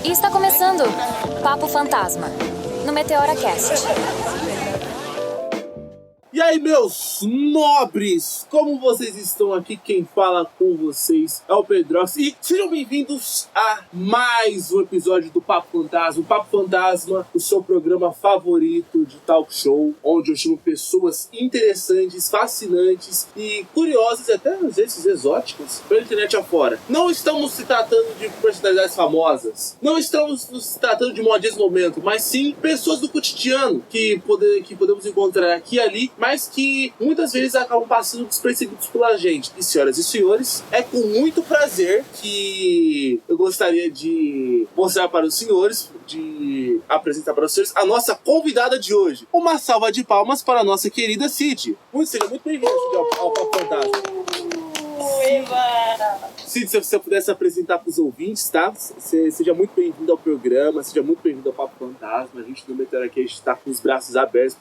E está começando Papo Fantasma, no Meteora Cast. E aí, meus nobres, como vocês estão aqui? Quem fala com vocês é o Pedrox. E sejam bem-vindos a mais um episódio do Papo Fantasma. O Papo Fantasma, o seu programa favorito de talk show, onde eu chamo pessoas interessantes, fascinantes e curiosas, até às vezes exóticas, pela internet afora. Não estamos se tratando de personalidades famosas, não estamos nos tratando de modismo momento, mas sim pessoas do cotidiano que podemos encontrar aqui e ali, mas que muitas vezes acabam passando despercebidos pela gente. E senhoras e senhores, é com muito prazer que eu gostaria de mostrar para os senhores, de apresentar para os senhores a nossa convidada de hoje. Uma salva de palmas para a nossa querida Cid. Seja muito bem-vinda, Cid, ao Papo Fantasma. Cid, se você pudesse apresentar para os ouvintes, tá? Seja muito bem-vindo ao programa, seja muito bem-vindo ao Papo Fantasma. A gente no Meteora Cast está com os braços abertos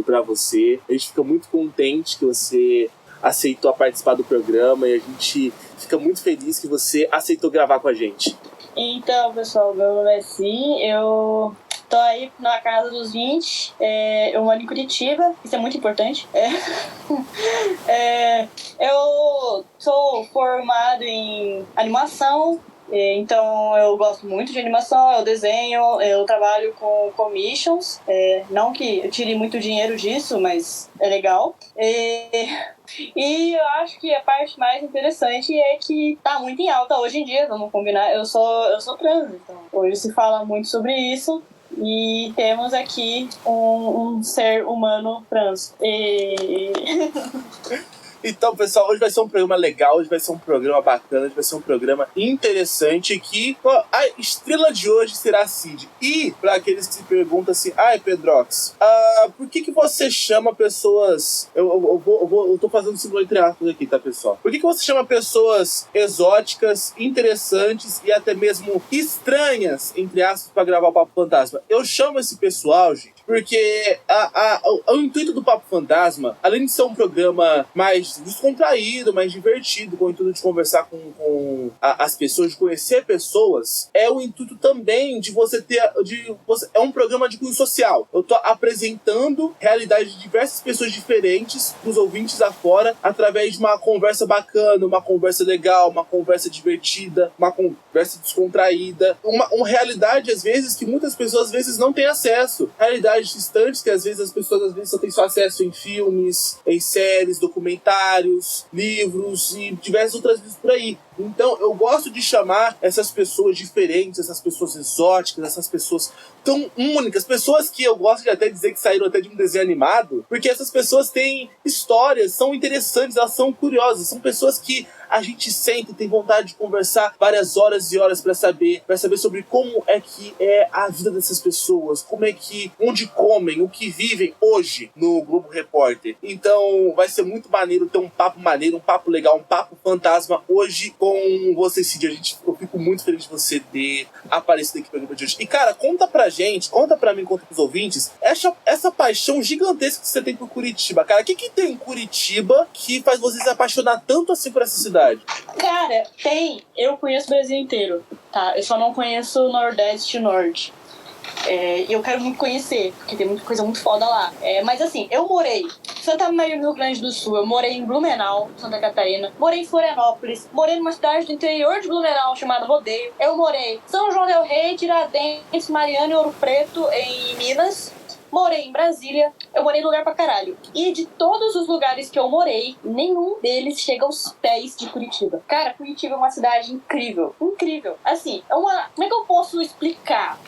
para você. A gente fica muito contente que você aceitou participar do programa e a gente fica muito feliz que você aceitou gravar com a gente. Então, pessoal, meu nome é Sim, eu tô aí na casa dos 20, eu moro em Curitiba, isso é muito importante. Eu sou formado em animação, então eu gosto muito de animação, eu desenho, eu trabalho com commissions, não que eu tire muito dinheiro disso, mas é legal. E eu acho que a parte mais interessante é que tá muito em alta hoje em dia, vamos combinar, eu sou trans, então hoje se fala muito sobre isso. E temos aqui um ser humano trans. Então, pessoal, hoje vai ser um programa legal, hoje vai ser um programa bacana, hoje vai ser um programa interessante que a estrela de hoje será a Cid. E, para aqueles que se perguntam assim, Pedrox, por que você chama pessoas... Eu tô fazendo símbolo entre aspas aqui, tá, pessoal? Por que você chama pessoas exóticas, interessantes e até mesmo estranhas, entre aspas, para gravar o Papo Fantasma? Eu chamo esse pessoal, gente, porque o intuito do Papo Fantasma, além de ser um programa mais descontraído, mais divertido, com o intuito de conversar com as pessoas, de conhecer pessoas, é o intuito também de você ter... é um programa de cunho social. Eu tô apresentando realidade de diversas pessoas diferentes pros ouvintes afora, através de uma conversa bacana, uma conversa legal, uma conversa divertida, uma conversa descontraída, uma realidade, às vezes, que muitas pessoas, às vezes, não têm acesso. Realidades distantes que, às vezes, as pessoas, às vezes, só têm só acesso em filmes, em séries, documentários, livros e diversas outras coisas por aí. Então, eu gosto de chamar essas pessoas diferentes, essas pessoas exóticas, essas pessoas tão únicas, pessoas que eu gosto de até dizer que saíram até de um desenho animado, porque essas pessoas têm histórias, são interessantes, elas são curiosas, são pessoas que a gente sente e tem vontade de conversar várias horas e horas para saber sobre como é que é a vida dessas pessoas, como é que, onde comem, o que vivem hoje no Globo Repórter. Então, vai ser muito maneiro ter um papo maneiro, um papo legal, um papo fantasma hoje com você, Cid. Eu fico muito feliz de você ter aparecido aqui no programa de hoje. E, cara, conta pra gente, conta pra mim, conta pros ouvintes, essa paixão gigantesca que você tem por Curitiba. Cara, o que tem em Curitiba que faz você se apaixonar tanto assim por essa cidade? Cara, eu conheço o Brasil inteiro, tá? Eu só não conheço o Nordeste e Norte. E eu quero muito conhecer, porque tem muita coisa muito foda lá. Mas assim, eu morei em Santa Maria, no Rio Grande do Sul, eu morei em Blumenau, Santa Catarina, morei em Florianópolis, morei numa cidade do interior de Blumenau chamada Rodeio, eu morei em São João del Rei, Tiradentes, Mariana e Ouro Preto, em Minas. Morei em Brasília, eu morei em lugar pra caralho. E de todos os lugares que eu morei, nenhum deles chega aos pés de Curitiba. Cara, Curitiba é uma cidade incrível. Incrível. Assim, como é que eu posso explicar?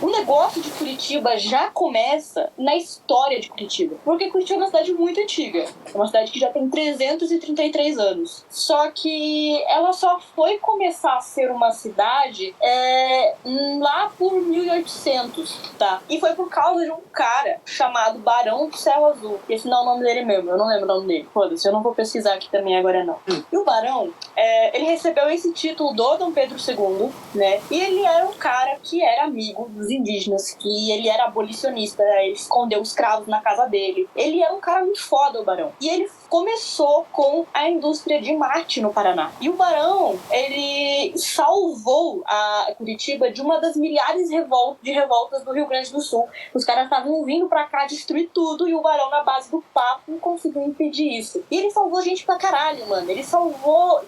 O negócio de Curitiba já começa na história de Curitiba. Porque Curitiba é uma cidade muito antiga. É uma cidade que já tem 333 anos. Só que ela só foi começar a ser uma cidade lá por 1800, tá? E foi por causa de um cara chamado Barão do Céu Azul. Esse não é o nome dele mesmo, eu não lembro o nome dele. Foda-se, eu não vou pesquisar aqui também agora não. E o Barão, ele recebeu esse título do Dom Pedro II, né? E ele era um cara que era amigo dos povos indígenas, que ele era abolicionista, ele escondeu os escravos na casa dele. Ele era um cara muito foda, o Barão. E ele começou com a indústria de mate no Paraná. E o Barão, ele salvou a Curitiba de uma das milhares de revoltas do Rio Grande do Sul. Os caras estavam vindo pra cá destruir tudo e o Barão, na base do papo, conseguiu impedir isso. E ele salvou gente pra caralho, mano. Ele salvou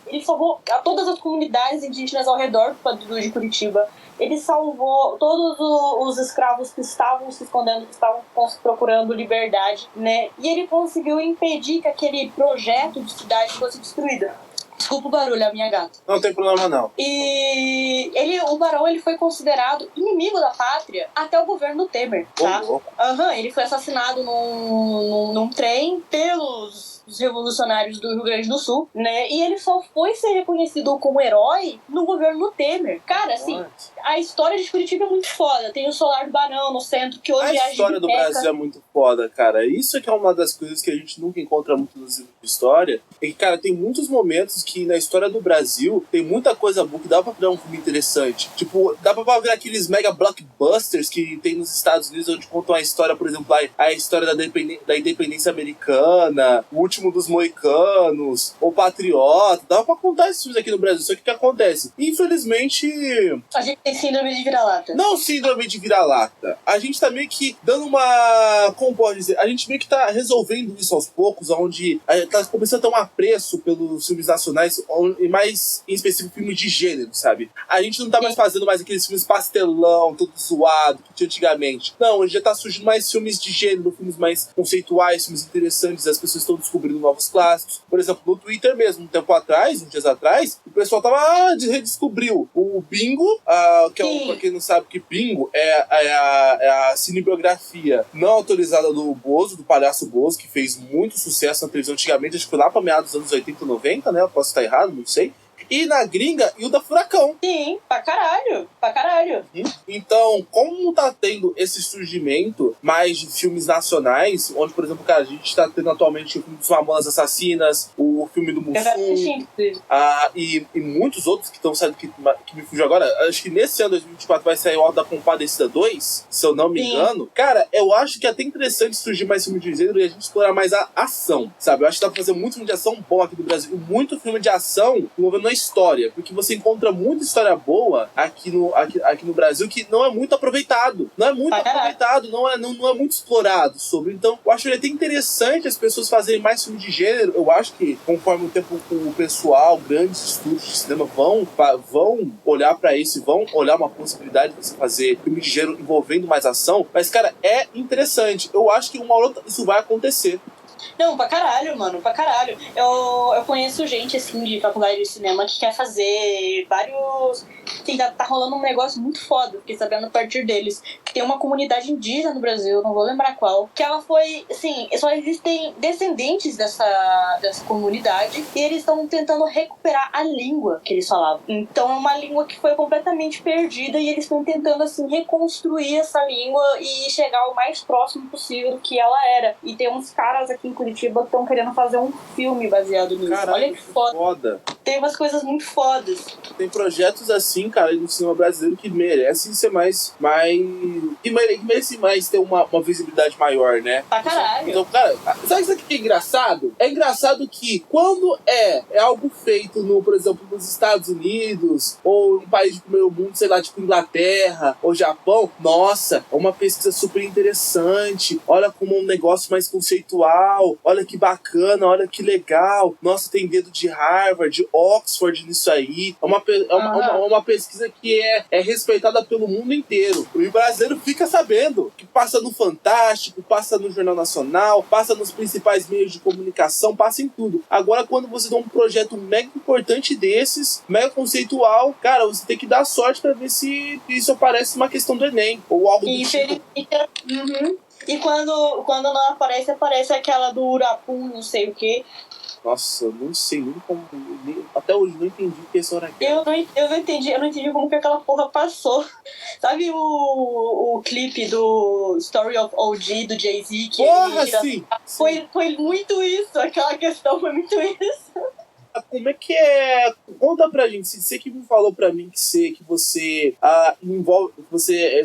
a todas as comunidades indígenas ao redor de Curitiba. Ele salvou todos os escravos que estavam se escondendo, que estavam procurando liberdade, né? E ele conseguiu impedir que aquele projeto de cidade fosse destruído. Desculpa o barulho, é a minha gata. Não tem problema, não. E o Barão, ele foi considerado inimigo da pátria até o governo Temer, tá? Ele foi assassinado num trem pelos revolucionários do Rio Grande do Sul, né? E ele só foi ser reconhecido como herói no governo Temer. Cara, assim, a história de Curitiba é muito foda. Tem o Solar do Barão no centro, que hoje é a história do Brasil é muito foda, cara. Isso é que é uma das coisas que a gente nunca encontra muito nos livros de história. É que, cara, tem muitos momentos que na história do Brasil tem muita coisa boa que dá pra criar um filme interessante. Tipo, dá pra ver aqueles mega blockbusters que tem nos Estados Unidos, onde contam a história, por exemplo, a história da independência americana, o último dos Moicanos, o Patriota. Dá pra contar esses filmes aqui no Brasil. Só que o que acontece? Infelizmente... a gente tem síndrome de vira-lata. Não síndrome de vira-lata. A gente tá meio que dando uma... Como pode dizer? A gente meio que tá resolvendo isso aos poucos, onde tá começando a ter um apreço pelos filmes nacionais, e mais em específico filmes de gênero, sabe? A gente não tá mais fazendo mais aqueles filmes pastelão, todo zoado, que tinha antigamente. Não, hoje já tá surgindo mais filmes de gênero, filmes mais conceituais, filmes interessantes, as pessoas estão descobrindo novos clássicos. Por exemplo, no Twitter mesmo, uns dias atrás, o pessoal tava redescobriu o Bingo, que é pra quem não sabe que Bingo é a cinebiografia não autorizada do Bozo, do Palhaço Bozo, que fez muito sucesso na televisão antigamente, acho que foi lá pra meados dos anos 80, 90, né? Eu posso estar errado, não sei. E na gringa, e o da Furacão. Sim, pra caralho. Então, como tá tendo esse surgimento mais de filmes nacionais, onde, por exemplo, cara, a gente tá tendo atualmente o filme dos Mamonas Assassinas, o filme do Mussum, e muitos outros que estão saindo, que me fugiu agora. Acho que nesse ano, 2024, vai sair o Auto da Compadecida 2, se eu não me engano. Cara, eu acho que é até interessante surgir mais filme de gênero e a gente explorar mais a ação, sabe? Eu acho que dá pra fazer muito filme de ação bom aqui no Brasil, muito filme de ação envolvendo a história, porque você encontra muita história boa aqui no Brasil que não é muito aproveitado. Não é muito aproveitado, não é muito explorado sobre. Então, eu acho até interessante as pessoas fazerem mais filme de gênero. Eu acho que, conforme o tempo o pessoal, grandes estúdios de cinema vão olhar pra isso e vão olhar uma possibilidade de você fazer filme de gênero envolvendo mais ação. Mas, cara, é interessante. Eu acho que uma hora isso vai acontecer. Não, pra caralho, mano, pra caralho. Eu conheço gente, assim, de faculdade de cinema que quer fazer vários... Assim, tá rolando um negócio muito foda, fiquei sabendo a partir deles. Que tem uma comunidade indígena no Brasil, não vou lembrar qual, que ela foi, assim, só existem descendentes dessa comunidade e eles estão tentando recuperar a língua que eles falavam. Então é uma língua que foi completamente perdida e eles estão tentando, assim, reconstruir essa língua e chegar o mais próximo possível do que ela era. E tem uns caras aqui em Curitiba que estão querendo fazer um filme baseado nisso. Caralho, olha que foda. Tem umas coisas muito fodas. Tem projetos assim, cara, no cinema brasileiro que merecem ser mais que merecem mais ter uma visibilidade maior, né? Pra caralho. Então, cara, sabe isso aqui que é engraçado? É engraçado que quando é algo feito por exemplo, nos Estados Unidos, ou um país de primeiro mundo, sei lá, tipo Inglaterra ou Japão, nossa, é uma pesquisa super interessante, olha como um negócio mais conceitual, olha que bacana, olha que legal, nossa, tem dedo de Harvard, de Oxford nisso aí, é uma pesquisa que é respeitada pelo mundo inteiro. O brasileiro fica sabendo que passa no Fantástico, passa no Jornal Nacional, passa nos principais meios de comunicação, passa em tudo. Agora, quando você dá um projeto mega importante desses, mega conceitual, cara, você tem que dar sorte pra ver se isso aparece numa questão do Enem, ou algo do tipo. E quando não aparece aquela do Urapum, não sei o quê. Nossa, eu não sei nem como. Até hoje não entendi o que esse hora aqui. Eu não entendi como que aquela porra passou. Sabe o clipe do Story of OG do Jay-Z? Porra, sim! Foi muito isso, aquela questão foi muito isso. Como é que é? Conta pra gente. Você que me falou pra mim que você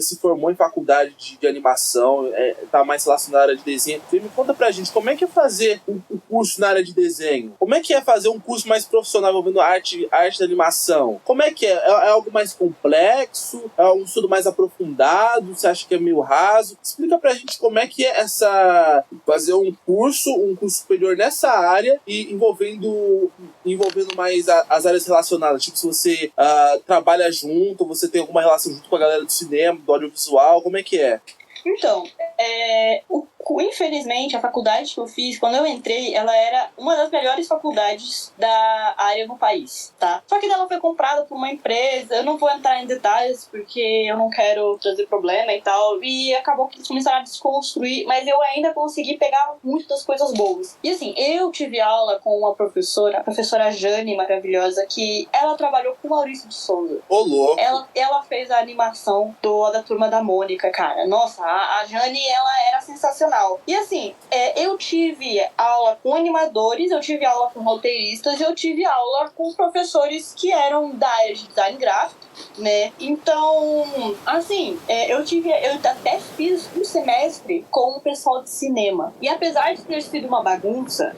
se formou em faculdade de animação, tá mais relacionado à área de desenho. Você me conta pra gente como é que é fazer um curso na área de desenho? Como é que é fazer um curso mais profissional envolvendo arte da animação? Como é que é? É algo mais complexo? É um estudo mais aprofundado? Você acha que é meio raso? Explica pra gente como é que é fazer um curso superior nessa área e envolvendo mais as áreas relacionadas. Tipo, se você trabalha junto, você tem alguma relação junto com a galera do cinema, do audiovisual, como é que é? Então, infelizmente, a faculdade que eu fiz, quando eu entrei, ela era uma das melhores faculdades da área no país, tá? Só que ela foi comprada por uma empresa, eu não vou entrar em detalhes porque eu não quero trazer problema e tal, e acabou que eles começaram a desconstruir, mas eu ainda consegui pegar muito das coisas boas. E assim, eu tive aula com uma professora, a professora Jane, maravilhosa, que ela trabalhou com o Maurício de Souza. Ô, louco! Ela fez a animação da Turma da Mônica, cara. Nossa, a Jane, ela era sensacional. E assim, eu tive aula com animadores, eu tive aula com roteiristas, eu tive aula com professores que eram da área de design gráfico, né? Então, assim, eu até fiz um semestre com o pessoal de cinema. E apesar de ter sido uma bagunça,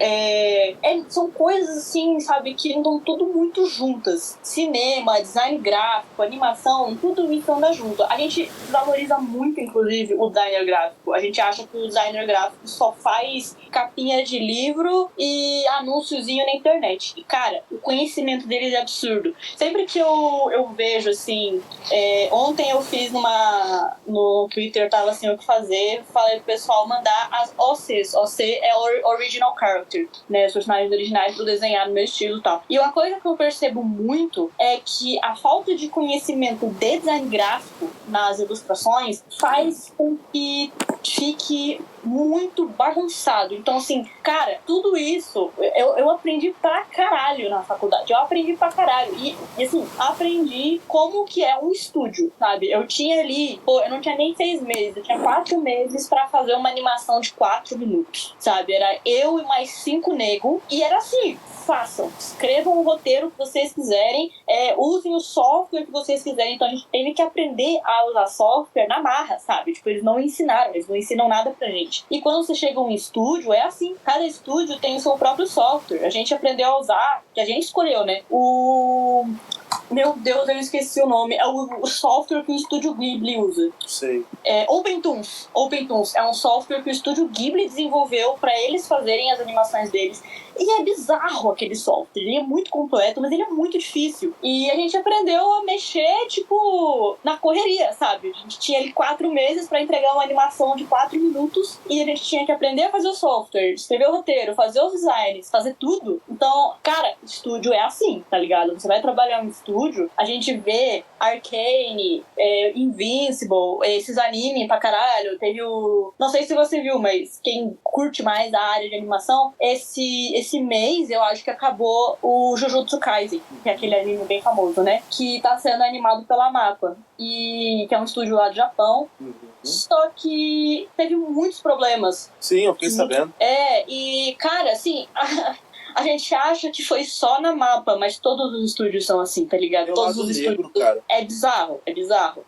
são coisas assim, sabe, que andam tudo muito juntas. Cinema, design gráfico, animação, tudo isso anda junto. A gente valoriza muito, inclusive, o designer gráfico. A gente acha que o designer gráfico só faz capinha de livro e anúnciozinho na internet. E, cara, o conhecimento deles é absurdo. Sempre que eu vejo, assim, ontem eu fiz no Twitter, tava assim, o que fazer, falei pro pessoal mandar as OCs. OC é Original Character, né, os personagens originais pra eu desenhar no meu estilo e tal. E uma coisa que eu percebo muito é que a falta de conhecimento de design gráfico nas ilustrações faz com que fique muito bagunçado. Então, assim, cara, tudo isso eu aprendi pra caralho na faculdade. Eu aprendi pra caralho. E assim, aprendi como que é um estúdio, sabe? Eu tinha ali, eu não tinha nem 6 meses, eu tinha 4 meses pra fazer uma animação de 4 minutos, sabe? Era eu e mais 5 negros. E era assim, façam, escrevam o roteiro que vocês quiserem, usem o software que vocês quiserem. Então a gente teve que aprender a usar software na marra, sabe? Tipo, eles não ensinaram, eles não ensinam nada pra gente. E quando você chega a um estúdio, é assim, cada estúdio tem o seu próprio software. A gente aprendeu a usar, que a gente escolheu, né? Meu Deus, eu esqueci o nome. É o software que o Estúdio Ghibli usa. Sei. OpenToons. OpenToons é um software que o Estúdio Ghibli desenvolveu para eles fazerem as animações deles. E é bizarro aquele software. Ele é muito completo, mas ele é muito difícil. E a gente aprendeu a mexer, tipo, na correria, sabe? A gente tinha ali 4 meses para entregar uma animação de 4 minutos e a gente tinha que aprender a fazer o software, escrever o roteiro, fazer os designs, fazer tudo. Então, cara, estúdio é assim, tá ligado? Você vai trabalhar no estúdio, a gente vê Arcane, Invincible, esses animes pra caralho. Teve o... Não sei se você viu, mas quem curte mais a área de animação, esse mês eu acho que acabou o Jujutsu Kaisen, que é aquele anime bem famoso, né? Que tá sendo animado pela MAPPA, e que é um estúdio lá do Japão. Só que teve muitos problemas. Sim, eu fiquei sabendo. E, cara, assim... A gente acha que foi só na MAPPA, mas todos os estúdios são assim, tá ligado? Todos os estúdios. Cara. É bizarro.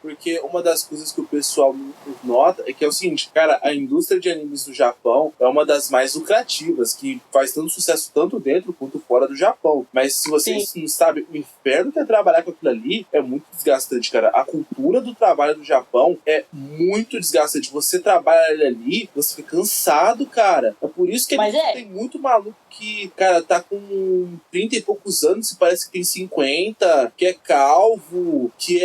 Porque uma das coisas que o pessoal nota é que é o seguinte, cara, a indústria de animes do Japão é uma das mais lucrativas, que faz tanto sucesso tanto dentro quanto fora do Japão. Mas se vocês não sabem, o inferno que é trabalhar com aquilo ali é muito desgastante, cara. A cultura do trabalho do Japão é muito desgastante. Você trabalha ali, você fica cansado, cara. É por isso que tem muito maluco que, cara, tá com 30 e poucos anos e parece que tem 50, que é calvo, que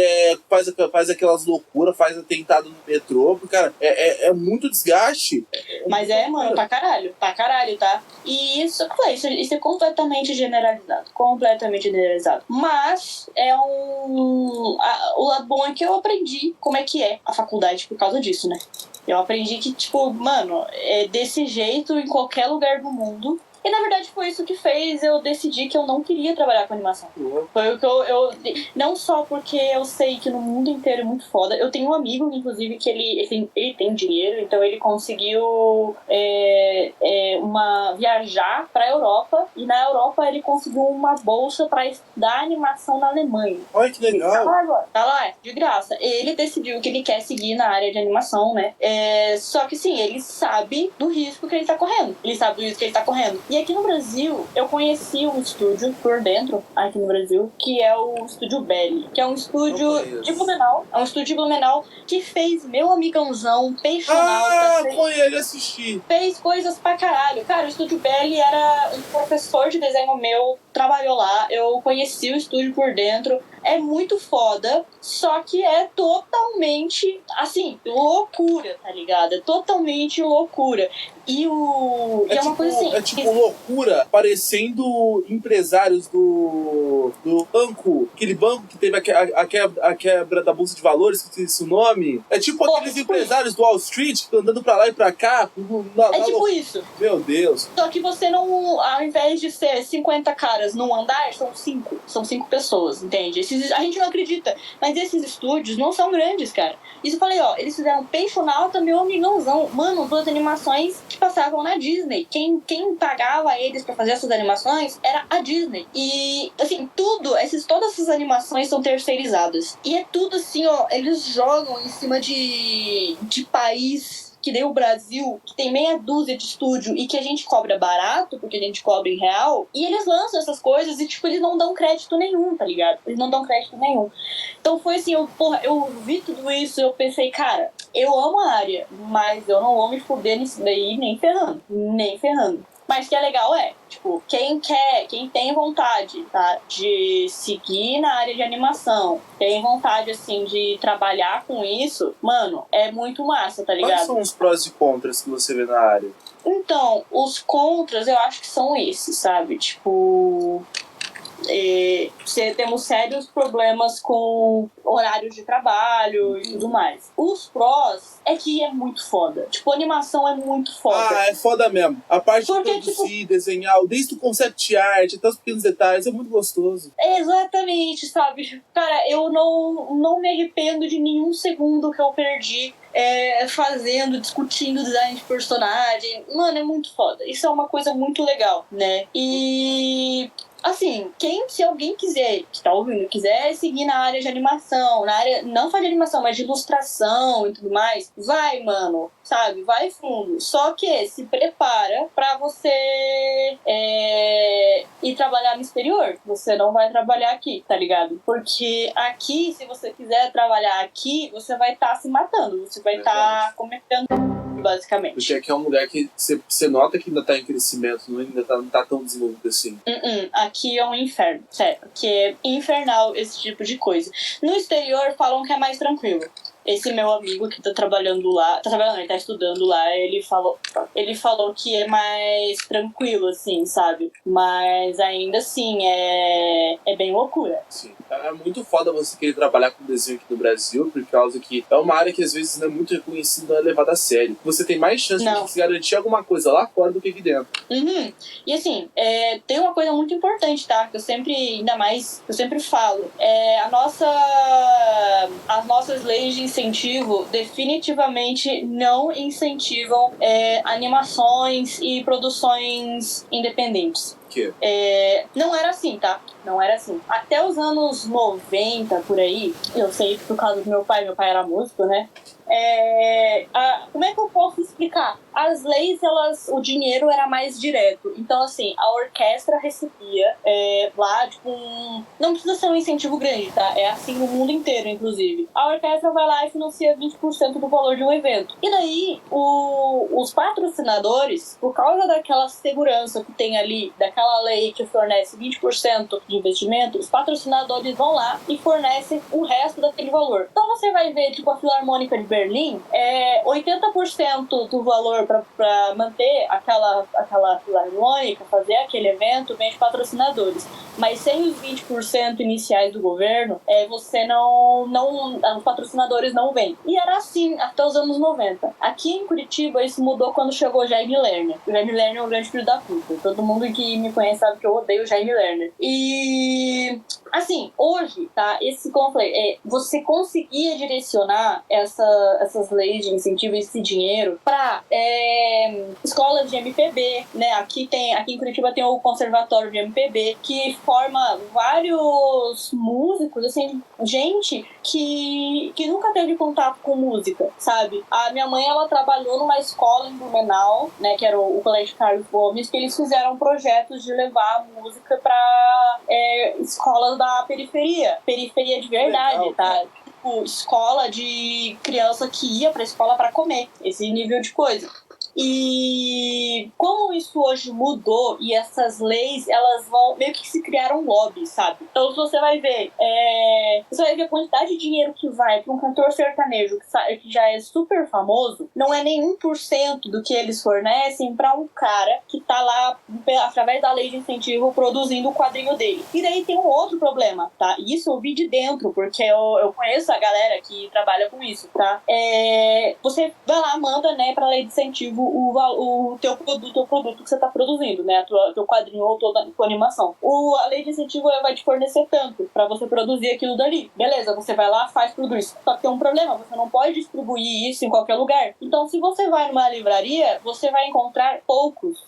faz aquelas loucuras, faz atentado no metrô, cara, é muito desgaste. Mas mano, pra caralho, tá? E isso é completamente generalizado, mas o lado bom é que eu aprendi como é que é a faculdade por causa disso, né? Eu aprendi que, tipo, mano, é desse jeito em qualquer lugar do mundo. E na verdade foi isso que fez eu decidir que eu não queria trabalhar com animação. Foi o que eu não só porque eu sei que no mundo inteiro é muito foda. Eu tenho um amigo, inclusive, que ele tem dinheiro, então ele conseguiu viajar pra Europa, e na Europa ele conseguiu uma bolsa pra estudar animação na Alemanha. Olha que legal. Tá lá, de graça. Ele decidiu que ele quer seguir na área de animação, né? Só que sim, ele sabe do risco que ele tá correndo. E aqui no Brasil, eu conheci um estúdio por dentro, aqui no Brasil, que é o Estúdio Belly, que é um estúdio de Blumenau. É um estúdio de Blumenau que fez meu amigãozão, Peixonauta. Conheço, assisti. Fez coisas pra caralho. Cara, o Estúdio Belly era um professor de desenho meu, trabalhou lá, eu conheci o estúdio por dentro. É muito foda, só que é totalmente, assim, loucura, tá ligado? É totalmente loucura. E é uma coisa assim... É tipo loucura, parecendo empresários do banco, aquele banco que teve a quebra da bolsa de valores, que tem esse nome. É tipo aqueles empresários do Wall Street, andando pra lá e pra cá. Isso. Meu Deus. Só que você não, ao invés de ser 50 caras num andar, são 5. São 5 pessoas, entende? A gente não acredita, mas esses estúdios não são grandes, cara. Isso eu falei, eles fizeram Peixonauta, meu amigãozão. Mano, 2 animações que passavam na Disney. Quem pagava eles pra fazer essas animações era a Disney. E, assim, todas essas animações são terceirizadas. E é tudo assim, eles jogam em cima de país... que nem o Brasil, que tem meia dúzia de estúdio e que a gente cobra barato, porque a gente cobra em real, e eles lançam essas coisas e, tipo, eles não dão crédito nenhum, tá ligado? Eles não dão crédito nenhum. Então foi assim, eu vi tudo isso e eu pensei, cara, eu amo a área, mas eu não vou me fuder nisso daí nem ferrando. Mas que é legal tipo, quem tem vontade, tá, de seguir na área de animação, tem vontade, assim, de trabalhar com isso, mano, é muito massa, tá ligado? Quais são os prós e contras que você vê na área? Então, os contras eu acho que são esses, sabe? Tipo... temos sérios problemas com horários de trabalho e tudo mais. Os prós é que é muito foda. Tipo, a animação é muito foda. É foda mesmo. A parte porque, de produzir, desenhar, desde o concept art até os pequenos detalhes, é muito gostoso. Exatamente, sabe? Cara, eu não me arrependo de nenhum segundo que eu perdi discutindo design de personagem. Mano, é muito foda. Isso é uma coisa muito legal, né? E... assim, se alguém quiser, que tá ouvindo, quiser seguir na área de animação, na área, não só de animação, mas de ilustração e tudo mais, vai, mano, sabe? Vai fundo. Só que se prepara pra você ir trabalhar no exterior. Você não vai trabalhar aqui, tá ligado? Porque aqui, se você quiser trabalhar aqui, você vai estar se matando. Você vai estar cometendo... basicamente. Porque aqui é um lugar que você nota que ainda tá em crescimento, não tá tão desenvolvido assim. Aqui é um inferno, sério. Que é infernal esse tipo de coisa. No exterior falam que é mais tranquilo. Esse meu amigo que tá trabalhando lá, ele tá estudando lá, ele falou que é mais tranquilo, assim, sabe? Mas ainda assim, é bem loucura. Sim. É muito foda você querer trabalhar com desenho aqui no Brasil, por causa que é uma área que às vezes não é muito reconhecida, não é levada a sério. Você tem mais chance de se garantir alguma coisa lá fora do que aqui dentro. E assim, tem uma coisa muito importante, tá? Que eu sempre falo. As nossas leis de incentivo definitivamente não incentivam animações e produções independentes. Não era assim, tá? Não era assim. Até os anos 90, por aí, eu sei por causa do meu pai era músico, né? Como é que eu posso explicar? As leis, o dinheiro era mais direto. Então, assim, a orquestra recebia lá, tipo, não precisa ser um incentivo grande, tá? É assim no mundo inteiro, inclusive. A orquestra vai lá e financia 20% do valor de um evento. E daí, os patrocinadores, por causa daquela segurança que tem ali, daquela aquela lei que fornece 20% de investimento, os patrocinadores vão lá e fornecem o resto daquele valor. Então você vai ver, tipo, a Filarmônica de Berlim, 80% do valor para manter aquela filarmônica, fazer aquele evento, vem de patrocinadores. Mas sem os 20% iniciais do governo, você os patrocinadores não vêm. E era assim até os anos 90. Aqui em Curitiba, isso mudou quando chegou o Jaime Lerner. O Jaime Lerner é um grande filho da puta. Todo mundo que me conhece sabe que eu odeio o Jaime Lerner. E, assim, hoje, tá, esse conflito, você conseguia direcionar essas leis de incentivo, esse dinheiro, pra escolas de MPB, né? Aqui em Curitiba tem o Conservatório de MPB, que forma vários músicos, assim, gente que nunca teve contato com música, sabe? A minha mãe, ela trabalhou numa escola em Blumenau, né, que era o Colégio Carlos Gomes, que eles fizeram projetos de levar a música pra escolas da periferia de verdade, legal, tá? Tipo, escola de criança que ia pra escola pra comer, esse nível de coisa. E como isso hoje mudou e essas leis, elas vão meio que se criaram lobby, sabe? Então você vai ver a quantidade de dinheiro que vai para um cantor sertanejo que já é super famoso, não é nem 1% do que eles fornecem para um cara que tá lá, através da lei de incentivo, produzindo o quadrinho dele. E daí tem um outro problema, tá? E isso eu vi de dentro, porque eu conheço a galera que trabalha com isso, tá? Você vai lá, manda, né, pra lei de incentivo o teu produto que você tá produzindo, né? Teu quadrinho ou tua animação. A lei de incentivo vai te fornecer tanto pra você produzir aquilo dali. Beleza, você vai lá, produz. Só que tem um problema, você não pode distribuir isso em qualquer lugar. Então, se você vai numa livraria, você vai encontrar poucos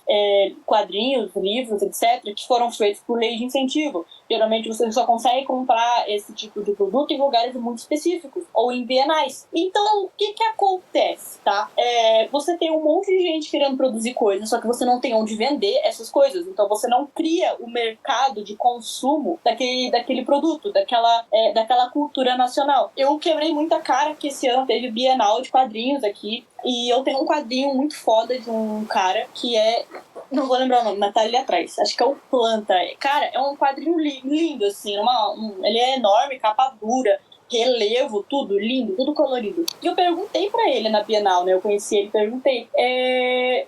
quadrinhos, livros, etc., que foram feitos por lei de incentivo. Geralmente você só consegue comprar esse tipo de produto em lugares muito específicos, ou em bienais. Então, o que acontece, tá? Você tem um monte de gente querendo produzir coisas, só que você não tem onde vender essas coisas. Então, você não cria o mercado de consumo daquele produto, daquela cultura nacional. Eu quebrei muita cara que esse ano teve Bienal de quadrinhos aqui, e eu tenho um quadrinho muito foda de um cara que não vou lembrar o nome, mas tá ali atrás. Acho que é o Planta. Cara, é um quadrinho lindo, assim. Ele é enorme, capa dura, relevo, tudo lindo, tudo colorido. E eu perguntei pra ele na Bienal, né? Eu conheci ele, perguntei.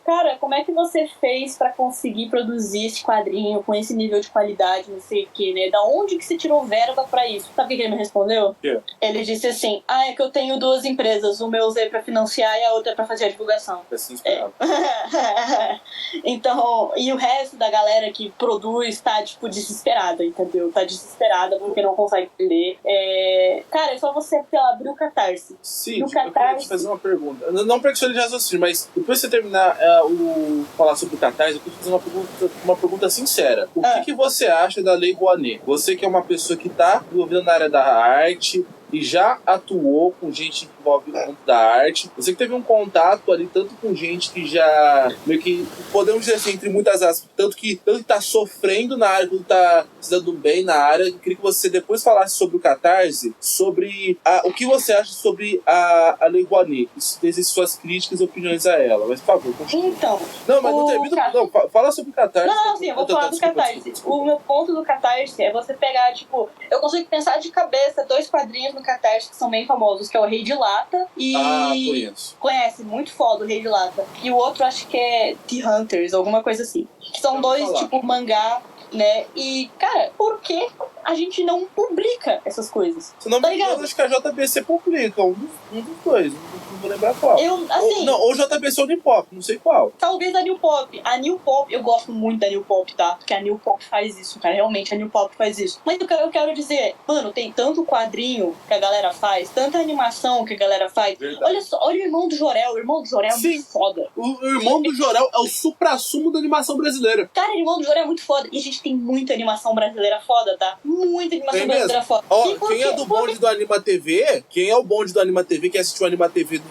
Cara, como é que você fez pra conseguir produzir esse quadrinho com esse nível de qualidade, não sei o que, né? Da onde que você tirou verba pra isso? Sabe o que ele me respondeu? Yeah. Ele disse assim, é que eu tenho 2 empresas, uma eu usei pra financiar e a outra pra fazer a divulgação. Assim esperava. Então, e o resto da galera que produz tá, tipo, desesperada, entendeu? Tá desesperada porque não consegue vender. Cara, é só você abrir o Catarse. Sim, eu queria te fazer uma pergunta. Não para que você de raciocínio, mas depois de você terminar falar sobre o Catarse, eu queria fazer uma pergunta sincera. O que você acha da Lei Rouanet? Você que é uma pessoa que está envolvida na área da arte e já atuou com gente envolvida no mundo da arte. Você que teve um contato ali, tanto com gente que já, meio que, podemos dizer assim, entre muitas aspas, tanto que tá sofrendo na área, quanto tá se dando bem na área. Eu queria que você depois falasse sobre o Catarse, sobre o que você acha sobre a Lei Rouanet, desde suas críticas e opiniões a ela. Mas, por favor, continue. Então... Não, mas não termina... Não, fala sobre o Catarse. Não, sim, eu vou falar do Catarse. Desculpa. O meu ponto do Catarse é você pegar, tipo... Eu consigo pensar de cabeça 2 quadrinhos no Catarse que são bem famosos, que é o Rei de Lata e... conheço. Conhece, muito foda o Rei de Lata. E o outro acho que é The Hunters, alguma coisa assim. Que são 2, tipo, mangá, né? E, cara, por que a gente não publica essas coisas? Se não me engano, acho que a JBC publica um dos 2, não vou lembrar qual. Ou JBC ou New Pop, não sei qual. Talvez a New Pop. A New Pop, eu gosto muito da New Pop, tá? Porque a New Pop faz isso, cara. Realmente, a New Pop faz isso. Mas o que eu quero dizer, mano, tem tanto quadrinho que a galera faz, tanta animação que a galera faz. Verdade. Olha só, olha o Irmão do Jorel. O Irmão do Jorel é muito foda. O Irmão do Jorel é o suprassumo da animação brasileira. Cara, o Irmão do Jorel é muito foda. E a gente tem muita animação brasileira foda, tá? Muita animação brasileira foda. Ó, quem é do bonde do Anima TV, quem é o bonde do Anima TV, que assistiu o Anima TV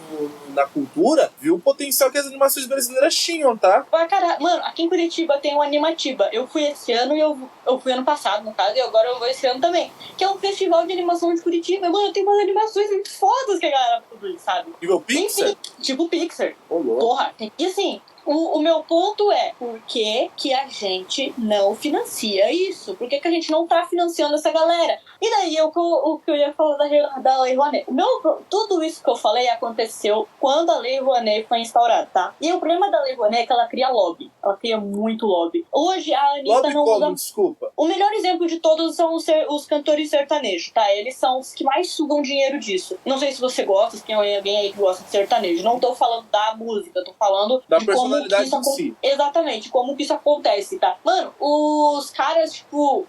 na cultura, viu o potencial que as animações brasileiras tinham, tá? Cara, mano, aqui em Curitiba tem o Animatiba. Eu fui esse ano e eu fui ano passado, no caso, e agora eu vou esse ano também. Que é um festival de animação de Curitiba. Mano, tem umas animações muito fodas que a galera produz, sabe? Nível Pixar? Enfim, tipo Pixar. Ô, louco. Porra. E assim... O meu ponto é, por que a gente não financia isso? Por que a gente não tá financiando essa galera? E daí, o que eu ia falar da Lei Rouanet. Tudo isso que eu falei aconteceu quando a Lei Rouanet foi instaurada, tá? E o problema da Lei Rouanet é que ela cria lobby. Ela cria muito lobby. Hoje, a Anitta Lobby não como? usa... Desculpa. O melhor exemplo de todos são os cantores sertanejos, tá? Eles são os que mais sugam dinheiro disso. Não sei se você gosta, se tem alguém aí que gosta de sertanejo. Não tô falando da música, tô falando Da de como que personalidade isso em si. Exatamente, como que isso acontece, tá? Mano, os caras, tipo,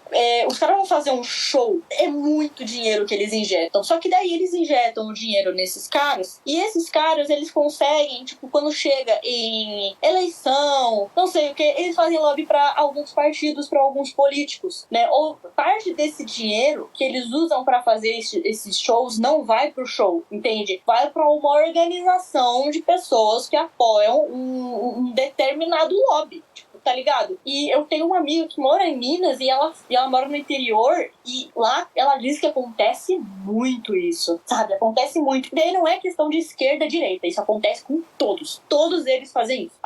os caras vão fazer um show, é muito dinheiro que eles injetam. Só que daí eles injetam o dinheiro nesses caras, e esses caras, eles conseguem, tipo, quando chega em eleição, não sei o que, eles fazem lobby pra alguns partidos, pra alguns políticos, né? Ou parte desse dinheiro que eles usam pra fazer esses shows não vai pro show, entende? Vai pra uma organização de pessoas que apoiam um determinado lobby, tipo, tá ligado? E eu tenho uma amiga que mora em Minas e ela mora no interior, e lá ela diz que acontece muito isso, sabe? Acontece muito. E daí não é questão de esquerda e direita, isso acontece com todos. Todos eles fazem isso.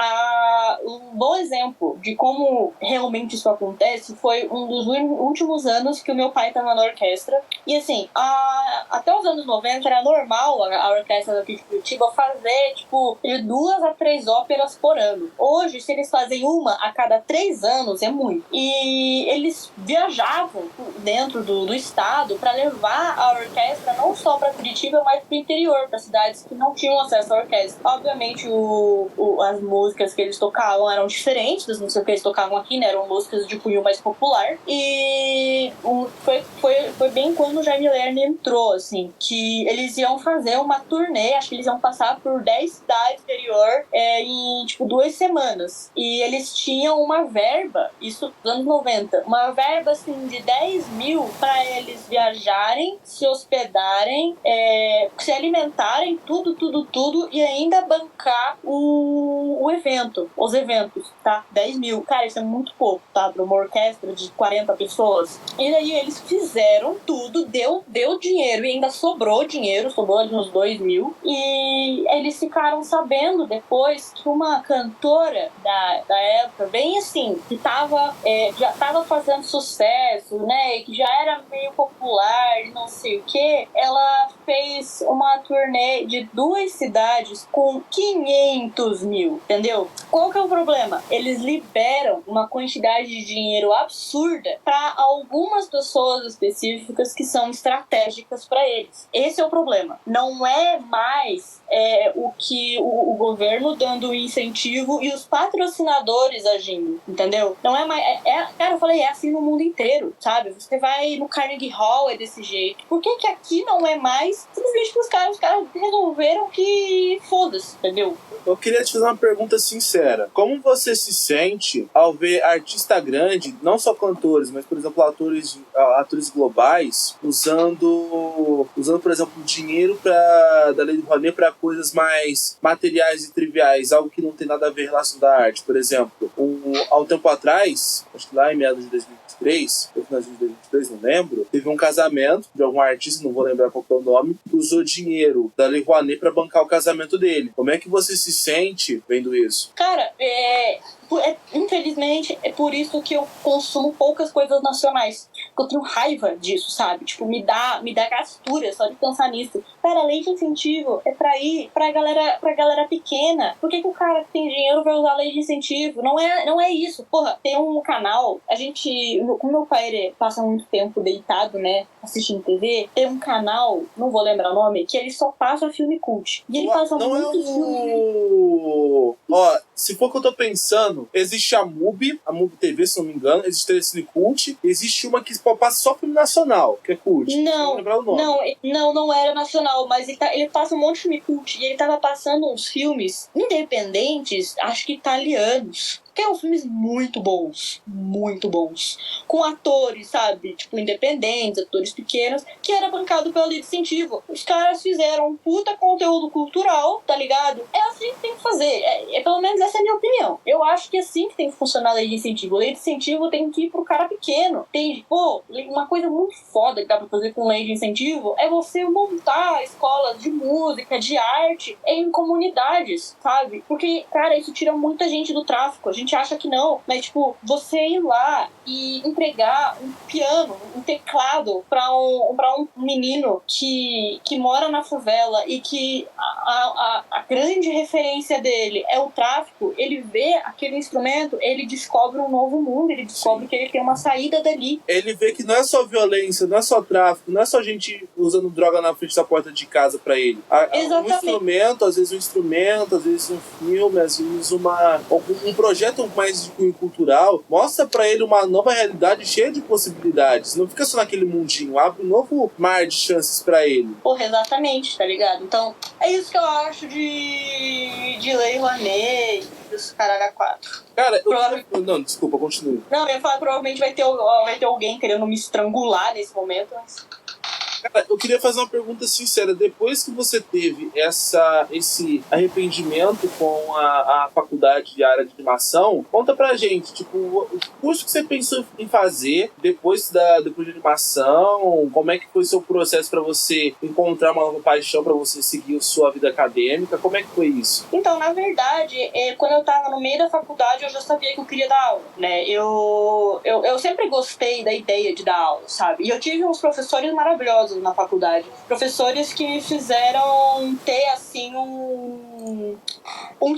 Um bom exemplo de como realmente isso acontece foi um dos últimos anos que o meu pai estava na orquestra. E assim, até os anos 90 era normal a orquestra daqui de Curitiba fazer, tipo, de 2 a 3 óperas por ano. Hoje, se eles fazem uma a cada 3 anos, é muito. E eles viajavam dentro do estado para levar a orquestra não só para Curitiba, mas para o interior, para cidades que não tinham acesso à orquestra. Obviamente, as músicas que eles tocavam eram diferentes das músicas que eles tocavam aqui, né? Eram músicas de cunho mais popular. E foi bem quando o Jaime Lerner entrou, assim, que eles iam fazer uma turnê, acho que eles iam passar por 10 cidades do interior em, tipo, 2 semanas. E eles tinham uma verba, isso nos anos 90, uma verba, assim, de 10 mil para eles viajarem, se hospedarem, se alimentarem, tudo, e ainda bancar o evento, os eventos, tá? 10 mil. Cara, isso é muito pouco, tá? Pra uma orquestra de 40 pessoas. E daí eles fizeram tudo, deu dinheiro e ainda sobrou ali uns 2 mil. E eles ficaram sabendo depois que uma cantora da época, bem assim, que já tava fazendo sucesso, né? E que já era meio popular e não sei o que, ela fez uma turnê de 2 cidades com 500 mil, entendeu? Qual que é o problema? Eles liberam uma quantidade de dinheiro absurda para algumas pessoas específicas que são estratégicas para eles. Esse é o problema. Não é mais o que o governo dando o incentivo e os patrocinadores agindo, entendeu? Não é mais... cara, eu falei, é assim no mundo inteiro, sabe? Você vai no Carnegie Hall, é desse jeito. Por que aqui não é mais? Simplesmente que os caras resolveram que foda-se, entendeu? Eu queria te fazer uma pergunta sincera. Como você se sente ao ver artista grande, não só cantores, mas, por exemplo, atores globais, usando, por exemplo, dinheiro da Lei do Rouanet para coisas mais materiais e triviais, algo que não tem nada a ver relacionado à arte? Por exemplo, há um tempo atrás, acho que lá em meados de 2023, ou finalzinho de 2023, não lembro, teve um casamento de algum artista, não vou lembrar qual que é o nome, que usou dinheiro da Lei Rouanet para bancar o casamento dele. Como é que você se sente vendo isso? Cara, infelizmente, é por isso que eu consumo poucas coisas nacionais. Eu tenho raiva disso, sabe? Tipo, me dá gastura só de pensar nisso. Cara, a lei de incentivo é pra ir pra galera pequena. Por que o cara que tem dinheiro vai usar a lei de incentivo? Não é isso. Porra, tem um canal, como meu pai ele passa muito tempo deitado, né, assistindo TV, tem um canal, não vou lembrar o nome, que ele só passa filme cult. E ele passa muito filme. Ó, se for o que eu tô pensando, existe a MUBI TV, se não me engano, existe a Cine Cult, existe uma que passa só filme nacional, que é cult. Não, lembrar o nome. não era nacional, mas ele passa um monte de filme cult, e ele tava passando uns filmes independentes, acho que italianos, que eram filmes muito bons, com atores, sabe, tipo, independentes, atores pequenos, que era bancado pela lei de incentivo. Os caras fizeram um puta conteúdo cultural, tá ligado? É assim que tem que fazer, pelo menos essa é a minha opinião. Eu acho que é assim que tem que funcionar a lei de incentivo. A lei de incentivo tem que ir pro cara pequeno, entende? Pô, uma coisa muito foda que dá pra fazer com lei de incentivo é você montar escolas de música, de arte em comunidades, sabe? Porque, cara, isso tira muita gente do tráfico. A gente acha que não, mas, tipo, você ir lá e entregar um piano, um teclado pra um menino que mora na favela e que a grande referência dele é o tráfico, ele vê aquele instrumento, ele descobre um novo mundo, ele descobre que ele tem uma saída dali. Ele vê que não é só violência, não é só tráfico, não é só gente usando droga na frente da porta de casa pra ele. Exatamente. Às vezes um filme, às vezes um projeto mais cultural, mostra pra ele uma nova realidade cheia de possibilidades. Não fica só naquele mundinho, abre um novo mar de chances pra ele. Porra, exatamente, tá ligado? Então, é isso que eu acho de Lei Rouanet, dos caralho a quatro. Cara, não, desculpa, continue. Não, eu ia falar, provavelmente vai ter alguém querendo me estrangular nesse momento, mas... Cara, eu queria fazer uma pergunta sincera. Depois que você teve esse arrependimento com a faculdade de área de animação, conta pra gente, tipo, o curso que você pensou em fazer depois de animação, como é que foi seu processo pra você encontrar uma nova paixão pra você seguir sua vida acadêmica, como é que foi isso? Então, na verdade, quando eu tava no meio da faculdade, eu já sabia que eu queria dar aula, né? Eu sempre gostei da ideia de dar aula, sabe? E eu tive uns professores maravilhosos na faculdade. Professores que me fizeram ter, assim, um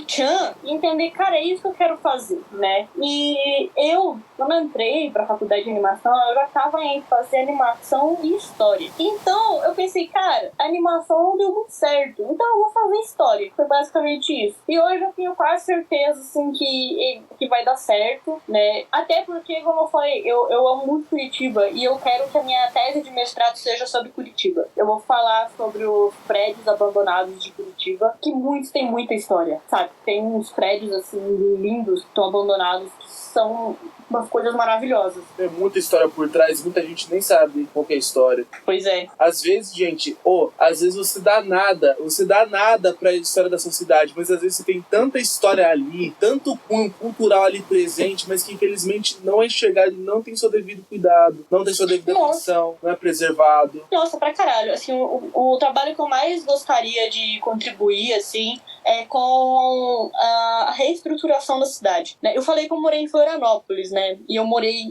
tchan e entender, cara, é isso que eu quero fazer, né? E eu, quando eu entrei pra faculdade de animação, eu já tava em fazer animação e história. Então, eu pensei, cara, a animação não deu muito certo, então eu vou fazer história. Foi basicamente isso. E hoje eu tenho quase certeza, assim, que vai dar certo, né? Até porque, como eu falei, eu amo muito Curitiba e eu quero que a minha tese de mestrado seja sobre Curitiba. Eu vou falar sobre os prédios abandonados de Curitiba, que muitos têm muita história, sabe? Tem uns prédios, assim, lindos que estão abandonados, que são umas coisas maravilhosas. Tem muita história por trás, muita gente nem sabe qual que é a história. Pois é. Às vezes, gente, às vezes você dá nada pra história da sua cidade, mas às vezes você tem tanta história ali, tanto cunho cultural ali presente, mas que infelizmente não é enxergado, não tem seu devido cuidado, não tem sua devida atenção, não é preservado. Nossa, pra caralho. Assim, o trabalho que eu mais gostaria de contribuir, assim, é com a reestruturação da cidade, né? Eu falei que eu morei em Florianópolis, né? E eu morei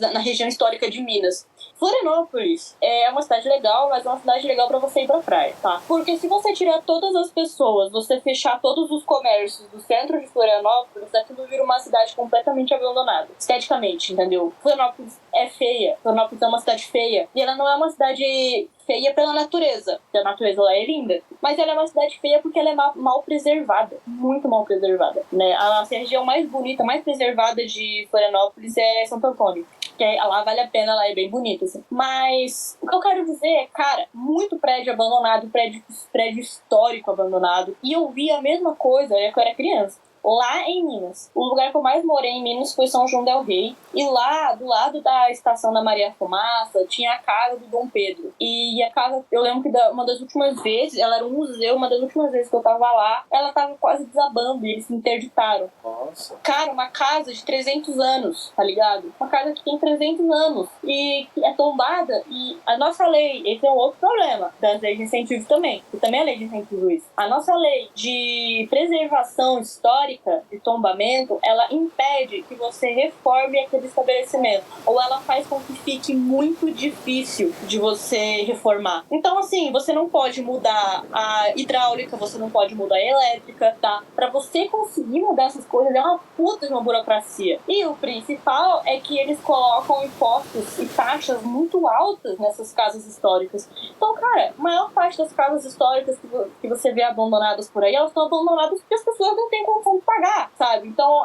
na região histórica de Minas. Florianópolis é uma cidade legal, mas é uma cidade legal pra você ir pra praia, tá? Porque se você tirar todas as pessoas, você fechar todos os comércios do centro de Florianópolis, aquilo vira uma cidade completamente abandonada, esteticamente, entendeu? Florianópolis é feia, Florianópolis é uma cidade feia, e ela não é uma cidade feia pela natureza, porque a natureza lá é linda, mas ela é uma cidade feia porque ela é mal preservada, muito mal preservada, né? A região mais bonita, mais preservada de Florianópolis é Santo Antônio, que lá vale a pena, lá é bem bonito, assim. Mas o que eu quero dizer é, cara, muito prédio abandonado, prédio histórico abandonado, e eu vi a mesma coisa quando eu era criança. Lá em Minas. O lugar que eu mais morei em Minas foi São João del Rei. E lá, do lado da estação da Maria Fumaça, tinha a casa do Dom Pedro. E a casa, eu lembro que uma das últimas vezes, ela era um museu, uma das últimas vezes que eu tava lá, ela tava quase desabando e eles se interditaram. Nossa. Cara, uma casa de 300 anos, tá ligado? Uma casa que tem 300 anos e que é tombada. E a nossa lei, esse é um outro problema das leis de incentivo também. E também é lei de incentivo isso. A nossa lei de preservação histórica de tombamento, ela impede que você reforme aquele estabelecimento, ou ela faz com que fique muito difícil de você reformar. Então, assim, você não pode mudar a hidráulica, você não pode mudar a elétrica, tá? Pra você conseguir mudar essas coisas é uma puta de uma burocracia. E o principal é que eles colocam impostos e taxas muito altas nessas casas históricas. Então, cara, a maior parte das casas históricas que você vê abandonadas por aí, elas estão abandonadas porque as pessoas não têm condição de pagar, sabe? Então,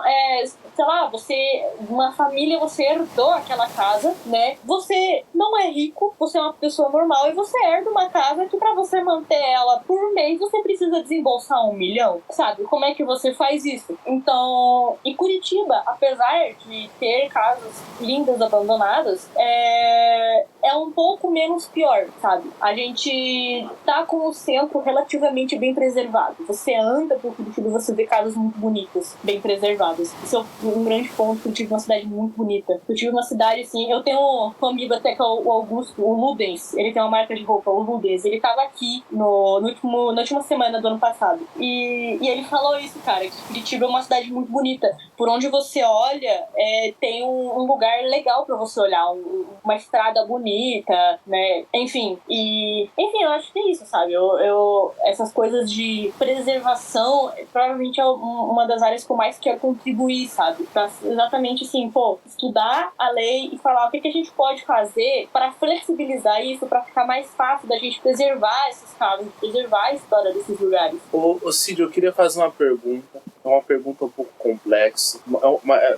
sei lá, uma família, você herdou aquela casa, né? Você não é rico, você é uma pessoa normal e você herda uma casa que pra você manter ela por mês, você precisa desembolsar 1 milhão, sabe? Como é que você faz isso? Então, em Curitiba, apesar de ter casas lindas abandonadas, é um pouco menos pior, sabe? A gente tá com o centro relativamente bem preservado. Você anda por Curitiba e você vê casas muito bonitas, bem preservadas. Isso é um grande ponto. Curitiba é uma cidade muito bonita. Curitiba é uma cidade, assim... Eu tenho um amigo até que é o Augusto, o Ludens. Ele tem uma marca de roupa, o Ludens. Ele tava aqui na última semana do ano passado. E ele falou isso, cara, que Curitiba é uma cidade muito bonita. Por onde você olha, tem um lugar legal pra você olhar. Uma estrada bonita, né? Enfim, eu acho que é isso, sabe? Essas coisas de preservação, provavelmente é uma das áreas que eu mais quero contribuir, sabe? Pra exatamente assim, estudar a lei e falar o que a gente pode fazer para flexibilizar isso, para ficar mais fácil da gente preservar esses casos, preservar a história desses lugares. Ô Cid, eu queria fazer uma pergunta. É uma pergunta um pouco complexa,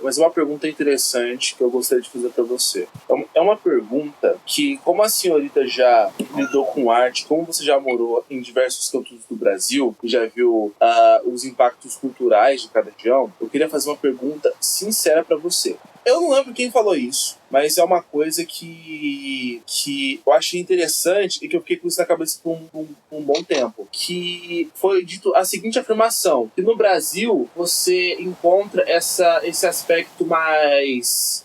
mas é uma pergunta interessante que eu gostaria de fazer para você. É uma pergunta que, como a senhorita já lidou com arte, como você já morou em diversos cantos do Brasil e já viu os impactos culturais de cada região, eu queria fazer uma pergunta sincera para você. Eu não lembro quem falou isso, mas é uma coisa que eu achei interessante e que eu fiquei com isso na cabeça por um bom tempo. Que foi dito a seguinte afirmação, que no Brasil você encontra esse aspecto mais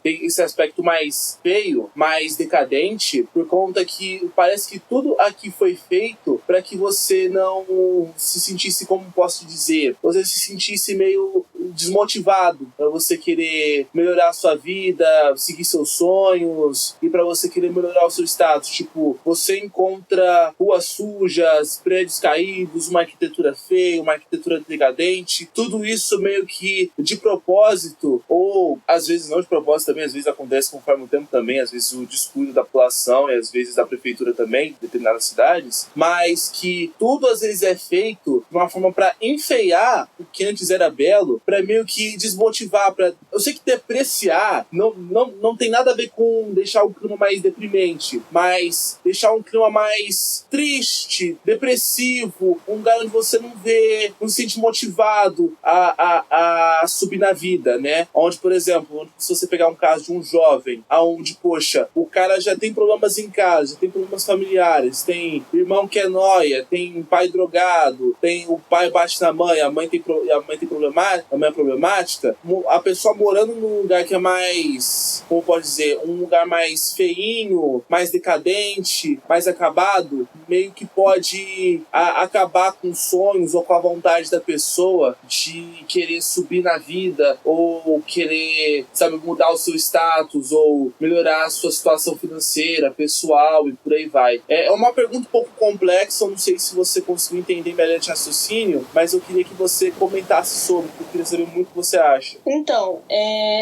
feio, mais decadente, por conta que parece que tudo aqui foi feito para que você não se sentisse, como posso dizer, você se sentisse meio desmotivado, para você querer melhorar a sua vida, seguir seus sonhos e para você querer melhorar o seu status. Tipo, você encontra ruas sujas, prédios caídos, uma arquitetura feia, uma arquitetura decadente, tudo isso meio que de propósito, ou às vezes não de propósito também, às vezes acontece conforme o tempo também, às vezes o descuido da população e às vezes da prefeitura também, de determinadas cidades, mas que tudo às vezes é feito de uma forma para enfeiar o que antes era belo, para meio que desmotivar, para... Eu sei que depreciar não tem nada a ver com deixar o clima mais deprimente, mas deixar um clima mais triste, depressivo, um lugar onde você não se sente motivado a subir na vida, né? Onde, por exemplo, se você pegar um caso de um jovem, aonde, poxa, o cara já tem problemas em casa, já tem problemas familiares, tem irmão que é nóia, tem pai drogado, tem o pai bate na mãe, a mãe é problemática, a pessoa morando num lugar que é mais, como pode dizer, um lugar mais feinho, mais decadente, mais acabado, meio que pode acabar com sonhos ou com a vontade da pessoa de querer subir na vida ou querer, sabe, mudar o seu status ou melhorar a sua situação financeira, pessoal e por aí vai. É uma pergunta um pouco complexa, eu não sei se você conseguiu entender melhor esse raciocínio, mas eu queria que você comentasse sobre, porque eu queria saber muito o que você acha. Então,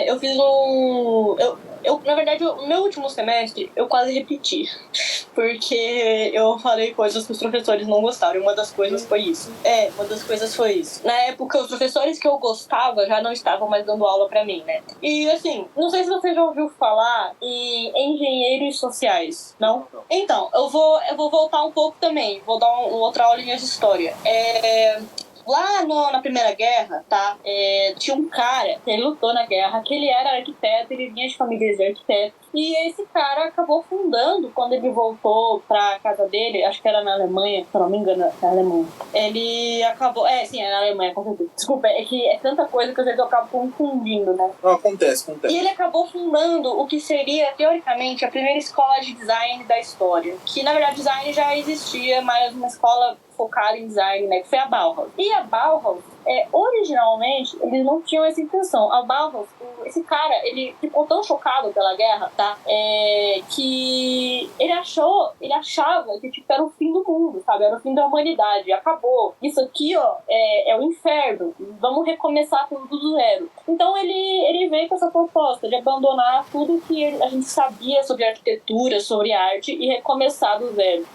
eu fiz na verdade, o meu último semestre, eu quase repeti. Porque eu falei coisas que os professores não gostaram. E uma das coisas foi isso. Na época, os professores que eu gostava já não estavam mais dando aula pra mim, né? E, assim, não sei se você já ouviu falar em engenheiros sociais, não? Então, eu vou voltar um pouco também. Vou dar uma outra aulinha de história. Lá na Primeira Guerra, tá? Tinha um cara que ele lutou na guerra, que ele era arquiteto, ele vinha de família de arquiteto. E esse cara acabou fundando, quando ele voltou pra casa dele, acho que era na Alemanha, se eu não me engano, na Alemanha. Ele acabou... sim, é na Alemanha, com certeza. Desculpa, é que é tanta coisa que às vezes eu acabo confundindo, né? Não, acontece. E ele acabou fundando o que seria, teoricamente, a primeira escola de design da história. Que, na verdade, design já existia, mas uma escola focada em design, né? Que foi a Bauhaus. E a Bauhaus, originalmente, eles não tinham essa intenção. A Bauhaus, esse cara, ele ficou tão chocado pela guerra, tá? Que ele achava que tipo, era o fim do mundo, sabe? Era o fim da humanidade. Acabou. Isso aqui, ó, é o inferno. Vamos recomeçar tudo do zero. Então ele veio com essa proposta de abandonar tudo que a gente sabia sobre arquitetura, sobre arte e recomeçar do zero.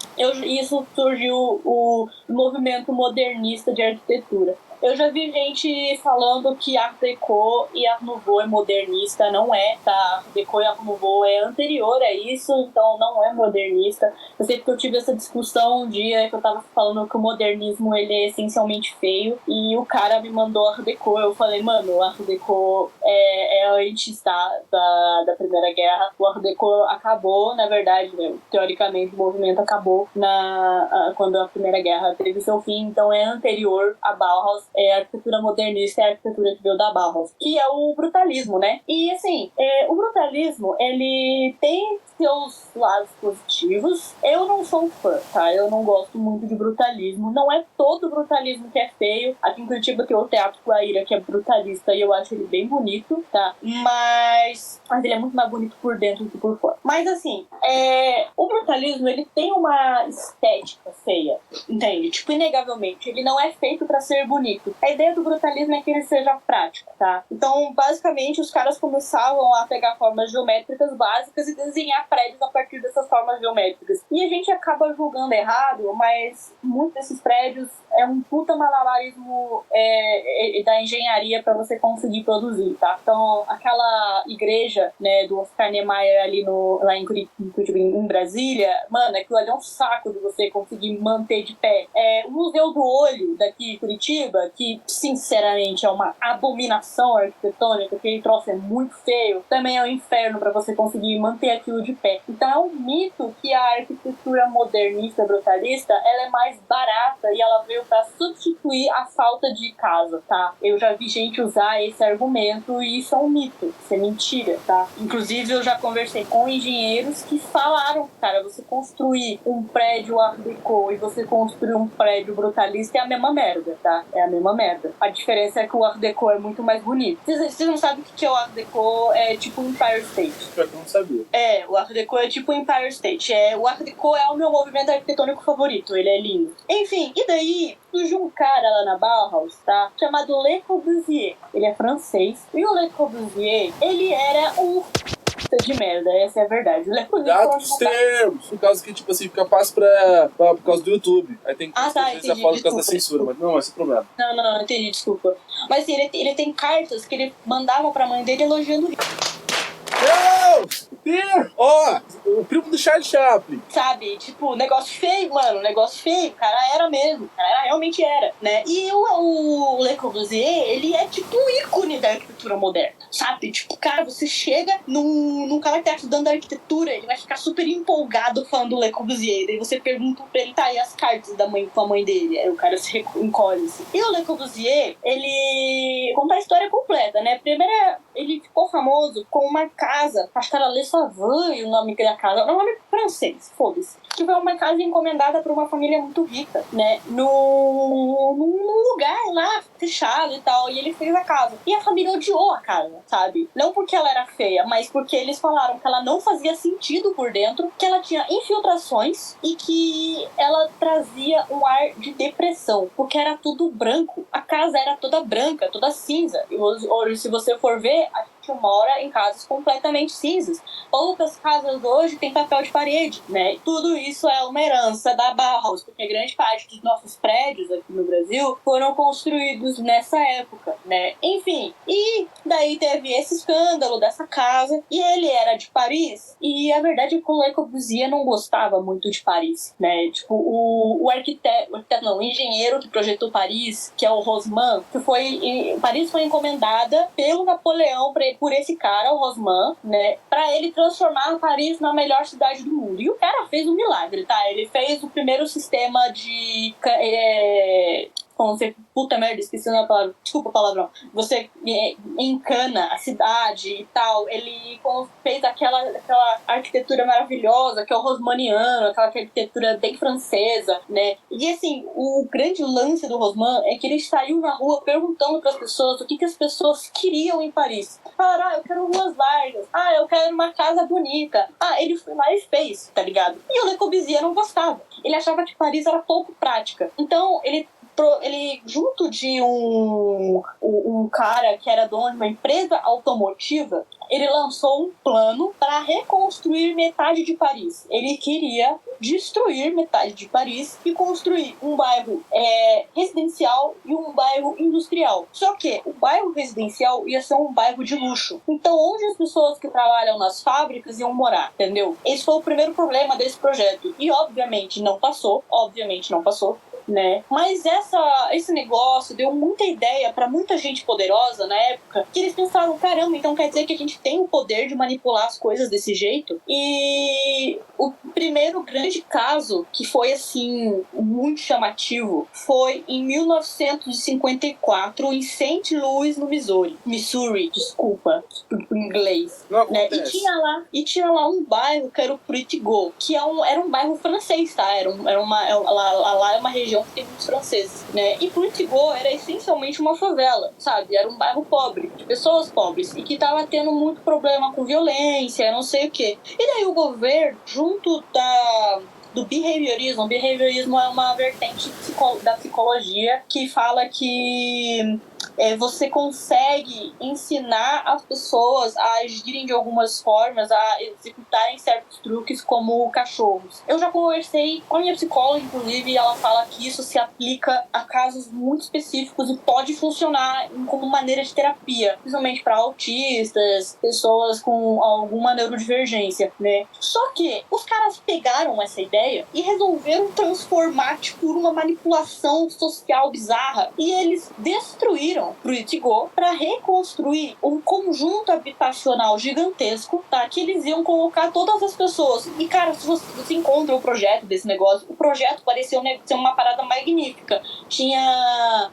Isso surgiu o movimento modernista de arquitetura. Eu já vi gente falando que Art Deco e Art Nouveau é modernista, não é, tá? Art Deco e Art Nouveau é anterior a isso, então não é modernista. Eu sei porque eu tive essa discussão um dia que eu tava falando que o modernismo ele é essencialmente feio, e o cara me mandou Art Deco. Eu falei, mano, o Art Deco é antes, tá? Da Primeira Guerra. O Art Deco acabou, na verdade, né? Teoricamente o movimento acabou quando a Primeira Guerra teve seu fim, então é anterior a Bauhaus. A arquitetura modernista é a arquitetura que veio da Bauhaus, que é o brutalismo, né? E assim, o brutalismo, ele tem seus lados positivos. Eu não sou fã, tá? Eu não gosto muito de brutalismo. Não é todo brutalismo que é feio. Aqui em Curitiba tem o Teatro Guaíra, que é brutalista, e eu acho ele bem bonito, tá? Mas ele é muito mais bonito por dentro do que por fora. Mas assim, o brutalismo, ele tem uma estética feia, entende? Tipo, inegavelmente, ele não é feito pra ser bonito. A ideia do brutalismo é que ele seja prático, tá? Então, basicamente, os caras começavam a pegar formas geométricas básicas e desenhar prédios a partir dessas formas geométricas. E a gente acaba julgando errado, mas muitos desses prédios é um puta malabarismo da engenharia pra você conseguir produzir, tá? Então, aquela igreja, né, do Oscar Niemeyer ali lá em Curitiba, em Brasília, mano, aquilo ali é um saco de você conseguir manter de pé. O Museu do Olho daqui em Curitiba, que sinceramente é uma abominação arquitetônica, aquele troço é muito feio, também é um inferno pra você conseguir manter aquilo de pé. Então é um mito que a arquitetura modernista brutalista, ela é mais barata e ela veio pra substituir a falta de casa, tá? Eu já vi gente usar esse argumento e isso é um mito, isso é mentira, tá? Inclusive eu já conversei com engenheiros que falaram, cara, você construir um prédio Art Deco e você construir um prédio brutalista é a mesma merda, tá? É a mesma merda. A diferença é que o Art Deco é muito mais bonito. Vocês não sabem o que é o Art Deco? É tipo um Empire State. Eu não sabia. O Art Deco é tipo Empire State. O Art Deco é o meu movimento arquitetônico favorito. Ele é lindo. Enfim, e daí surgiu um cara lá na Bauhaus, tá? Chamado Le Corbusier. Ele é francês. E o Le Corbusier, ele era um de merda, essa é a verdade. O Le Corbusier... Cuidado com os termos. Por causa que, tipo assim, fica fácil por causa do YouTube. Aí tem que tá, às vezes já fala por causa da censura, mas não, esse é o problema. Não, entendi, desculpa. Mas assim, ele tem cartas que ele mandava pra mãe dele elogiando o Ó, o primo do Charlie Chaplin. Sabe? Tipo, negócio feio, mano. Negócio feio. O cara era mesmo. O cara realmente era, né? E o Le Corbusier, ele é tipo um ícone da arquitetura moderna. Sabe? Tipo, cara, você chega num cara que tá estudando arquitetura, ele vai ficar super empolgado falando do Le Corbusier. Daí você pergunta pra ele, tá aí as cartas com a mãe dele. Aí o cara se encolhe, assim. E o Le Corbusier, ele conta a história completa, né? Primeiro, ele ficou famoso com uma casa, acho que era Le Savoie, o nome da casa, é um nome francês, foda-se. Que foi uma casa encomendada por uma família muito rica, né? Num lugar lá, fechado e tal. E ele fez a casa. E a família odiou a casa, sabe? Não porque ela era feia, mas porque eles falaram que ela não fazia sentido por dentro, que ela tinha infiltrações e que ela trazia um ar de depressão, porque era tudo branco. A casa era toda branca, toda cinza. E hoje, se você for ver, a gente mora em casas completamente cinzas. Poucas casas hoje têm papel de parede, né? Tudo isso é uma herança da Bauhaus, porque grande parte dos nossos prédios aqui no Brasil foram construídos nessa época, né? Enfim, e daí teve esse escândalo dessa casa, e ele era de Paris, e a verdade é que o Le Corbusier não gostava muito de Paris, né? Tipo, o engenheiro que projetou Paris, que é o Haussmann, Paris foi encomendada pelo Napoleão por esse cara, o Haussmann, né? Pra ele transformar Paris na melhor cidade do mundo. E o cara fez um milagre, tá? Ele fez o primeiro sistema de... puta merda, esqueci a palavra. Desculpa o palavrão. Você encana a cidade e tal. Ele fez aquela arquitetura maravilhosa, que é o Haussmanniano, aquela arquitetura bem francesa, né? E assim, o grande lance do Haussmann é que ele saiu na rua perguntando para as pessoas o que as pessoas queriam em Paris. Falaram, eu quero ruas largas. Eu quero uma casa bonita. Ele foi lá e fez, tá ligado? E o Le Corbusier não gostava. Ele achava que Paris era pouco prática. Então, ele junto de um cara que era dono de uma empresa automotiva, ele lançou um plano para reconstruir metade de Paris. Ele queria destruir metade de Paris e construir um bairro residencial e um bairro industrial. Só que o bairro residencial ia ser um bairro de luxo. Então, onde as pessoas que trabalham nas fábricas iam morar, entendeu? Esse foi o primeiro problema desse projeto. E, obviamente, não passou. Né? Mas esse negócio deu muita ideia pra muita gente poderosa na época, que eles pensaram, caramba, então quer dizer que a gente tem o poder de manipular as coisas desse jeito? E o primeiro grande caso que foi assim muito chamativo foi em 1954 em St. Louis, no Missouri, desculpa em inglês, né? E tinha lá um bairro que era o Pritigot, que era um bairro francês, tá? Lá é uma região que tem muitos franceses, né? E Pritigot era essencialmente uma favela, sabe? Era um bairro pobre, de pessoas pobres, e que tava tendo muito problema com violência, não sei o quê. E daí o governo, junto do behaviorismo é uma vertente da psicologia que fala que você consegue ensinar as pessoas a agirem de algumas formas, a executarem certos truques como cachorros. Eu já conversei com a minha psicóloga, inclusive, e ela fala que isso se aplica a casos muito específicos e pode funcionar como maneira de terapia, principalmente para autistas, pessoas com alguma neurodivergência, né? Só que os caras pegaram essa ideia e resolveram transformar por uma manipulação social bizarra, e eles destruíram Pritigot para reconstruir um conjunto habitacional gigantesco, tá? Que eles iam colocar todas as pessoas. E, cara, se você encontra o projeto desse negócio, o projeto parecia ser uma parada magnífica. Tinha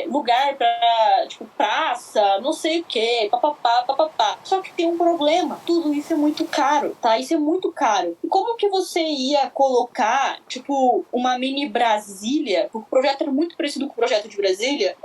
lugar pra, tipo, praça, não sei o que, papapá. Só que tem um problema. Tudo isso é muito caro, tá? Isso é muito caro. E como que você ia colocar, tipo, uma mini Brasília, porque o projeto era muito parecido com o projeto de Brasília,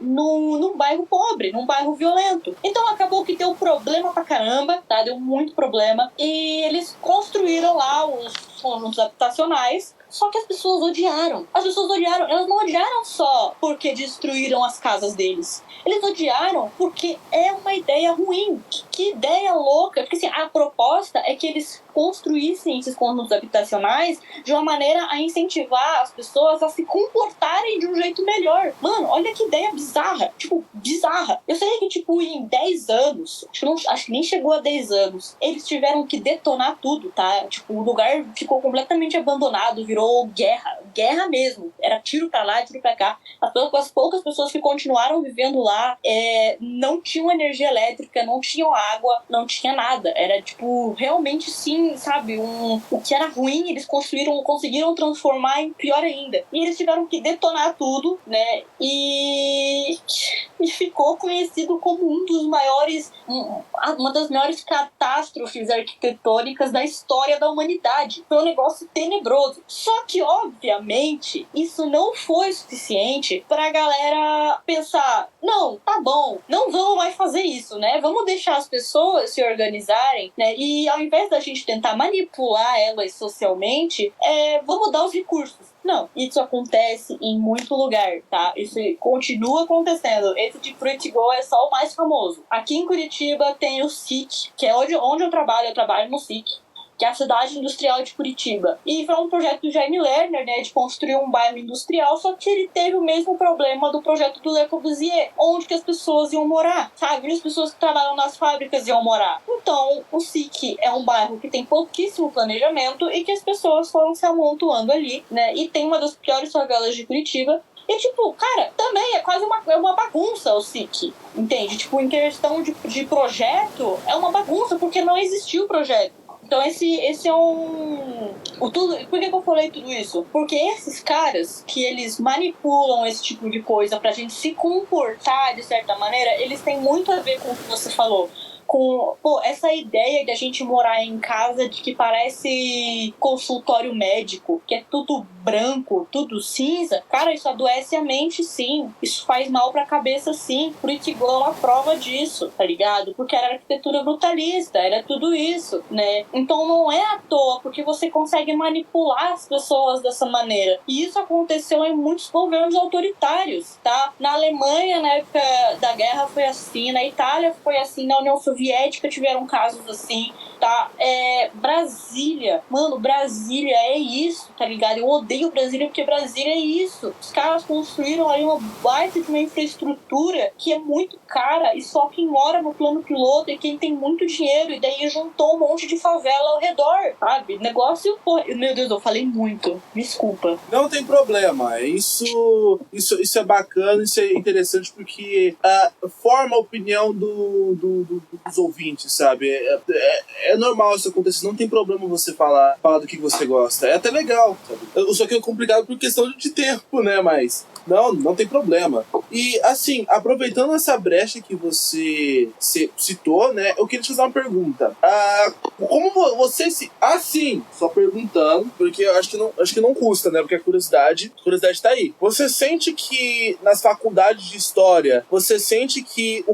num bairro pobre, num bairro violento. Então acabou que deu problema pra caramba, tá? Deu muito problema. E eles construíram lá os conjuntos habitacionais, só que as pessoas odiaram. Elas não odiaram só porque destruíram as casas deles. Eles odiaram porque é uma ideia ruim. Que ideia louca. Porque assim, a proposta é que eles construíssem esses conjuntos habitacionais de uma maneira a incentivar as pessoas a se comportarem de um jeito melhor. Mano, olha que ideia bizarra. Tipo, bizarra. Eu sei que, tipo, em 10 anos, acho que nem chegou a 10 anos, eles tiveram que detonar tudo, tá? Tipo, o lugar ficou completamente abandonado, virou guerra mesmo. Era tiro pra lá, tiro pra cá. As poucas pessoas que continuaram vivendo lá não tinham energia elétrica, não tinham água, não tinha nada. Era, tipo, realmente sim, sabe? O que era ruim, eles conseguiram transformar em pior ainda. E eles tiveram que detonar tudo, né? E ficou conhecido como uma das maiores catástrofes arquitetônicas da história da humanidade. Foi um negócio tenebroso. Só que, obviamente, isso não foi suficiente pra galera pensar, não, tá bom, não vamos mais fazer isso, né? Vamos deixar as pessoas se organizarem, né? E ao invés da gente tentar manipular elas socialmente, vamos dar os recursos. Não, isso acontece em muito lugar, tá? Isso continua acontecendo. Esse de Pritigot é só o mais famoso. Aqui em Curitiba tem o SIC, que é onde eu trabalho no SIC, que é a cidade industrial de Curitiba. E foi um projeto do Jaime Lerner, né, de construir um bairro industrial, só que ele teve o mesmo problema do projeto do Le Corbusier, onde que as pessoas iam morar, sabe? As pessoas que trabalham nas fábricas iam morar. Então, o SIC é um bairro que tem pouquíssimo planejamento e que as pessoas foram se amontoando ali, né? E tem uma das piores favelas de Curitiba. E, tipo, cara, também é quase uma bagunça o SIC, entende? Tipo, em questão de projeto, é uma bagunça, porque não existiu o projeto. Então esse é por que eu falei tudo isso? Porque esses caras que eles manipulam esse tipo de coisa pra gente se comportar de certa maneira, eles têm muito a ver com o que você falou, com... Pô, essa ideia de a gente morar em casa de que parece consultório médico, que é tudo branco, tudo cinza, cara, isso adoece a mente, sim. Isso faz mal pra cabeça, sim. Curitiba é uma prova disso, tá ligado? Porque era arquitetura brutalista, era tudo isso, né? Então não é à toa, porque você consegue manipular as pessoas dessa maneira. E isso aconteceu em muitos governos autoritários, tá? Na Alemanha, na época da guerra, foi assim. Na Itália foi assim. Na União Soviética tiveram casos assim, tá? Brasília. Mano, Brasília é isso, tá ligado? Eu odeio Brasília porque Brasília é isso. Os caras construíram aí uma baita de uma infraestrutura que é muito cara e só quem mora no plano piloto e quem tem muito dinheiro. E daí juntou um monte de favela ao redor, sabe? Negócio... Porra, meu Deus, eu falei muito. Desculpa. Não tem problema. Isso é bacana, isso é interessante porque forma a opinião dos ouvintes, sabe? É normal isso acontecer, não tem problema você falar do que você gosta. É até legal, sabe? Só que é complicado por questão de tempo, né? Mas não tem problema. E, assim, aproveitando essa brecha que você citou, né? Eu queria te fazer uma pergunta. Como você se... Assim, só perguntando, porque eu acho que não custa, né? Porque a curiosidade tá aí. Você sente que nas faculdades de história, você sente que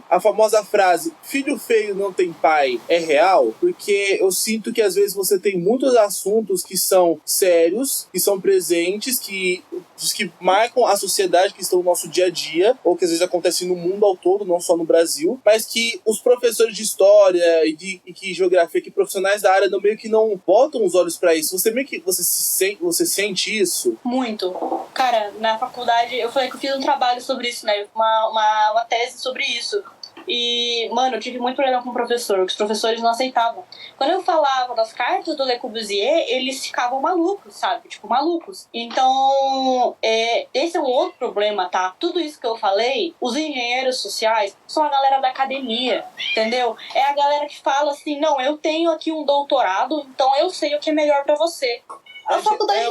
a famosa frase filho feio não tem pai é real? Porque eu sinto que às vezes você tem muitos assuntos que são sérios, que são presentes, que marcam a sociedade, que estão no nosso dia a dia, ou que às vezes acontecem no mundo ao todo, não só no Brasil, mas que os professores de história e que geografia, que profissionais da área meio que não botam os olhos pra isso. Você sente isso? Muito. Cara, na faculdade, eu falei que eu fiz um trabalho sobre isso, né? Uma tese sobre isso. E, mano, eu tive muito problema com o professor, que os professores não aceitavam. Quando eu falava das cartas do Le Corbusier, eles ficavam malucos, sabe? Tipo, malucos. Então, esse é um outro problema, tá? Tudo isso que eu falei, os engenheiros sociais são a galera da academia, entendeu? É a galera que fala assim, não, eu tenho aqui um doutorado, então eu sei o que é melhor pra você. A faculdade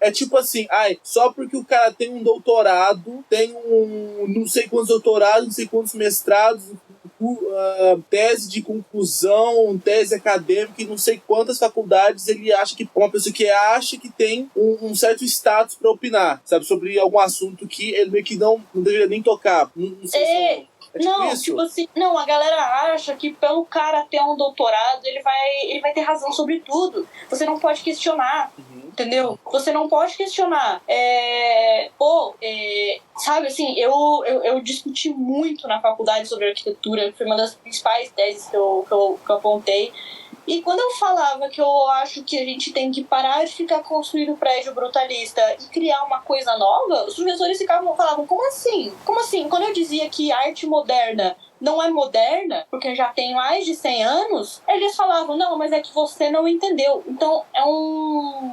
é tipo assim, só porque o cara tem um doutorado, tem não sei quantos doutorados, não sei quantos mestrados, tese de conclusão, tese acadêmica e não sei quantas faculdades, ele acha que uma pessoa que acha que tem um certo status pra opinar, sabe, sobre algum assunto que ele meio que não deveria nem tocar. Não sei se tipo assim, não, a galera acha que pelo cara ter um doutorado, ele vai ter razão sobre tudo. Você não pode questionar. Entendeu? Você não pode questionar. Sabe assim, eu discuti muito na faculdade sobre arquitetura, foi uma das principais teses que eu apontei. E quando eu falava que eu acho que a gente tem que parar de ficar construindo prédio brutalista e criar uma coisa nova, os professores falavam, como assim? Como assim? Quando eu dizia que arte moderna não é moderna, porque já tem mais de 100 anos, eles falavam, não, mas é que você não entendeu. Então é um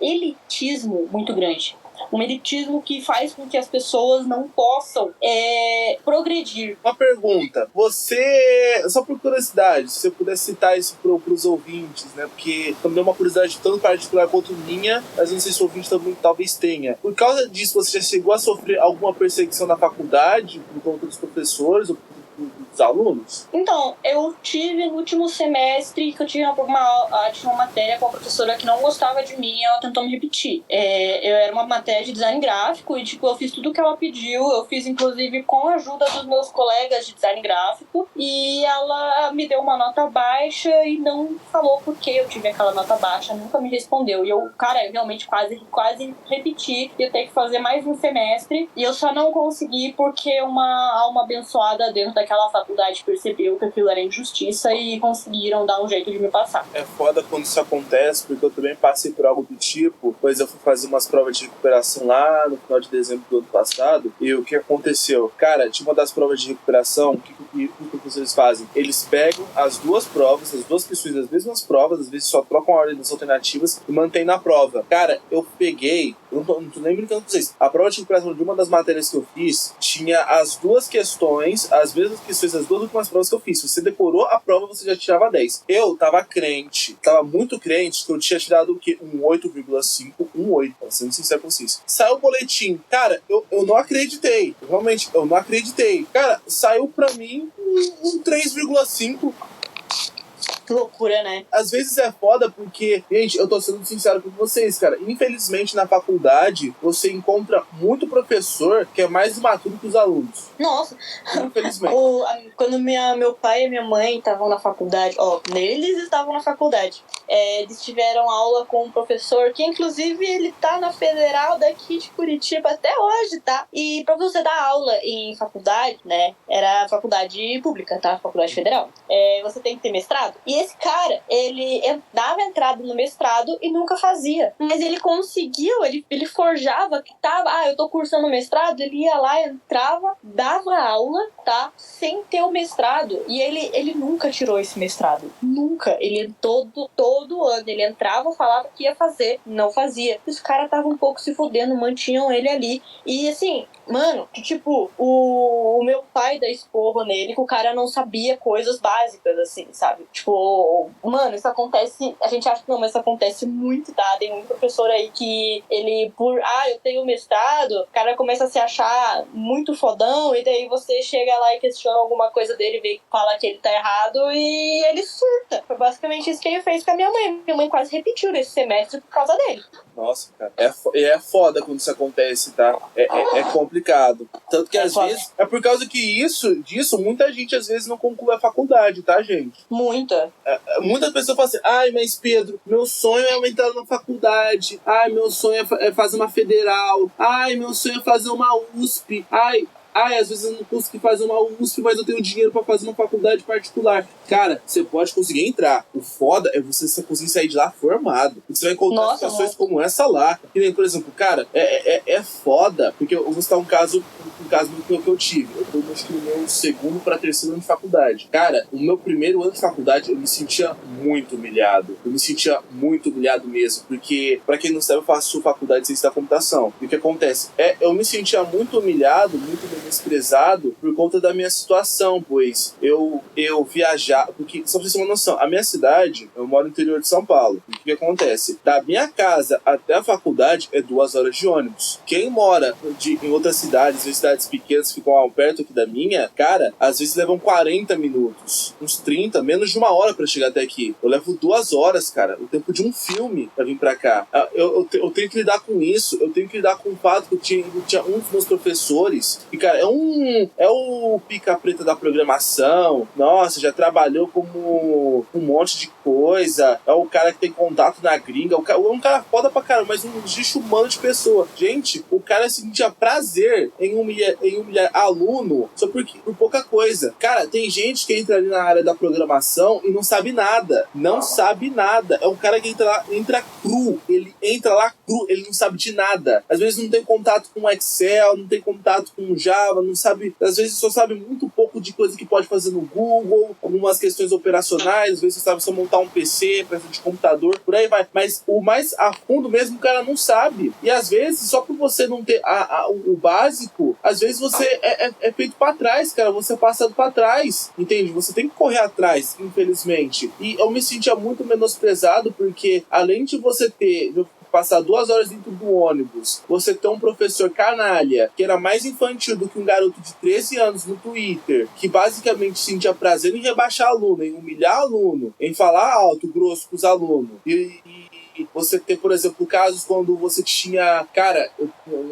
elitismo muito grande. Um elitismo que faz com que as pessoas não possam progredir. Uma pergunta. Você, só por curiosidade, se você pudesse citar isso pros ouvintes, né? Porque também é uma curiosidade tanto particular quanto minha, mas não sei se o ouvinte também talvez tenha. Por causa disso, você já chegou a sofrer alguma perseguição na faculdade por conta dos professores ou dos alunos? Então, eu tive no último semestre que eu tinha uma matéria com uma professora que não gostava de mim e ela tentou me repetir. Eu era uma matéria de design gráfico e, tipo, eu fiz tudo o que ela pediu. Eu fiz, inclusive, com a ajuda dos meus colegas de design gráfico e ela me deu uma nota baixa e não falou por que eu tive aquela nota baixa, nunca me respondeu. E eu realmente quase repeti, ia ter que fazer mais um semestre e eu só não consegui porque uma alma abençoada dentro daquela faculdade percebeu que aquilo era injustiça e conseguiram dar um jeito de me passar. É foda quando isso acontece, porque eu também passei por algo do tipo, pois eu fui fazer umas provas de recuperação lá no final de dezembro do ano passado, e o que aconteceu? Cara, tinha uma das provas de recuperação, o que os professores fazem? Eles pegam as duas provas, as duas questões das mesmas provas, às vezes só trocam a ordem das alternativas e mantêm na prova. Cara, eu peguei não tô nem brincando com vocês. A prova de recuperação de uma das matérias que eu fiz tinha as duas questões, as mesmas questões, as duas últimas provas que eu fiz. Se você decorou a prova, você já tirava 10. Eu tava crente, tava muito crente que eu tinha tirado o quê? Um 8,5, um 8, sendo sincero com vocês. Saiu o boletim. Cara, eu não acreditei. Realmente, eu não acreditei. Cara, saiu pra mim um 3,5. Que loucura, né? Às vezes é foda porque, gente, eu tô sendo sincero com vocês, cara. Infelizmente, na faculdade, você encontra muito professor que é mais imaturo que os alunos. Nossa. Infelizmente. Quando meu pai e minha mãe estavam na faculdade, eles estavam na faculdade, eles tiveram aula com um professor que, inclusive, ele tá na Federal daqui de Curitiba até hoje, tá? E pra você dar aula em faculdade, né, era faculdade pública, tá? Faculdade federal. Você tem que ter mestrado. E esse cara, ele dava entrada no mestrado e nunca fazia. Mas ele conseguiu, ele forjava que tava, eu tô cursando mestrado, ele ia lá, entrava, dava aula, tá? Sem ter o mestrado. E ele nunca tirou esse mestrado. Nunca. Ele todo ano, ele entrava, falava que ia fazer, não fazia. Os caras estavam um pouco se fudendo, mantinham ele ali. E assim, mano, tipo, o meu pai dá esporro nele que o cara não sabia coisas básicas, assim, sabe? Tipo, mano, isso acontece, a gente acha que não, mas isso acontece muito, tá? Tem um professor aí que ele, eu tenho mestrado, o cara começa a se achar muito fodão, e daí você chega lá e questiona alguma coisa dele, vê que fala que ele tá errado, e ele surta. Foi basicamente isso que ele fez com a minha mãe. Minha mãe quase repetiu nesse semestre por causa dele. Nossa, cara. É foda quando isso acontece, tá? É complicado. Tanto que às vezes... É por causa que disso, muita gente às vezes não conclui a faculdade, tá, gente? Muita. Muitas pessoas falam assim, mas Pedro, meu sonho é entrar na faculdade. Meu sonho é fazer uma federal. Meu sonho é fazer uma USP. Às vezes eu não consegui fazer uma USP, mas eu tenho dinheiro pra fazer uma faculdade particular. Cara, você pode conseguir entrar. O foda é você conseguir sair de lá formado. Você vai encontrar situações como essa lá. Que nem, por exemplo, cara, é foda, porque eu vou citar um caso que eu tive. Eu tô, acho que no meu segundo pra terceiro ano de faculdade. Cara, o meu primeiro ano de faculdade, eu me sentia muito humilhado. Eu me sentia muito humilhado mesmo, porque, pra quem não sabe, eu faço faculdade de ciência da computação. E o que acontece? Eu me sentia muito humilhado, muito desprezado por conta da minha situação, pois eu viajava, porque, só pra vocês terem uma noção, a minha cidade, eu moro no interior de São Paulo. E o que acontece? Da minha casa até a faculdade é 2 horas de ônibus. Quem mora em outras cidades, em cidades pequenas que ficam perto aqui da minha, cara, às vezes levam 40 minutos, uns 30, menos de 1 hora pra chegar até aqui. Eu levo 2 horas, cara, o tempo de um filme pra vir pra cá. Eu tenho que lidar com isso, eu tenho que lidar com o fato que eu tinha um dos meus professores, e, cara, é o pica-preta da programação. Nossa, já trabalhou como um monte de coisa. É o cara que tem contato na gringa. É um cara foda pra caramba, mas um lixo humano de pessoa. Gente, o cara sentia prazer em humilhar aluno só por pouca coisa. Cara, tem gente que entra ali na área da programação e não sabe nada. Não sabe nada. É um cara que entra cru. Ele entra lá cru, ele não sabe de nada. Às vezes não tem contato com Excel, não tem contato com Java, não sabe, às vezes só sabe muito pouco de coisa que pode fazer no Google, algumas questões operacionais, às vezes você sabe só montar um PC, peça de computador, por aí vai. Mas o mais a fundo mesmo o cara não sabe. E às vezes, só por você não ter o básico, às vezes você é feito pra trás, cara, você é passado pra trás, entende? Você tem que correr atrás, infelizmente. E eu me sentia muito menosprezado, porque além de você passar 2 horas dentro do ônibus, você ter um professor canalha, que era mais infantil do que um garoto de 13 anos no Twitter, que basicamente sentia prazer em rebaixar aluno, em humilhar aluno, em falar alto, grosso com os alunos. E você ter, por exemplo, casos quando você tinha... Cara, eu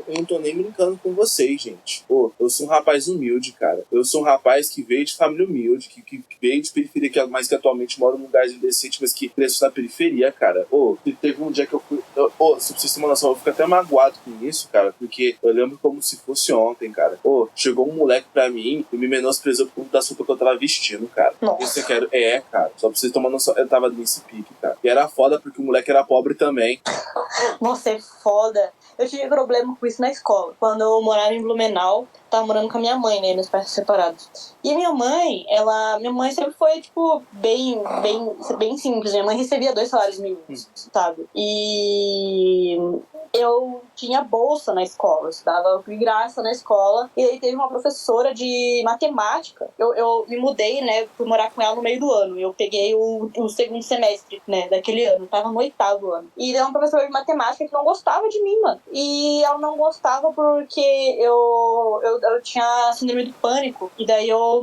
não tô nem brincando com vocês, gente. Eu sou um rapaz humilde, cara. Eu sou um rapaz que veio de família humilde, que veio de periferia, mas que atualmente mora num lugar decente, mas que cresceu na periferia, cara. Teve um dia que eu fui... se vocês terem uma noção, eu fico até magoado com isso, cara, porque eu lembro como se fosse ontem, cara. Chegou um moleque pra mim e me menosprezou por conta da roupa que eu tava vestindo, cara. Isso eu quero... cara. Só pra vocês terem uma noção, eu tava nesse pique, cara. E era foda porque o moleque era pobre também. Nossa, é foda. Eu tive problema com isso na escola. Quando eu morava em Blumenau, tava morando com a minha mãe, né? Meus pais separados. E a minha mãe sempre foi, tipo, bem simples. Minha mãe recebia 2 salários mínimos, sabe? E eu tinha bolsa na escola, eu estudava de graça na escola, e aí teve uma professora de matemática. Eu me mudei, né, fui morar com ela no meio do ano, eu peguei o segundo semestre, né, daquele ano, eu tava no 8º ano. E era uma professora de matemática que não gostava de mim, mano. E ela não gostava porque eu tinha síndrome do pânico, e daí eu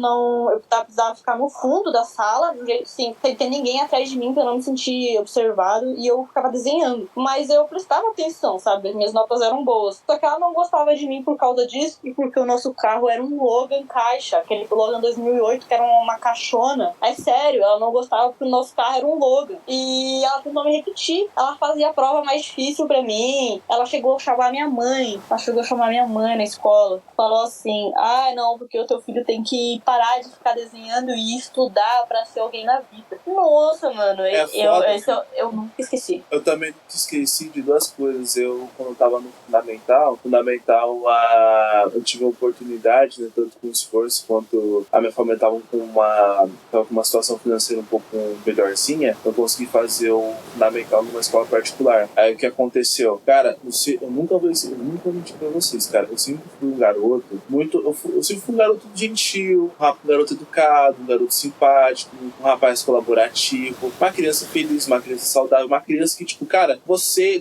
precisava ficar no fundo da sala, de um jeito assim, sem ter ninguém atrás de mim pra eu não me sentir observado, e eu ficava desenhando. Mas eu prestava atenção, sabe? Minhas notas eram boas. Só que ela não gostava de mim por causa disso, e porque o nosso carro era um Logan caixa, aquele Logan 2008, que era uma caixona. É sério, ela não gostava porque o nosso carro era um Logan. E ela tentou me repetir. Ela fazia a prova mais difícil pra mim. Ela chegou a chamar minha mãe. Na escola. Falou assim, não, porque o teu filho tem que parar de ficar desenhando e estudar pra ser alguém na vida. Nossa, mano, eu nunca esqueci. Eu também esqueci de duas coisas. Quando eu tava no fundamental, eu tive a oportunidade, né, tanto com esforço quanto a minha família tava com uma situação financeira um pouco melhorzinha, eu consegui fazer o fundamental numa escola particular. Aí o que aconteceu? Cara, eu nunca menti pra vocês, cara. Eu sempre fui um garoto eu sempre fui um garoto gentil, um garoto educado, um garoto simpático, um rapaz colaborativo, uma criança feliz, uma criança saudável, uma criança que, tipo, cara,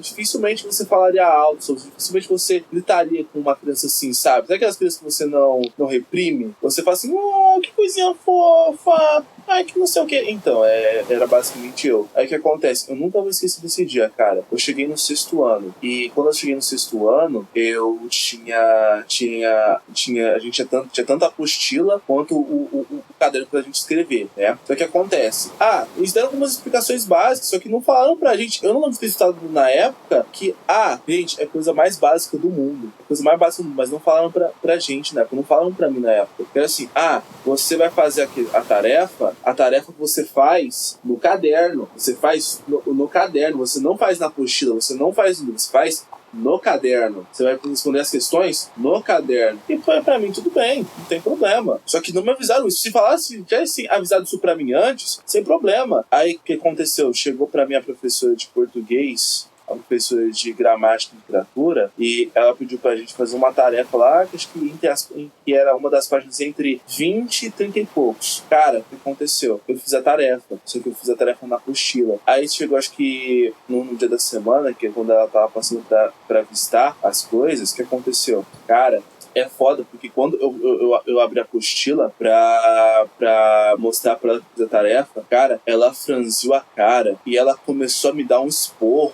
dificilmente você falaria alto, dificilmente você gritaria com uma criança assim, sabe? Sabe aquelas crianças que você não reprime? Você fala assim, que coisinha fofa, ai, que não sei o que. Então, era basicamente eu. Aí o que acontece? Eu nunca vou esquecer desse dia, cara. Eu cheguei no 6º ano. E quando eu cheguei no 6º ano, eu tinha a gente tinha tanto a apostila quanto o caderno pra gente escrever, né? Só que acontece? Eles deram algumas explicações básicas, só que não falaram pra gente. Eu não lembro de ter estudado na época que, gente, é a coisa mais básica do mundo. É a coisa mais básica do mundo, mas não falaram pra gente na época. Não falaram pra mim na época. Era assim, você vai fazer a tarefa que você faz no caderno. Você faz no caderno, você não faz na apostila, você não faz no livro, você faz no caderno. Você vai responder as questões no caderno. E foi pra mim, tudo bem, não tem problema. Só que não me avisaram isso. Se tivessem avisado isso pra mim antes, sem problema. Aí o que aconteceu? Chegou pra mim a professora de português, a professora de gramática e literatura, e ela pediu pra gente fazer uma tarefa lá, que acho que era uma das páginas entre 20 e 30 e poucos. Cara, o que aconteceu? Eu fiz a tarefa, só que eu fiz a tarefa na apostila. Aí chegou, acho que no dia da semana, que é quando ela tava passando pra avistar as coisas, o que aconteceu? Cara, é foda, porque quando eu abri a apostila pra mostrar pra ela fazer a tarefa, cara, ela franziu a cara e ela começou a me dar um esporro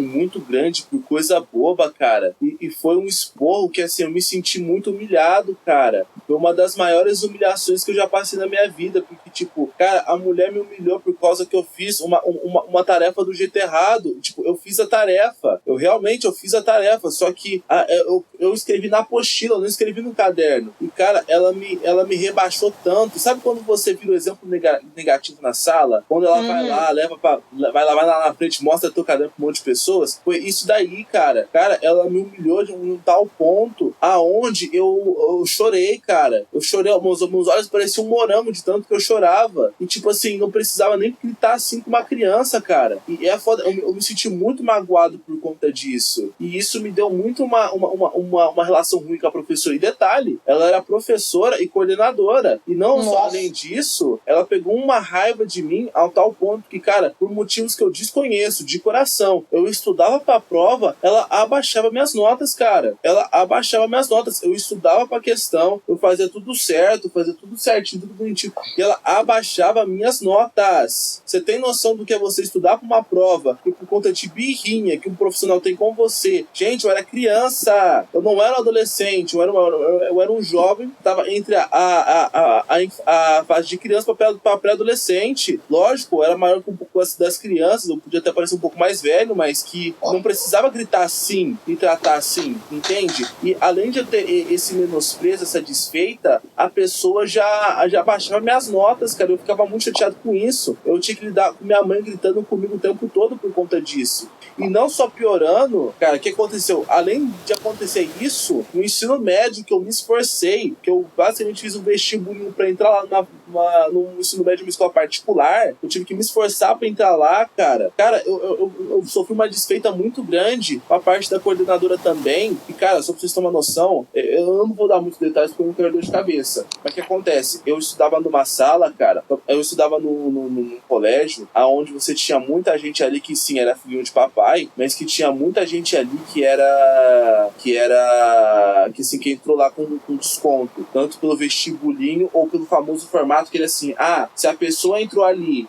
muito grande por coisa boba, cara. E foi um esporro que, assim, eu me senti muito humilhado, cara. Foi uma das maiores humilhações que eu já passei na minha vida, porque, tipo, cara, a mulher me humilhou por causa que eu fiz uma tarefa do jeito errado. Tipo, eu fiz a tarefa. Eu fiz a tarefa, só que eu escrevi na apostila, eu não escrevi no caderno. E, cara, ela me rebaixou tanto. Sabe quando você vira o exemplo negativo na sala? Quando ela vai lá, vai lá na frente, mostra teu caderno pra um monte de pessoas? Foi isso daí, cara. Cara, ela me humilhou de um tal ponto aonde eu chorei, cara. Eu chorei, meus olhos pareciam um morango de tanto que eu chorava. E, tipo assim, não precisava nem gritar assim com uma criança, cara. E é foda, eu me senti muito magoado por conta disso. E isso me deu muito uma relação ruim com a professora. E detalhe, ela era professora e coordenadora. E não só além disso, ela pegou uma raiva de mim ao tal ponto que, cara, por motivos que eu desconheço, de coração, eu estudava pra prova, ela abaixava minhas notas, cara. Ela abaixava minhas notas. Eu estudava pra questão, eu fazia tudo certo, fazia tudo certinho, tudo bonitinho. E ela abaixava minhas notas. Você tem noção do que é você estudar pra uma prova e por conta de birrinha que um profissional tem com você? Gente, eu era criança. Eu não era um adolescente. Eu era um jovem que tava entre a fase de criança pra pré-adolescente. Lógico, eu era maior que um pouco das crianças. Eu podia até parecer um pouco mais velho, mas que não precisava gritar assim e tratar assim, entende? E além de eu ter esse menosprezo, essa desfeita, a pessoa já baixava minhas notas, cara. Eu ficava muito chateado com isso. Eu tinha que lidar com minha mãe gritando comigo o tempo todo por conta disso. E não só piorando, cara, o que aconteceu? Além de acontecer isso, no no ensino médio, que eu me esforcei, que eu basicamente fiz um vestibulinho pra entrar lá no ensino médio de uma escola particular, eu tive que me esforçar pra entrar lá, cara. Cara, eu sofri uma desfeita muito grande com a parte da coordenadora também, e, cara, só pra vocês terem uma noção, eu não vou dar muitos detalhes porque eu não quero dor de cabeça. Mas o que acontece? Eu estudava numa sala, cara, eu estudava num colégio, onde você tinha muita gente ali que, sim, era filhinho de papai, mas que tinha muita gente ali que assim, que entrou lá com desconto, tanto pelo vestibulinho ou pelo famoso formato que ele assim, se a pessoa entrou ali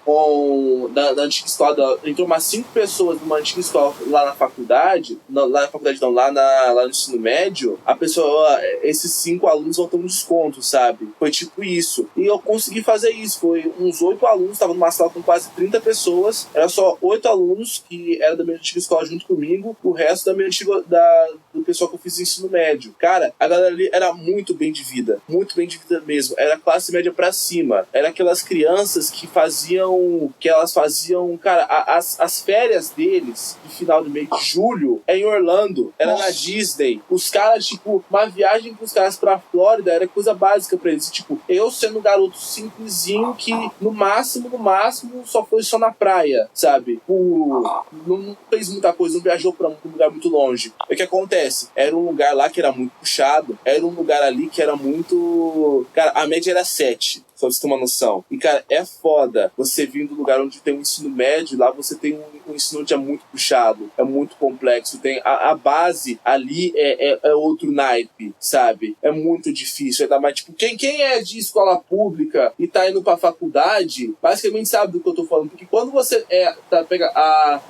da antiga escola, entrou umas 5 pessoas numa antiga escola lá na faculdade, lá no ensino médio, a pessoa, esses 5 alunos vão ter um desconto, sabe? Foi tipo isso. E eu consegui fazer isso, foi uns 8 alunos, tava numa sala com quase 30 pessoas, era só 8 alunos que eram da minha antiga escola junto comigo, o resto da minha antiga, do pessoal que eu fiz ensino médio. Cara, a galera ali era muito bem de vida mesmo, era classe média pra cima, era aquelas crianças que elas faziam, cara, as férias deles, de final de mês de julho, é em Orlando, era na Disney, os caras, tipo, uma viagem com os caras pra Flórida era coisa básica pra eles, tipo, eu sendo um garoto simplesinho que, no máximo, só foi só na praia, sabe? Não fez muita coisa, não viajou pra um lugar muito longe. O que acontece? Era um lugar lá que era muito puxado, era um lugar ali que era muito... Cara, a média era 7, só pra você ter uma noção. E, cara, é foda você vir do lugar onde tem um ensino médio, lá você tem um ensino onde é muito puxado, é muito complexo, tem a base ali é outro naipe, sabe? É muito difícil, ainda mais, tipo, quem é de escola pública e tá indo pra faculdade, basicamente sabe do que eu tô falando, porque quando você pega a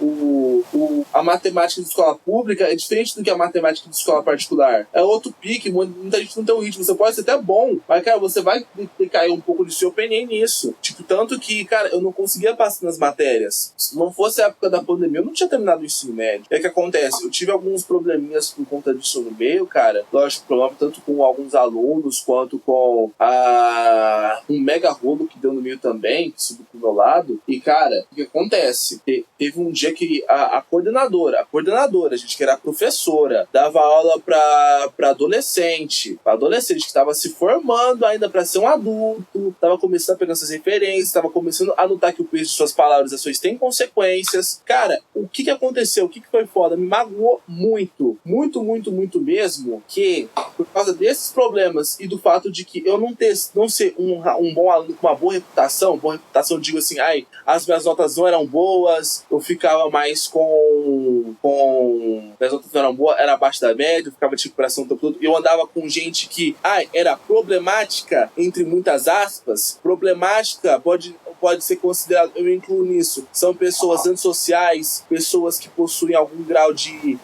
matemática de escola pública, é diferente do que a matemática de escola particular. É outro pique, muita gente não tem um ritmo, você pode ser até bom, mas, cara, você vai cair um pouco disso, eu penei nisso. Tipo, tanto que, cara, eu não conseguia passar nas matérias. Se não fosse a época da pandemia, eu não tinha terminado o ensino médio. O que acontece? Eu tive alguns probleminhas por conta disso no meio, cara. Lógico, problema tanto com alguns alunos, quanto com um mega rolo que deu no meio também, que subiu pro meu lado. E, cara, o que acontece? Teve um dia que a coordenadora, a gente que era professora, dava aula pra adolescente que tava se formando ainda pra ser um adulto, tava começando a pegar essas referências, tava começando a notar que o peso de suas palavras e ações tem consequências. Cara, o que aconteceu? O que foi foda? Me magoou muito mesmo, que por causa desses problemas e do fato de que eu não ser um bom aluno com uma boa reputação, digo assim, as minhas notas não eram boas, eu ficava mais as notas não eram boas, era abaixo da média, eu ficava de recuperação o tempo todo, eu andava com gente que, era problemática, entre muitas aspas, problemática pode ser considerado, eu incluo nisso, são pessoas antissociais, pessoas que possuem algum grau de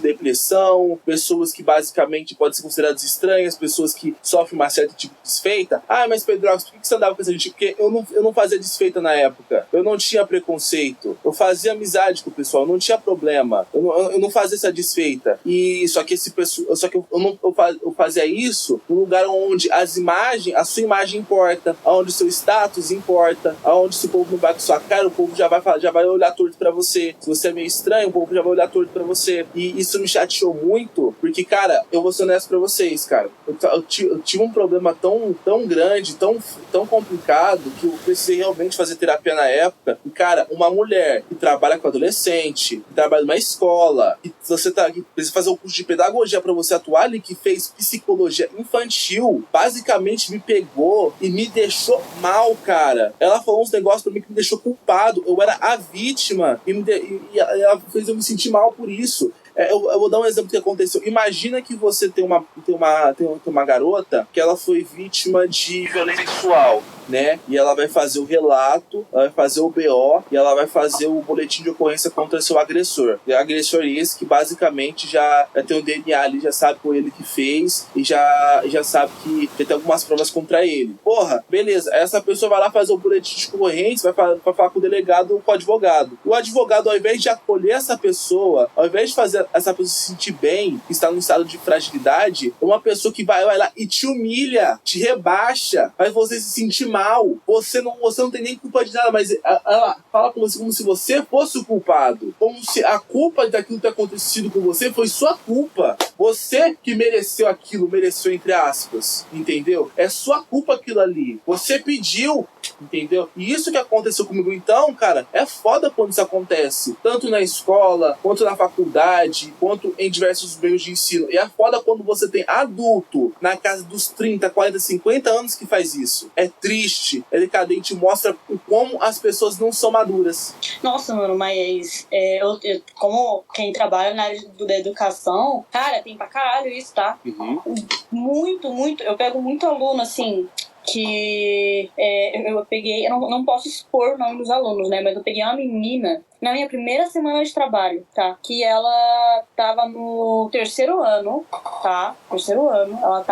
depressão, pessoas que basicamente podem ser consideradas estranhas, pessoas que sofrem uma certa tipo de desfeita. Mas Pedrox, por que você andava com essa gente? Porque eu não fazia desfeita na época, eu não tinha preconceito, eu fazia amizade com o pessoal, não tinha problema, eu não fazia essa desfeita, e só que eu fazia isso num lugar onde a sua imagem importa, onde o seu status importa, onde se o povo não vai com sua cara, o povo já vai olhar torto pra você. Se você é meio estranho, o povo já vai olhar torto pra você. E isso me chateou muito, porque, cara, eu vou ser honesto pra vocês, cara. Eu tive um problema tão grande, tão complicado, que eu precisei realmente fazer terapia na época. E, cara, uma mulher que trabalha com adolescente, que trabalha numa escola, que que precisa fazer o curso de pedagogia pra você atuar ali, que fez psicologia infantil, basicamente me pegou e me deixou mal, cara. Ela falou uns negócios pra mim que me deixou culpado. Eu era a vítima e ela fez eu me sentir mal por isso. Eu vou dar um exemplo do que aconteceu. Imagina que você tem uma garota que ela foi vítima de violência sexual, né? E ela vai fazer o relato, ela vai fazer o BO e ela vai fazer o boletim de ocorrência contra seu agressor. E o agressor esse que basicamente já tem o DNA ali, já sabe foi ele que fez e já sabe que tem algumas provas contra ele. Porra, beleza. Essa pessoa vai lá fazer o boletim de ocorrência, vai falar com o delegado ou com o advogado. O advogado, ao invés de acolher essa pessoa, ao invés de fazer essa pessoa se sentir bem, que está num estado de fragilidade, é uma pessoa que vai lá e te humilha, te rebaixa, faz você se sentir mal. Você não tem nem culpa de nada, mas ela fala com você como se você fosse o culpado. Como se a culpa daquilo ter acontecido com você foi sua culpa. Você que mereceu aquilo, mereceu entre aspas, entendeu? É sua culpa aquilo ali. Você pediu, entendeu? E isso que aconteceu comigo, então, cara, é foda quando isso acontece. Tanto na escola, quanto na faculdade, quanto em diversos meios de ensino. E é foda quando você tem adulto na casa dos 30, 40, 50 anos que faz isso. É triste, é decadente, mostra como as pessoas não são maduras. Nossa, mano, mas eu como quem trabalha na área da educação, cara, tem pra caralho isso, tá? Muito. Eu pego muito aluno, assim, que eu peguei, eu não posso expor o nome dos alunos, né? Mas eu peguei uma menina na minha primeira semana de trabalho, tá? Que ela tava no terceiro ano, tá? Terceiro ano. Ela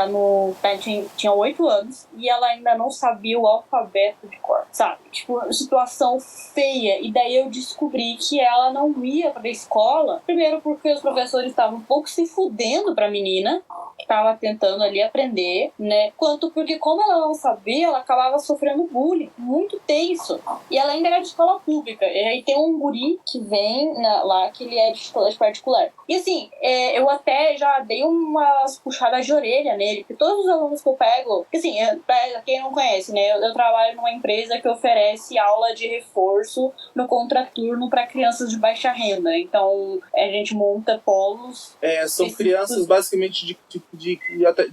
tinha 8 anos e ela ainda não sabia o alfabeto de cor, sabe? Tipo, situação feia. E daí eu descobri que ela não ia pra escola. Primeiro porque os professores estavam um pouco se fudendo pra menina, que tava tentando ali aprender, né? Quanto porque como ela não sabia, ela acabava sofrendo bullying muito tenso. E ela ainda era de escola pública. E aí tem um guri que vem lá, que ele é de colégio particular. E assim, eu até já dei umas puxadas de orelha nele, porque todos os alunos que eu pego, assim, pra quem não conhece, né, eu trabalho numa empresa que oferece aula de reforço no contraturno para crianças de baixa renda. Então, a gente monta polos. São crianças basicamente de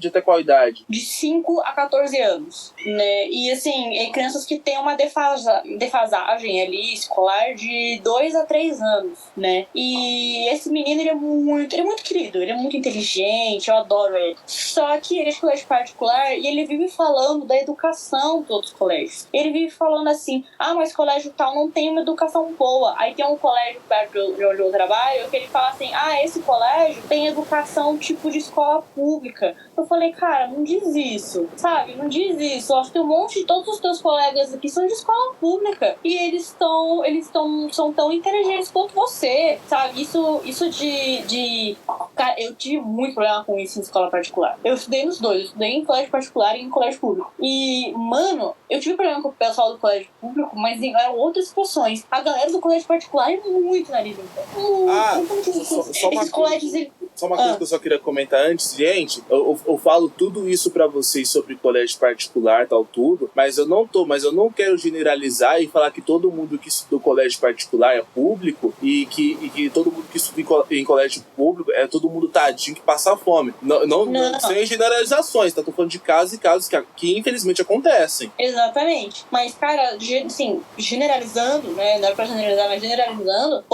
até qual idade? De 5 a 14 anos, né? E assim, crianças que têm uma defasagem ali escolar de 2 a 3 anos, né? E esse menino, ele é muito querido, ele é muito inteligente, eu adoro ele. Só que ele é de colégio particular e ele vive falando da educação dos outros colégios. Ele vive falando assim, mas colégio tal não tem uma educação boa. Aí tem um colégio perto de onde eu trabalho que ele fala assim, esse colégio tem educação tipo de escola pública. Eu falei, cara, não diz isso, sabe? Não diz isso. Eu acho que tem um monte de todos os teus colegas aqui são de escola pública e eles são tão inteligentes quanto você, sabe? Isso de... Cara, eu tive muito problema com isso em escola particular. Eu estudei nos dois. Eu estudei em colégio particular e em colégio público. E, mano, eu tive problema com o pessoal do colégio público, mas eram outras situações. A galera do colégio particular é muito nariz. Esses colégios... Só uma coisa que eu só queria comentar antes, gente, eu falo tudo isso pra vocês sobre colégio particular, tal, tudo, mas eu não quero generalizar e falar que todo mundo que estudou colégio particular é público e que todo mundo que estuda em colégio público é todo mundo tadinho que passa fome. Não. Sem generalizações, tá? Tô falando de casos e casos que infelizmente acontecem. Exatamente. Mas, cara, assim, generalizando, né? Não era pra generalizar, mas generalizando,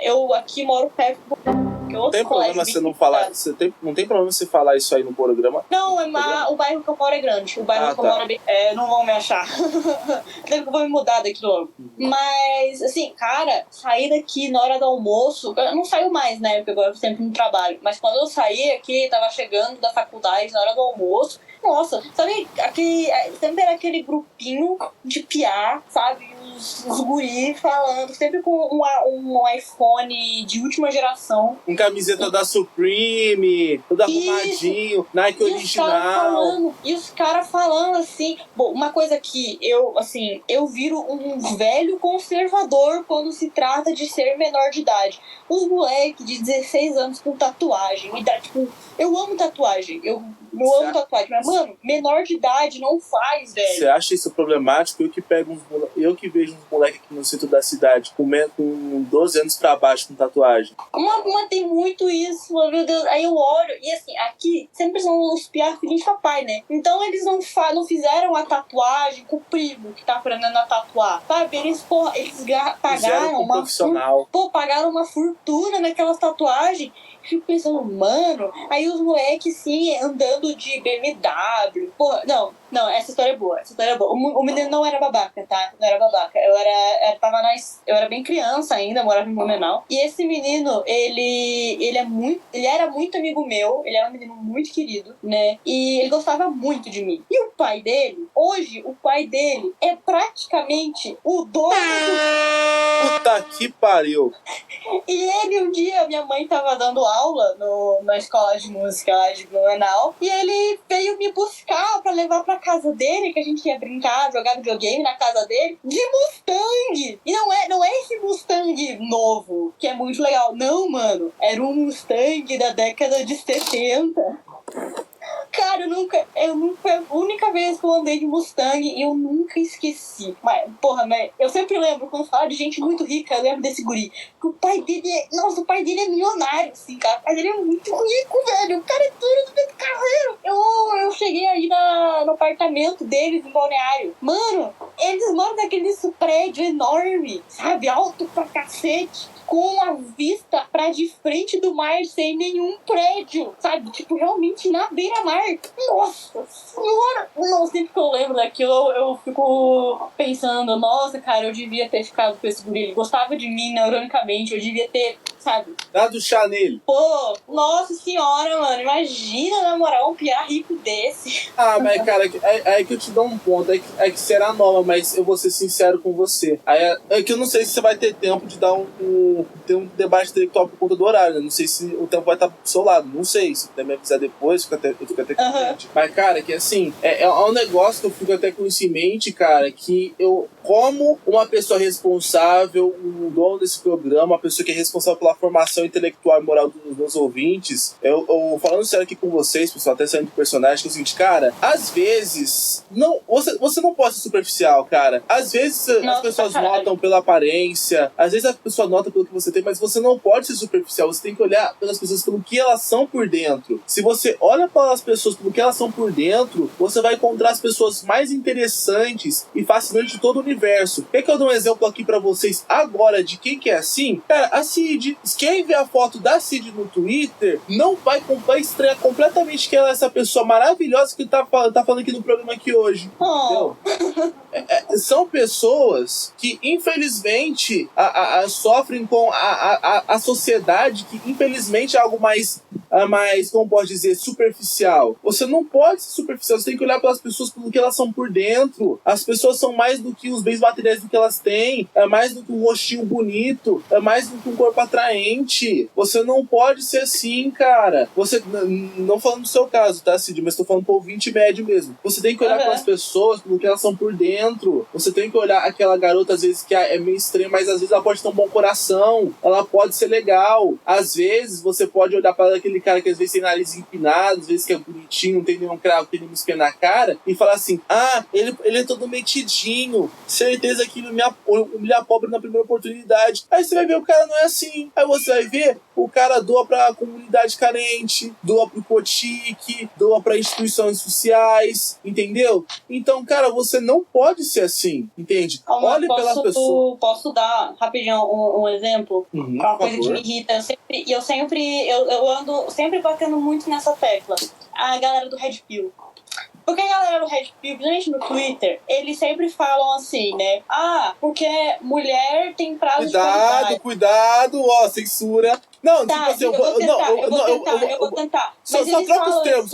eu aqui moro perto do... Não tem problema você não falar. Não tem problema você falar isso aí no programa. Não, o bairro que eu moro é grande. O bairro que eu moro é bem. Não vão me achar. Deve que eu vou me mudar daqui logo. Mas, assim, cara, sair daqui na hora do almoço. Eu não saio mais, né? Porque agora eu sempre no trabalho. Mas quando eu saí aqui, tava chegando da faculdade na hora do almoço. Nossa, sabe? Sempre era aquele grupinho de piá, sabe? Os guri falando, sempre com um iPhone de última geração. Com camiseta da Supreme, tudo arrumadinho, Nike original. E os caras falando assim. Bom, uma coisa que eu viro um velho conservador quando se trata de ser menor de idade. Os moleques de 16 anos com tatuagem. Tipo, eu amo tatuagem. Eu amo tatuagem, mas, mano, menor de idade não faz, velho. Você acha isso problemático? Eu que vejo uns moleques aqui no centro da cidade com 12 anos pra baixo com tatuagem. Uma tem muito isso, meu Deus. Aí eu olho, e assim, aqui sempre são os piar filhinhos de papai, né? Então eles não fizeram a tatuagem com o primo que tá aprendendo a tatuar, sabe? Eles pagaram pagaram uma fortuna naquelas tatuagens. Fico pensando, mano, aí os moleques, sim, andando de BMW. Porra, não, essa história é boa. O menino não era babaca, tá? Não era babaca. Eu era bem criança ainda, morava em Blumenau. E esse menino, ele era muito amigo meu, ele era um menino muito querido, né? E ele gostava muito de mim. E o pai dele é praticamente o dono do... Puta que pariu! E ele, um dia, minha mãe tava dando aula na escola de música lá de Blumenau, e ele veio me buscar pra levar pra na casa dele, que a gente ia brincar, jogar videogame na casa dele, de Mustang. E não é esse Mustang novo, que é muito legal. Não, mano. Era um Mustang da década de 70. Cara, eu nunca. A única vez que eu andei de Mustang e eu nunca esqueci. Mas, porra, eu sempre lembro, quando fala de gente muito rica, eu lembro desse guri. Que o pai dele é. Nossa, o pai dele é milionário, assim, cara. O pai dele é muito rico, velho. O cara é tudo do Beto Carreiro. Eu cheguei aí no apartamento deles, em Balneário. Mano, eles moram naquele prédio enorme, sabe? Alto pra cacete. Com a vista pra de frente do mar, sem nenhum prédio, sabe? Tipo, realmente na beira-mar. Nossa senhora! Não, sempre que eu lembro daquilo, eu fico pensando, nossa, cara, eu devia ter ficado com esse guri. Ele gostava de mim, neuronicamente, eu devia ter, sabe? Dado chá nele. Pô, nossa senhora, mano, imagina namorar um piá rico desse. Ah, mas cara, é que eu te dou um ponto, é que será nova, mas eu vou ser sincero com você. É que eu não sei se você vai ter tempo de dar ter um debate intelectual por conta do horário, né? Não sei se o tempo vai estar pro seu lado, não sei, se puder me avisar depois, eu fico até contente. Mas, cara, que assim, é um negócio que eu fico até com isso em mente, cara, que como uma pessoa responsável, um dono desse programa, uma pessoa que é responsável pela formação intelectual e moral dos meus ouvintes, eu falando sério aqui com vocês, pessoal, até saindo do personagem, que é o seguinte, cara, às vezes, você não pode ser superficial, cara. Às vezes as pessoas notam pela aparência, às vezes a pessoa nota pelo que você tem, mas você não pode ser superficial, você tem que olhar pelas pessoas pelo que elas são por dentro. Se você olha para as pessoas pelo que elas são por dentro, você vai encontrar as pessoas mais interessantes e fascinantes de todo o universo. Quer que eu dou um exemplo aqui para vocês agora de quem que é assim? Cara, a Cid, quem vê a foto da Cid no Twitter, não vai estranhar completamente que ela é essa pessoa maravilhosa que tá falando aqui no programa aqui hoje. Entendeu? São pessoas que, infelizmente, sofrem com a sociedade, que, infelizmente, é algo mais, como pode dizer, superficial. Você não pode ser superficial, você tem que olhar pelas pessoas pelo que elas são por dentro. As pessoas são mais do que os bens materiais do que elas têm, é mais do que um rostinho bonito, é mais do que um corpo atraente. Você não pode ser assim, cara. Você, não falando do seu caso, tá, Cid? Mas tô falando pro ouvinte médio mesmo. Você tem que olhar pelas pessoas pelo que elas são por dentro. Você tem que olhar aquela garota, às vezes, que é meio estranha, mas às vezes ela pode ter um bom coração, ela pode ser legal. Às vezes você pode olhar para aquele cara que às vezes tem nariz empinado, às vezes que é bonitinho, não tem nenhum cravo, tem nenhum espinho na cara, e falar assim, ele é todo metidinho, certeza que ele humilha pobre na primeira oportunidade. Aí você vai ver, o cara não é assim. Aí você vai ver, o cara doa pra comunidade carente, doa pro Cotique, doa pra instituições sociais, entendeu? Então, cara, você não pode ser assim, entende? Olhe pelas pessoas. Posso dar rapidinho um exemplo? Uma coisa que me irrita. Eu ando sempre batendo muito nessa tecla. A galera do Red Pill. Porque a galera do Red Pill, principalmente no Twitter, eles sempre falam assim, né? Porque mulher tem prazo de validade. Cuidado, censura. Não, tá, tipo assim, eu vou tentar. Só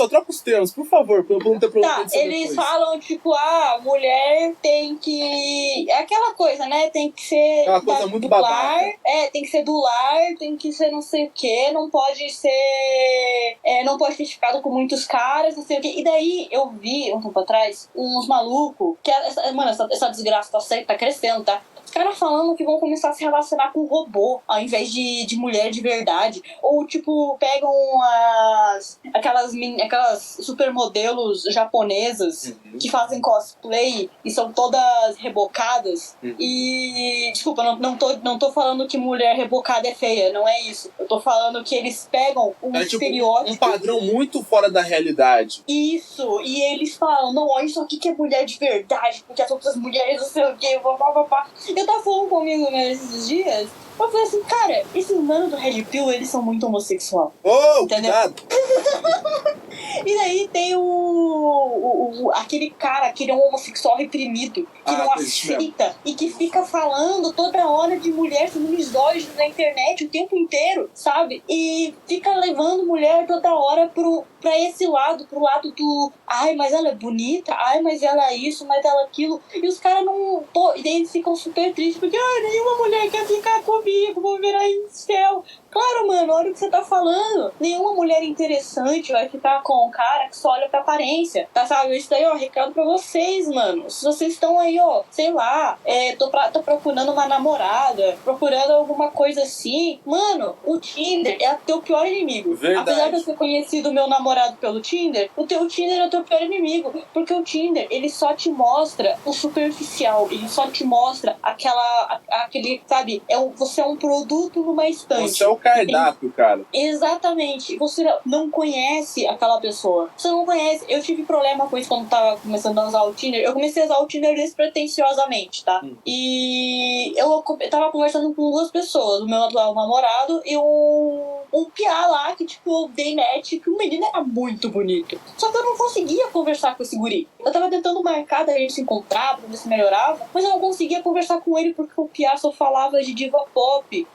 troca os termos, por favor, pra eu não ter problema. Eles falam, tipo, mulher tem que... É aquela coisa, né? Tem que ser... Aquela coisa muito babaca. Tem que ser do lar, tem que ser não sei o quê, não pode ser... não pode ser ficado com muitos caras, não sei o quê. E daí, eu vi, um tempo atrás, uns malucos, que essa desgraça tá crescendo, tá? Os caras falando que vão começar a se relacionar com robô, ao invés de mulher de verdade. Ou, tipo, pegam aquelas supermodelos japonesas que fazem cosplay e são todas rebocadas. E, desculpa, não tô falando que mulher rebocada é feia, não é isso. Eu tô falando que eles pegam um estereótipo... um padrão muito fora da realidade. Isso, e eles falam, não, isso aqui que é mulher de verdade, porque as outras mulheres não sei o quê, papapá. Eu tava falando comigo nesses dias, eu falei assim, cara, esses manos do Red Pill, eles são muito homossexual. Entendeu? Cuidado. E daí tem aquele cara que é um homossexual reprimido, que não aceita e que fica falando toda hora de mulher sendo misógino na internet o tempo inteiro, sabe? E fica levando mulher toda hora pro pra esse lado, pro lado do ai, mas ela é bonita, ai, mas ela é isso, mas ela é aquilo. E os caras não. Pô, e daí eles ficam super tristes, porque nenhuma mulher quer ficar comigo, vou virar incel. Claro, mano, olha o que você tá falando. Nenhuma mulher interessante vai ficar com um cara que só olha pra aparência. Tá, sabe? Isso daí, ó, recado pra vocês, mano. Se vocês estão aí, ó, sei lá, tô procurando uma namorada, procurando alguma coisa assim, mano, o Tinder é o teu pior inimigo. Verdade. Apesar de eu ter conhecido meu namorado pelo Tinder, o Tinder é o teu pior inimigo. Porque o Tinder, ele só te mostra o superficial. Ele só te mostra aquele, sabe, você é um produto numa estante. Você é o cardápio, cara. Exatamente. Você não conhece aquela pessoa. Você não conhece. Eu tive problema com isso quando tava começando a usar o Tinder. Eu comecei a usar o Tinder despretensiosamente, tá? E eu tava conversando com duas pessoas. O meu atual namorado e um piá lá que, tipo, eu dei match, que o menino era muito bonito. Só que eu não conseguia conversar com esse guri. Eu tava tentando marcar da gente se encontrar pra ver se melhorava, mas eu não conseguia conversar com ele porque o piá só falava de diva pop.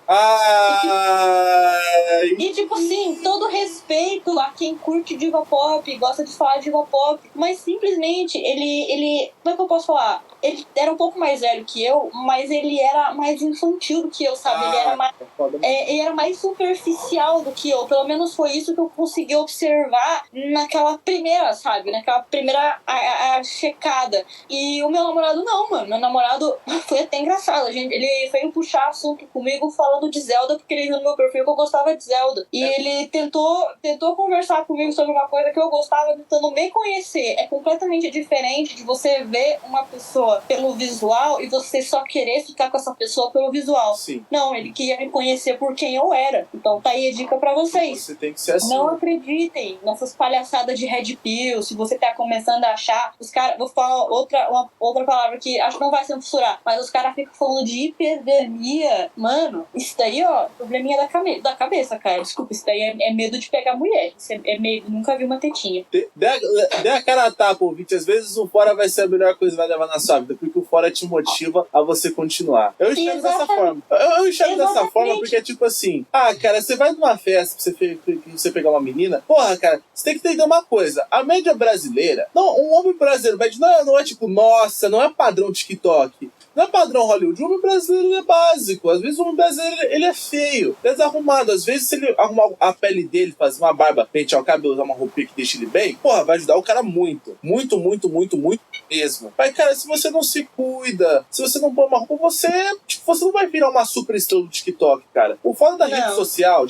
E tipo assim, todo respeito a quem curte diva pop, gosta de falar diva pop, mas simplesmente ele, como é que eu posso falar? Ele era um pouco mais velho que eu, mas ele era mais infantil do que eu, sabe? Ele era mais superficial do que eu. Pelo menos foi isso que eu consegui observar naquela primeira, sabe? Naquela primeira a checada. E o meu namorado não, mano. Meu namorado foi até engraçado. Ele veio puxar assunto comigo falando de Zelda, porque ele viu no meu perfil que eu gostava de Zelda. E ele tentou conversar comigo sobre uma coisa que eu gostava, tentando me conhecer. É completamente diferente de você ver uma pessoa pelo visual e você só querer ficar com essa pessoa pelo visual. Sim. Não, ele queria me conhecer por quem eu era. Então tá aí a dica pra vocês. Você tem que ser assim. Não acreditem nessas palhaçadas de red pill. Se você tá começando a achar, os caras, vou falar outra palavra que acho que não vai censurar, mas os caras ficam falando de hipergamia. Mano, isso daí, ó, probleminha da cabeça, cara. Desculpa, isso daí é medo de pegar mulher. Isso é medo, nunca vi uma tetinha. Dê a cara a tapa, ouvinte. Às vezes o fora vai ser a melhor coisa que vai levar na sua vida, porque o fora te motiva a você continuar. Eu enxergo dessa forma. Eu enxergo dessa forma porque é tipo assim, cara, você vai numa festa pra você pegar uma menina, porra, cara, você tem que entender uma coisa. A média brasileira, um homem brasileiro médio não é tipo, nossa, não é padrão TikTok. Não é padrão Hollywood. O homem brasileiro é básico. Às vezes o homem brasileiro ele é feio, desarrumado. Às vezes, se ele arrumar a pele dele, fazer uma barba, pentear o cabelo, usar uma roupinha que deixa ele bem, porra, vai ajudar o cara muito. Muito, muito, muito, muito mesmo. Mas, cara, se você não se cuida, se você não põe uma roupa, você não vai virar uma super estrela do TikTok, cara. O foda da rede social,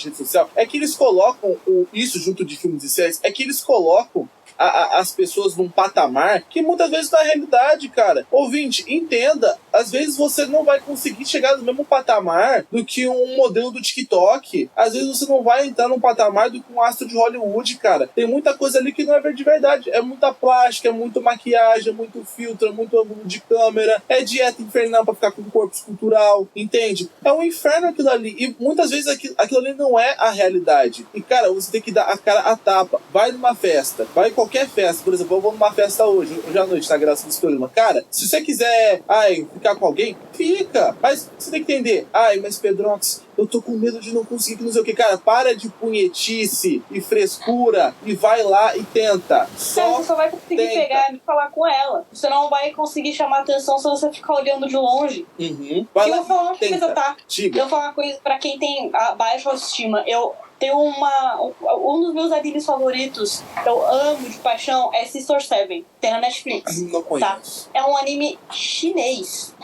é que eles colocam isso junto de filmes e séries, é que eles colocam as pessoas num patamar que muitas vezes na realidade, cara, ouvinte, entenda, às vezes você não vai conseguir chegar no mesmo patamar do que um modelo do TikTok, às vezes você não vai entrar num patamar do que um astro de Hollywood, cara. Tem muita coisa ali que não é de verdade, é muita plástica, é muito maquiagem, é muito filtro, é muito ângulo de câmera, é dieta infernal pra ficar com o corpo escultural, entende? É um inferno aquilo ali, e muitas vezes aquilo ali não é a realidade, e cara, você tem que dar a cara a tapa, vai numa festa, vai em qualquer festa, por exemplo, eu vou numa festa hoje à noite, na graça desse programa. Cara, se você quiser, ficar com alguém, fica. Mas você tem que entender, mas Pedrox, eu tô com medo de não conseguir, que não sei o que. Cara, para de punhetice e frescura e vai lá e tenta. Você só vai conseguir pegar e falar com ela. Você não vai conseguir chamar atenção se você ficar olhando de longe. Vai eu lá, vou falar uma coisa, tá? Diga. Eu vou falar uma coisa pra quem tem a baixa autoestima. Tem um dos meus animes favoritos, que eu amo de paixão, é Sister Seven. Tem na Netflix. Não conheço. Tá? É um anime chinês.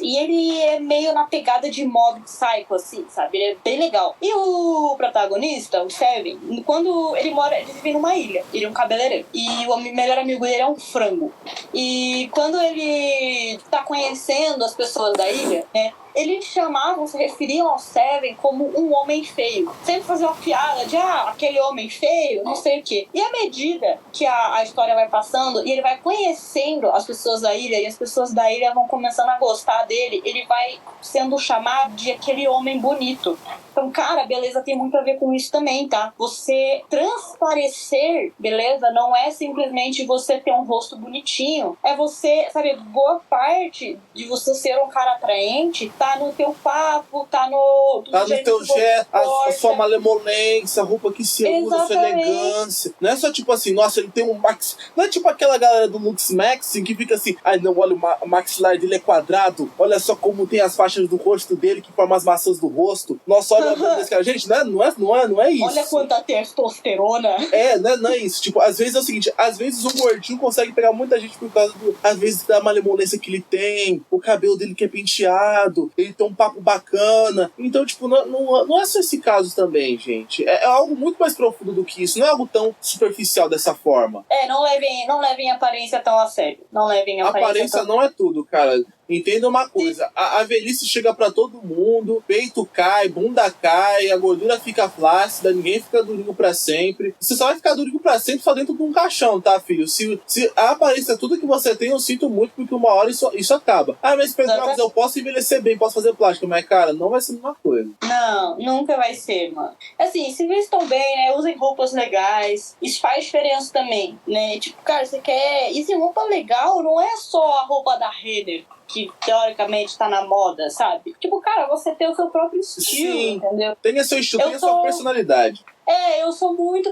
E ele é meio na pegada de Mob Psycho, assim, sabe? Ele é bem legal. E o protagonista, o Seven, quando ele vive numa ilha. Ele é um cabeleireiro. E o melhor amigo dele é um frango. E quando ele tá conhecendo as pessoas da ilha, né? Eles se referiam ao Seven como um homem feio. Sempre faziam uma piada de, aquele homem feio, não sei o quê. E à medida que a história vai passando e ele vai conhecendo as pessoas da ilha e as pessoas da ilha vão começando a gostar dele, ele vai sendo chamado de aquele homem bonito. Então, cara, beleza tem muito a ver com isso também, tá? Você transparecer, beleza, não é simplesmente você ter um rosto bonitinho. É você, sabe, boa parte de você ser um cara atraente tá tá no teu papo, tá no no teu gesto, a sua malemolência, a roupa que se usa, a sua Exatamente. elegância. Não é só tipo assim, nossa, ele tem um max. Não é tipo aquela galera do Lux Maxim que fica assim, ai não, olha o maxilar dele é quadrado, olha só como tem as faixas do rosto dele que formam as maçãs do rosto. Nossa, olha a bunda desse cara. Gente, não é isso. Olha quanta testosterona. Não é isso. Tipo, às vezes é o seguinte, às vezes um gordinho consegue pegar muita gente por causa às vezes, da malemolência que ele tem, o cabelo dele que é penteado, ele tem um papo bacana. Então, tipo, não é só esse caso também, gente. É algo muito mais profundo do que isso. Não é algo tão superficial dessa forma. Não levem a aparência tão a sério. Não levem a aparência não é tudo, cara. Entenda uma coisa, a velhice chega pra todo mundo, peito cai, bunda cai, a gordura fica flácida, ninguém fica durinho pra sempre. Você só vai ficar durinho pra sempre só dentro de um caixão, tá, filho? Se a aparência é tudo que você tem, eu sinto muito, porque uma hora isso acaba. Ah, mas Pedro, eu posso envelhecer bem, posso fazer plástica, mas, cara, não vai ser a mesma coisa. Não, nunca vai ser, mano. Assim, se vistam bem, né, usem roupas legais, isso faz diferença também, né? Tipo, cara, você quer... E se roupa legal não é só a roupa da Renner, que teoricamente tá na moda, sabe? Tipo, cara, você tem o seu próprio estilo, sim, entendeu? Tenha seu estilo, tenha sua personalidade. Eu sou muito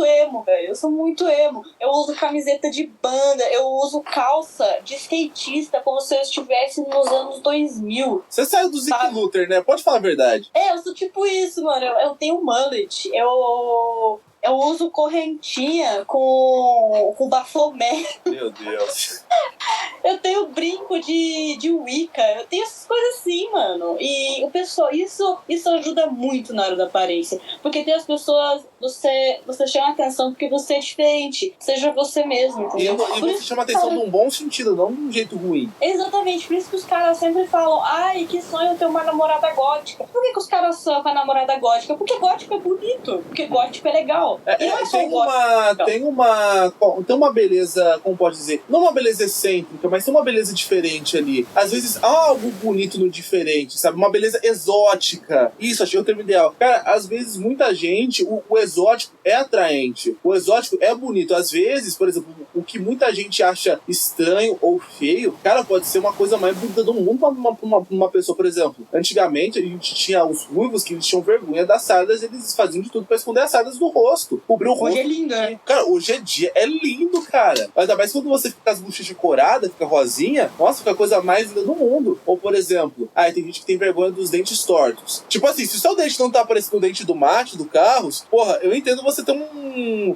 emo, velho. Eu sou muito emo. Eu uso camiseta de banda, eu uso calça de skatista como se eu estivesse nos anos 2000. Você saiu do Zick Luther, né? Pode falar a verdade. Eu sou tipo isso, mano. Eu tenho mullet. Eu uso correntinha com bafomé. Meu Deus. Eu tenho brinco de Wicca. Eu tenho essas coisas assim, mano. E o pessoal, isso ajuda muito na hora da aparência. Porque tem as pessoas, você chama atenção porque você é diferente. Seja você mesmo, entendeu? E você chama atenção num bom sentido, não de um jeito ruim. Exatamente, por isso que os caras sempre falam, ai, que sonho ter uma namorada gótica. Por que os caras sonham com a namorada gótica? Porque gótico é bonito. Porque gótico é legal. Tem uma beleza, como pode dizer, não uma beleza excêntrica, mas tem uma beleza diferente ali. Às vezes há algo bonito no diferente, sabe? Uma beleza exótica. Isso, achei o termo ideal. Cara, às vezes muita gente, o exótico é atraente. O exótico é bonito. Às vezes, por exemplo, o que muita gente acha estranho ou feio, cara, pode ser uma coisa mais bonita do mundo pra uma pessoa. Por exemplo, antigamente a gente tinha os ruivos que eles tinham vergonha das sardas, eles faziam de tudo pra esconder as sardas do rosto. Cobrir o rosto. Hoje é lindo, né? Cara, hoje é dia, é lindo, cara. Ainda mais quando você fica com as bochechas coradas, fica rosinha, nossa, fica a coisa mais linda do mundo. Ou, por exemplo, tem gente que tem vergonha dos dentes tortos. Tipo assim, se o seu dente não tá parecendo o dente do mate, do Carros, porra, eu entendo você ter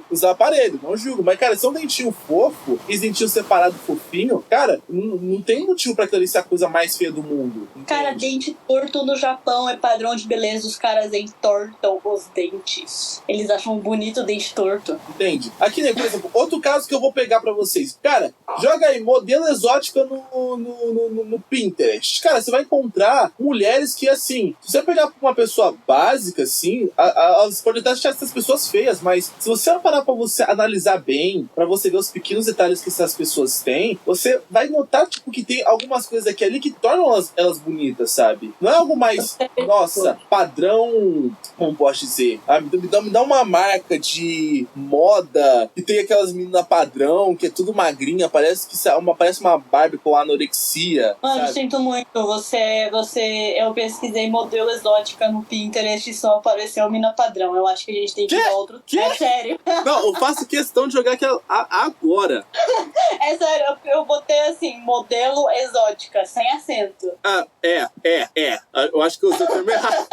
usar aparelho, não julgo. Mas, cara, se é um dentinho fofo, esse dentinho separado fofinho, cara, não tem motivo pra aquilo ali ser a coisa mais feia do mundo. Entende? Cara, dente torto no Japão é padrão de beleza, os caras entortam os dentes. Eles acham bonito o dente torto. Entende? Aqui, né, por exemplo, outro caso que eu vou pegar pra vocês. Cara, joga aí modelo exótica no Pinterest. Cara, você vai encontrar mulheres que, assim, se você pegar uma pessoa básica, assim, você pode até achar essas pessoas feias, mas se você parar pra você analisar bem, pra você ver os pequenos detalhes que essas pessoas têm, você vai notar, tipo, que tem algumas coisas aqui ali que tornam elas bonitas, sabe? Não é algo mais, nossa, padrão, como posso dizer? Me dá uma marca de moda que tem aquelas meninas padrão, que é tudo magrinha, parece uma Barbie com anorexia. Mano, sabe? sinto muito. Eu pesquisei modelo exótica no Pinterest e só apareceu mina padrão. Eu acho que a gente tem que ir pra outro. É sério. Não, eu faço questão de jogar aqui agora. É sério, eu botei assim, modelo exótica, sem acento. Eu acho que eu usei o termo errado.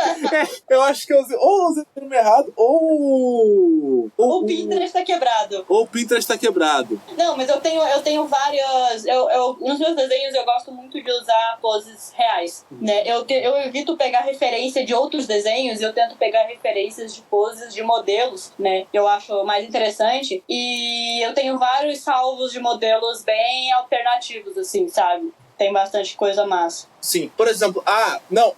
Eu acho que eu usei o termo errado, ou O Pinterest tá quebrado. Ou o Pinterest tá quebrado. Não, mas eu tenho várias... nos meus desenhos eu gosto muito de usar poses reais, né? Eu evito pegar referência de outros desenhos e eu tento pegar referências de poses de modelos, né? Eu acho mais interessante. E eu tenho vários salvos de modelos bem alternativos, assim, sabe? Tem bastante coisa massa. Sim, por exemplo,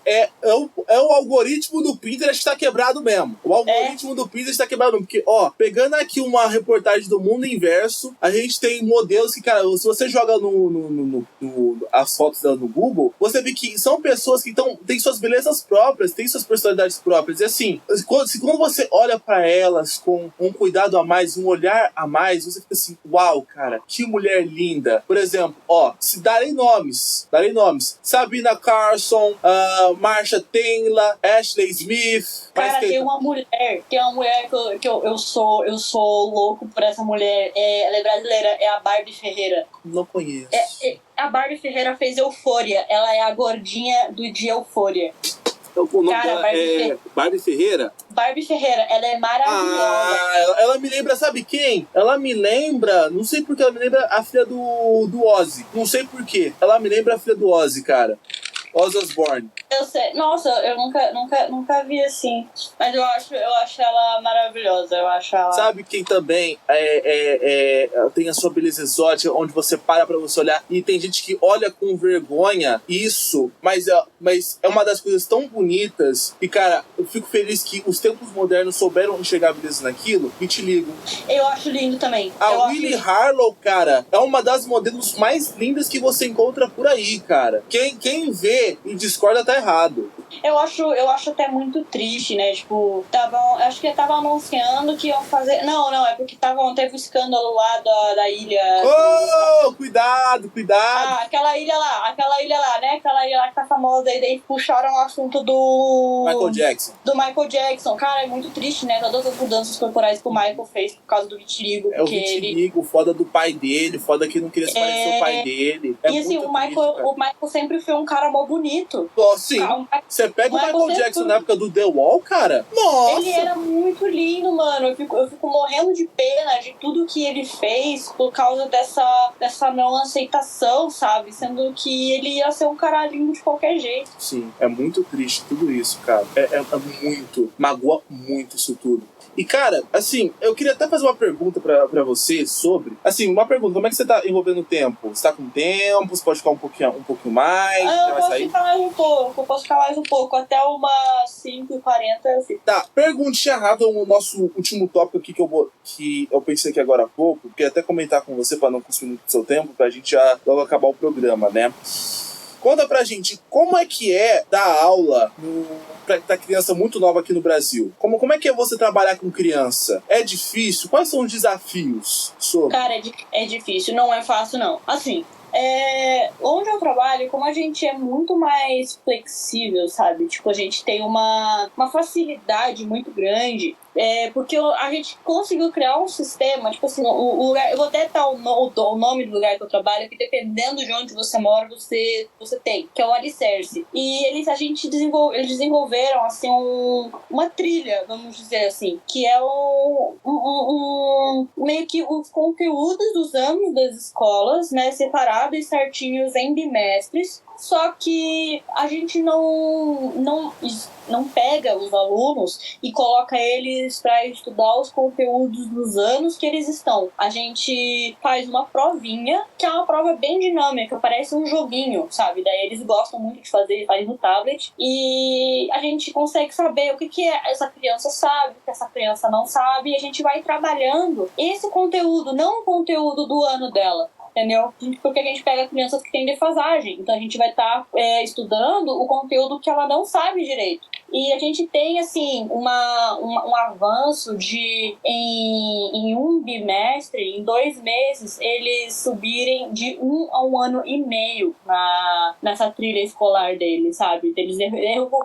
é o algoritmo do Pinterest tá quebrado mesmo. O algoritmo do Pinterest tá quebrado mesmo. Porque, pegando aqui uma reportagem do Mundo Inverso, a gente tem modelos que, cara, se você joga as fotos dela no Google, você vê que são pessoas que têm suas belezas próprias, têm suas personalidades próprias. E assim, quando você olha pra elas com um cuidado a mais, um olhar a mais, você fica assim, uau, cara, que mulher linda. Por exemplo, se darem nome, nomes. Sabrina Carson, Marsha Taylor, Ashley Smith. Cara, tem uma mulher que eu sou louco por essa mulher. Ela é brasileira, é a Barbie Ferreira. Não conheço. A Barbie Ferreira fez Euphoria. Ela é a gordinha do de Euphoria. O nome dela é Barbie Ferreira? Barbie Ferreira, ela é maravilhosa. Ela me lembra, sabe quem? Ela me lembra, não sei porque ela me lembra a filha do Ozzy. Não sei porquê. Ela me lembra a filha do Ozzy, cara. Ozzy Osbourne. Eu sei. Nossa, eu nunca vi assim. Mas eu acho ela maravilhosa. Eu acho ela... Sabe quem também tem a sua beleza exótica, onde você para pra você olhar e tem gente que olha com vergonha isso, mas é uma das coisas tão bonitas e, cara, eu fico feliz que os tempos modernos souberam enxergar a beleza naquilo e te ligo. Eu acho lindo também. A Willie Harlow, cara, é uma das modelos mais lindas que você encontra por aí, cara. Quem vê e discorda tá errado. Eu acho até muito triste, né? Tipo, acho que tava anunciando que iam fazer... Não, é porque teve um escândalo lá da ilha... Oh, cuidado! Aquela ilha lá, né? Aquela ilha lá que tá famosa, e daí puxaram o assunto do... Michael Jackson. Cara, é muito triste, né? Todas as mudanças corporais que o Michael fez por causa do vitiligo. O vitiligo, foda do pai dele, foda que não queria se parecer o pai dele. E assim, o Michael sempre foi um cara mó bonito. Sim. Você pega o Michael Jackson na época do The Wall, cara? Nossa! Ele era muito lindo, mano. Eu fico morrendo de pena de tudo que ele fez por causa dessa não aceitação, sabe? Sendo que ele ia ser um cara lindo de qualquer jeito. Sim, é muito triste tudo isso, cara. É muito. Magoa muito isso tudo. E, cara, assim, eu queria até fazer uma pergunta pra você sobre... Assim, uma pergunta, como é que você tá envolvendo o tempo? Você tá com tempo? Você pode ficar um pouquinho mais? Eu posso ficar mais um pouco. Até umas 5h40 eu fico. Tá, perguntinha rápida, o nosso último tópico aqui que eu pensei aqui agora há pouco. Queria até comentar com você pra não consumir muito seu tempo, pra gente já logo acabar o programa, né? Conta pra gente como é que é dar aula pra criança muito nova aqui no Brasil. Como é que é você trabalhar com criança? É difícil? Quais são os desafios? Cara, é difícil. Não é fácil, não. Assim, onde eu trabalho, como a gente é muito mais flexível, sabe? Tipo, a gente tem uma facilidade muito grande. Porque a gente conseguiu criar um sistema, tipo assim, o lugar, eu vou até dar o nome do lugar que eu trabalho, que dependendo de onde você mora, você tem, que é o Alicerce. E eles desenvolveram, assim, uma trilha, vamos dizer assim, que é meio que os conteúdos dos anos das escolas, né, separados e certinhos em bimestres. Só que a gente não pega os alunos e coloca eles para estudar os conteúdos dos anos que eles estão. A gente faz uma provinha, que é uma prova bem dinâmica, parece um joguinho, sabe? Daí eles gostam muito de fazer, faz no tablet. E a gente consegue saber o que essa criança sabe, o que essa criança não sabe. E a gente vai trabalhando esse conteúdo, não o conteúdo do ano dela. Entendeu? Porque a gente pega crianças que têm defasagem. Então a gente vai estar estudando o conteúdo que ela não sabe direito. E a gente tem, assim, um avanço em um bimestre, em 2 meses, eles subirem de 1 a 1 ano e meio nessa trilha escolar deles, sabe? Eles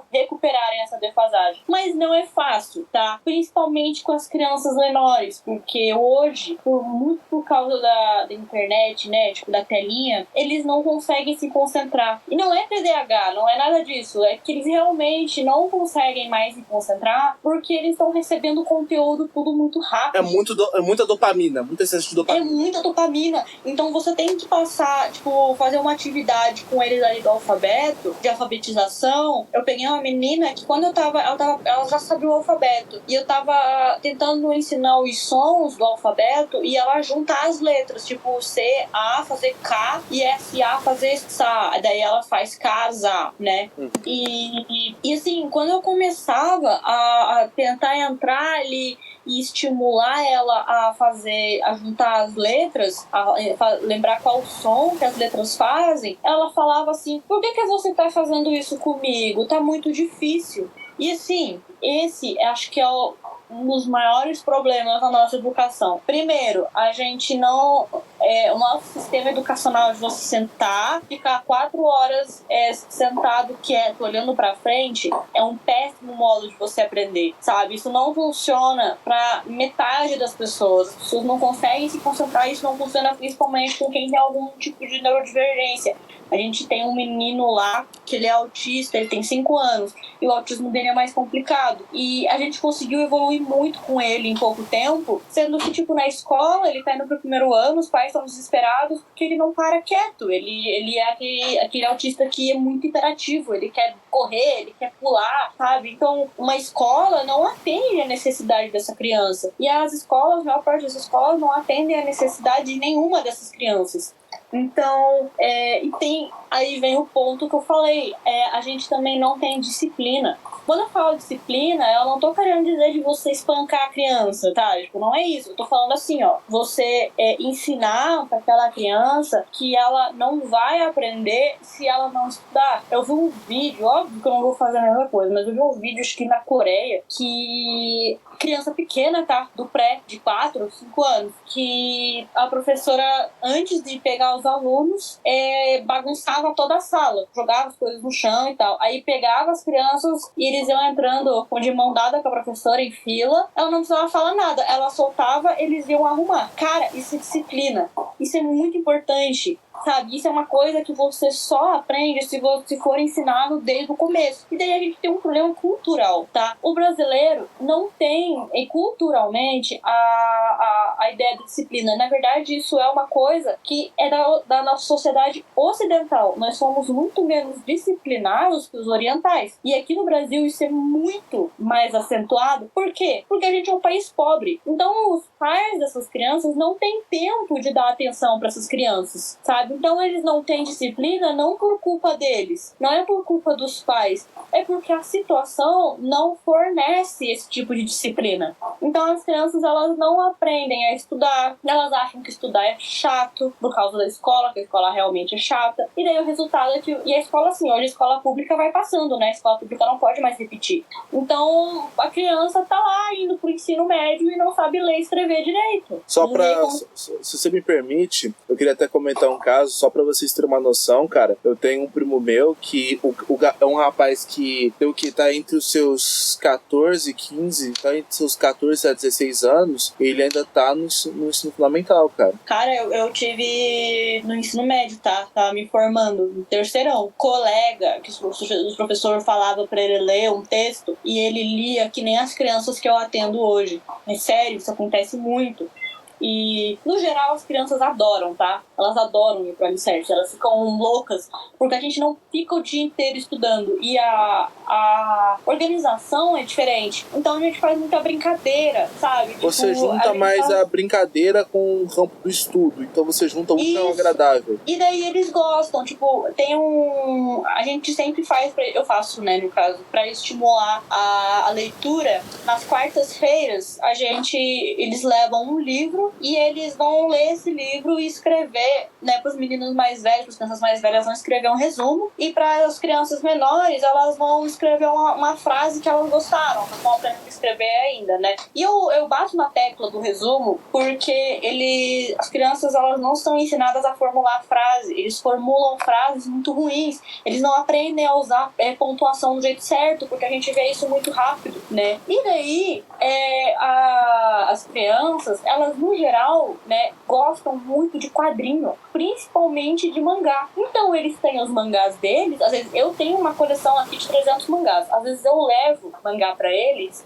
recuperarem essa defasagem. Mas não é fácil, tá? Principalmente com as crianças menores, porque hoje, muito por causa da internet, né, tipo, da telinha, eles não conseguem se concentrar. E não é TDAH, não é nada disso. É que eles realmente não conseguem mais se concentrar porque eles estão recebendo conteúdo tudo muito rápido. É muita dopamina, muito excesso de dopamina. É muita dopamina. Então você tem que passar, tipo, fazer uma atividade com eles ali do alfabeto, de alfabetização. Eu peguei uma menina que quando ela já sabia o alfabeto. E eu tava tentando ensinar os sons do alfabeto e ela juntar as letras, tipo C, A fazer K e SA fazer SA. Daí ela faz casa, né? E assim, quando eu começava a tentar entrar ali e estimular ela a juntar as letras, a lembrar qual som que as letras fazem, ela falava assim: por que você tá fazendo isso comigo? Tá muito difícil. E assim, esse acho que é um dos maiores problemas da nossa educação. Primeiro, a gente não... o nosso sistema educacional de você sentar, ficar 4 horas sentado quieto, olhando pra frente, é um péssimo modo de você aprender, sabe? Isso não funciona pra metade das pessoas. As pessoas não conseguem se concentrar, isso não funciona principalmente com quem tem algum tipo de neurodivergência. A gente tem um menino lá, que ele é autista, ele tem 5 anos, e o autismo dele é mais complicado. E a gente conseguiu evoluir muito com ele em pouco tempo, sendo que, tipo, na escola, ele tá indo pro 1º ano, os pais estão desesperados porque ele não para quieto. Ele é aquele autista que é muito hiperativo, ele quer correr, ele quer pular, sabe? Então, uma escola não atende a necessidade dessa criança. E as escolas, a maior parte das escolas, não atendem a necessidade de nenhuma dessas crianças. Então, aí vem o ponto que eu falei, a gente também não tem disciplina. Quando eu falo disciplina, eu não tô querendo dizer de você espancar a criança, tá? Tipo, não é isso. Eu tô falando assim, ó, você ensinar pra aquela criança que ela não vai aprender se ela não estudar. Eu vi um vídeo, óbvio que eu não vou fazer a mesma coisa, mas eu vi um vídeo, acho que na Coreia, que criança pequena, tá? Do pré, de 4, 5 anos, que a professora, antes de pegar os alunos, bagunçava toda a sala, jogava as coisas no chão e tal. Aí pegava as crianças e eles iam entrando de mão dada com a professora em fila. Ela não precisava falar nada, ela soltava, eles iam arrumar. Cara, isso é disciplina. Isso é muito importante. Sabe, isso é uma coisa que você só aprende se for ensinado desde o começo. E daí a gente tem um problema cultural, tá? O brasileiro não tem, culturalmente, a ideia de disciplina. Na verdade, isso é uma coisa que é da nossa sociedade ocidental. Nós somos muito menos disciplinados que os orientais. E aqui no Brasil isso é muito mais acentuado. Por quê? Porque a gente é um país pobre. Então, os pais dessas crianças não têm tempo de dar atenção para essas crianças, sabe? Então eles não têm disciplina não por culpa deles, não é por culpa dos pais, é porque a situação não fornece esse tipo de disciplina. Então as crianças, elas não aprendem a estudar, elas acham que estudar é chato por causa da escola, que a escola realmente é chata, e daí o resultado é que... E a escola, assim, hoje a escola pública vai passando, né? A escola pública não pode mais repetir. Então a criança tá lá indo pro ensino médio e não sabe ler e escrever direito. Só pra... Se você me permite, eu queria até comentar um caso, só pra vocês terem uma noção, cara. Eu tenho um primo meu que é um rapaz que tá entre os seus 14, 15, tá entre os seus 14 a 16 anos, ele ainda tá no ensino fundamental, cara. Cara, eu tive no ensino médio, tá? Tava me formando no terceirão. Colega, que o professor falava pra ele ler um texto e ele lia que nem as crianças que eu atendo hoje. É sério, isso acontece muito. E, no geral, as crianças adoram, tá? Elas adoram ir pro alicerce, elas ficam loucas, porque a gente não fica o dia inteiro estudando. E a organização é diferente. Então a gente faz muita brincadeira, sabe? Você junta mais a brincadeira com o campo do estudo. Então você junta um ao agradável. E daí eles gostam, tipo, tem um... A gente sempre faz, eu faço, né, no caso, pra estimular a leitura. Nas quartas-feiras, eles levam um livro e eles vão ler esse livro e escrever, né, para os meninos mais velhos, para as crianças mais velhas vão escrever um resumo, e para as crianças menores elas vão escrever uma frase que elas gostaram, não estão aprendendo a escrever ainda, né? E eu bato na tecla do resumo porque as crianças, elas não são ensinadas a formular frase, eles formulam frases muito ruins, eles não aprendem a usar pontuação do jeito certo, porque a gente vê isso muito rápido, né? E daí as crianças, elas no geral, né, gostam muito de quadrinho, principalmente de mangá. Então eles têm os mangás deles, às vezes eu tenho uma coleção aqui de 300 mangás, às vezes eu levo mangá pra eles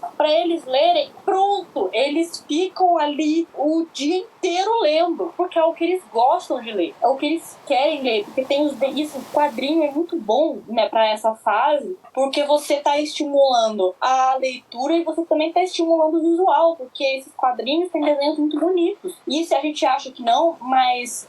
lerem, pronto, eles ficam ali o dia inteiro lendo, porque é o que eles gostam de ler, é o que eles querem ler, porque tem isso, o quadrinho é muito bom, né, pra essa fase, porque você tá estimulando a leitura e você também tá estimulando o visual, porque esses quadrinhos têm desenhos muito bonitos. E se a gente acha que não, mas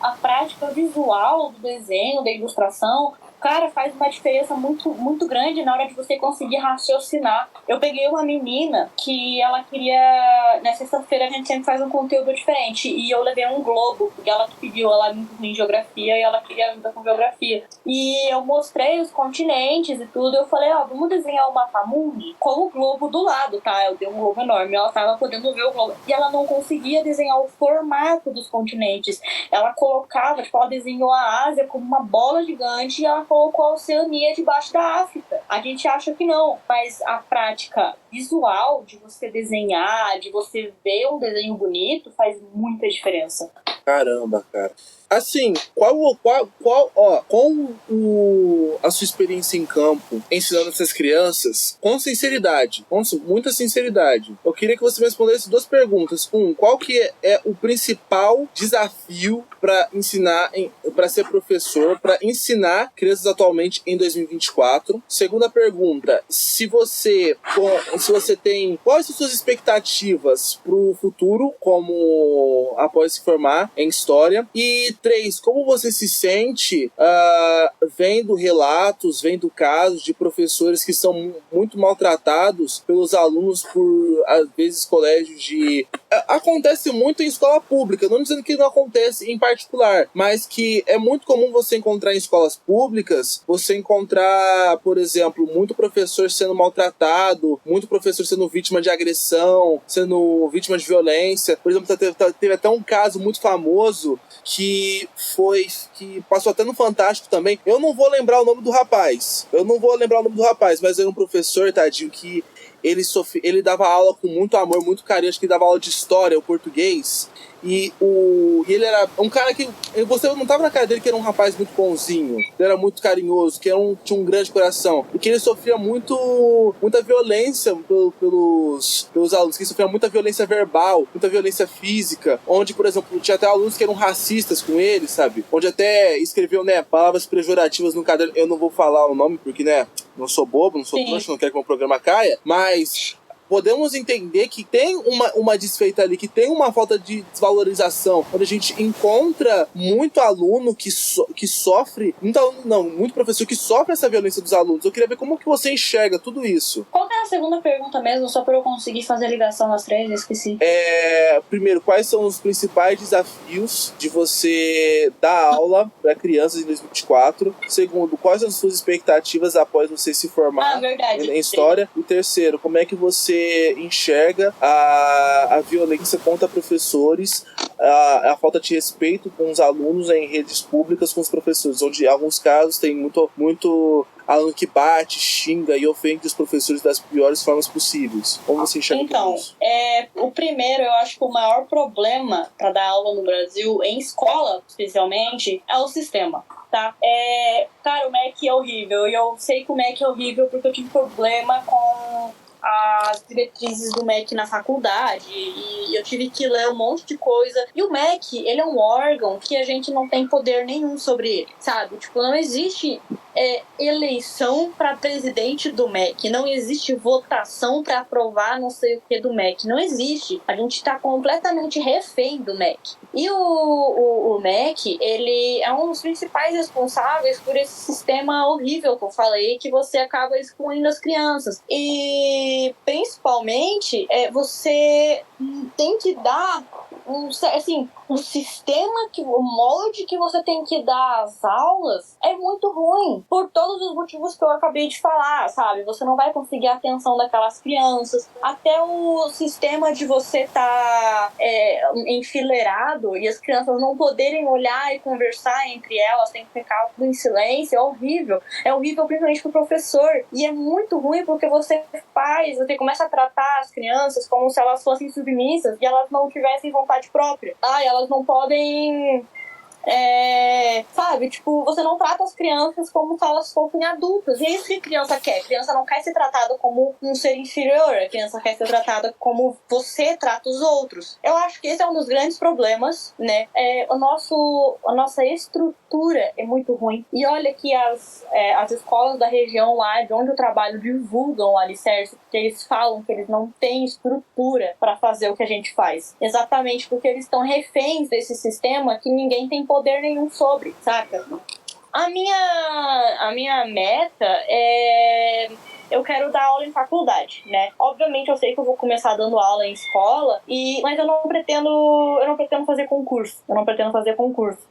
a prática visual do desenho, da ilustração, cara, faz uma diferença muito, muito grande na hora de você conseguir raciocinar. Eu peguei uma menina que ela queria... Na sexta-feira a gente sempre faz um conteúdo diferente. E eu levei um globo, porque ela pediu, ela é muito ruim em geografia e ela queria ajuda com geografia. E eu mostrei os continentes e tudo. Eu falei, vamos desenhar o mapa mundi com o globo do lado, tá? Eu dei um globo enorme, ela tava podendo ver o globo. E ela não conseguia desenhar o formato dos continentes. Ela colocava, tipo, ela desenhou a Ásia como uma bola gigante e ela colocou a Oceania debaixo da África. A gente acha que não, mas a prática visual de você desenhar, de você ver um desenho bonito, faz muita diferença. Caramba, cara. Assim, a sua experiência em campo ensinando essas crianças, com sinceridade, com muita sinceridade, eu queria que você me respondesse 2 perguntas. Qual que é o principal desafio para ensinar, para ser professor, para ensinar crianças atualmente em 2024? Segunda pergunta, se você tem, quais são suas expectativas pro futuro, como após se formar em História? E 3, como você se sente vendo relatos, vendo casos de professores que são muito maltratados pelos alunos por, às vezes, colégios de... Acontece muito em escola pública, não dizendo que não acontece em particular, mas que é muito comum você encontrar em escolas públicas, você encontrar, por exemplo, muito professor sendo maltratado, muito professor sendo vítima de agressão, sendo vítima de violência. Por exemplo, teve até um caso muito famoso que passou até no Fantástico também. Eu não vou lembrar o nome do rapaz, mas era um professor, tadinho, que ele dava aula com muito amor, muito carinho. Acho que ele dava aula de história, o português. E ele era um cara que... Você não tava na cara dele que era um rapaz muito bonzinho. Ele era muito carinhoso, que tinha um grande coração. E que ele sofria muita violência pelos alunos. Que ele sofria muita violência verbal, muita violência física. Onde, por exemplo, tinha até alunos que eram racistas com ele, sabe? Onde até escreveu, palavras pejorativas no caderno. Eu não vou falar o nome porque, não sou bobo, não sou trouxa, não quero que o meu programa caia. Mas... podemos entender que tem uma desfeita ali, que tem uma falta de desvalorização, onde a gente encontra muito aluno que sofre, muito professor que sofre essa violência dos alunos. Eu queria ver como que você enxerga tudo isso. Qual que é a segunda pergunta mesmo, só para eu conseguir fazer a ligação nas 3, eu esqueci. Primeiro, quais são os principais desafios de você dar aula para crianças em 2024? Segundo, quais são as suas expectativas após você se formar em História? E terceiro, como é que você enxerga a violência contra professores, a falta de respeito com os alunos em redes públicas com os professores, onde em alguns casos tem muito aluno que bate, xinga e ofende os professores das piores formas possíveis. Como você enxerga isso? O primeiro, eu acho que o maior problema para dar aula no Brasil, em escola especialmente, é o sistema. Tá? Cara, o MEC é horrível, e eu sei que o MEC é horrível porque eu tive problema com as diretrizes do MEC na faculdade e eu tive que ler um monte de coisa. E o MEC, ele é um órgão que a gente não tem poder nenhum sobre ele, sabe? Tipo, não existe eleição para presidente do MEC, não existe votação para aprovar não sei o que do MEC, não existe. A gente tá completamente refém do MEC. E o MEC, ele é um dos principais responsáveis por esse sistema horrível que eu falei, que você acaba excluindo as crianças. E principalmente, você tem que dar o sistema, o molde que você tem que dar às aulas é muito ruim, por todos os motivos que eu acabei de falar, sabe? Você não vai conseguir a atenção daquelas crianças, até o sistema de você estar enfileirado e as crianças não poderem olhar e conversar entre elas, tem que ficar tudo em silêncio, é horrível principalmente pro professor, e é muito ruim porque você começa a tratar as crianças como se elas fossem submissas e elas não tivessem vontade própria. Elas não podem... sabe, tipo, você não trata as crianças como se elas fossem adultas. E é isso que a criança quer. A criança não quer ser tratada como um ser inferior. A criança quer ser tratada como você trata os outros. Eu acho que esse é um dos grandes problemas, né? A nossa estrutura é muito ruim. E olha que as escolas da região lá, de onde eu trabalho, divulgam o alicerce, porque eles falam que eles não têm estrutura para fazer o que a gente faz. Exatamente porque eles estão reféns desse sistema que ninguém tem poder nenhum sobre, saca? A minha meta é... Eu quero dar aula em faculdade, né? Obviamente eu sei que eu vou começar dando aula em escola, mas eu não pretendo fazer concurso.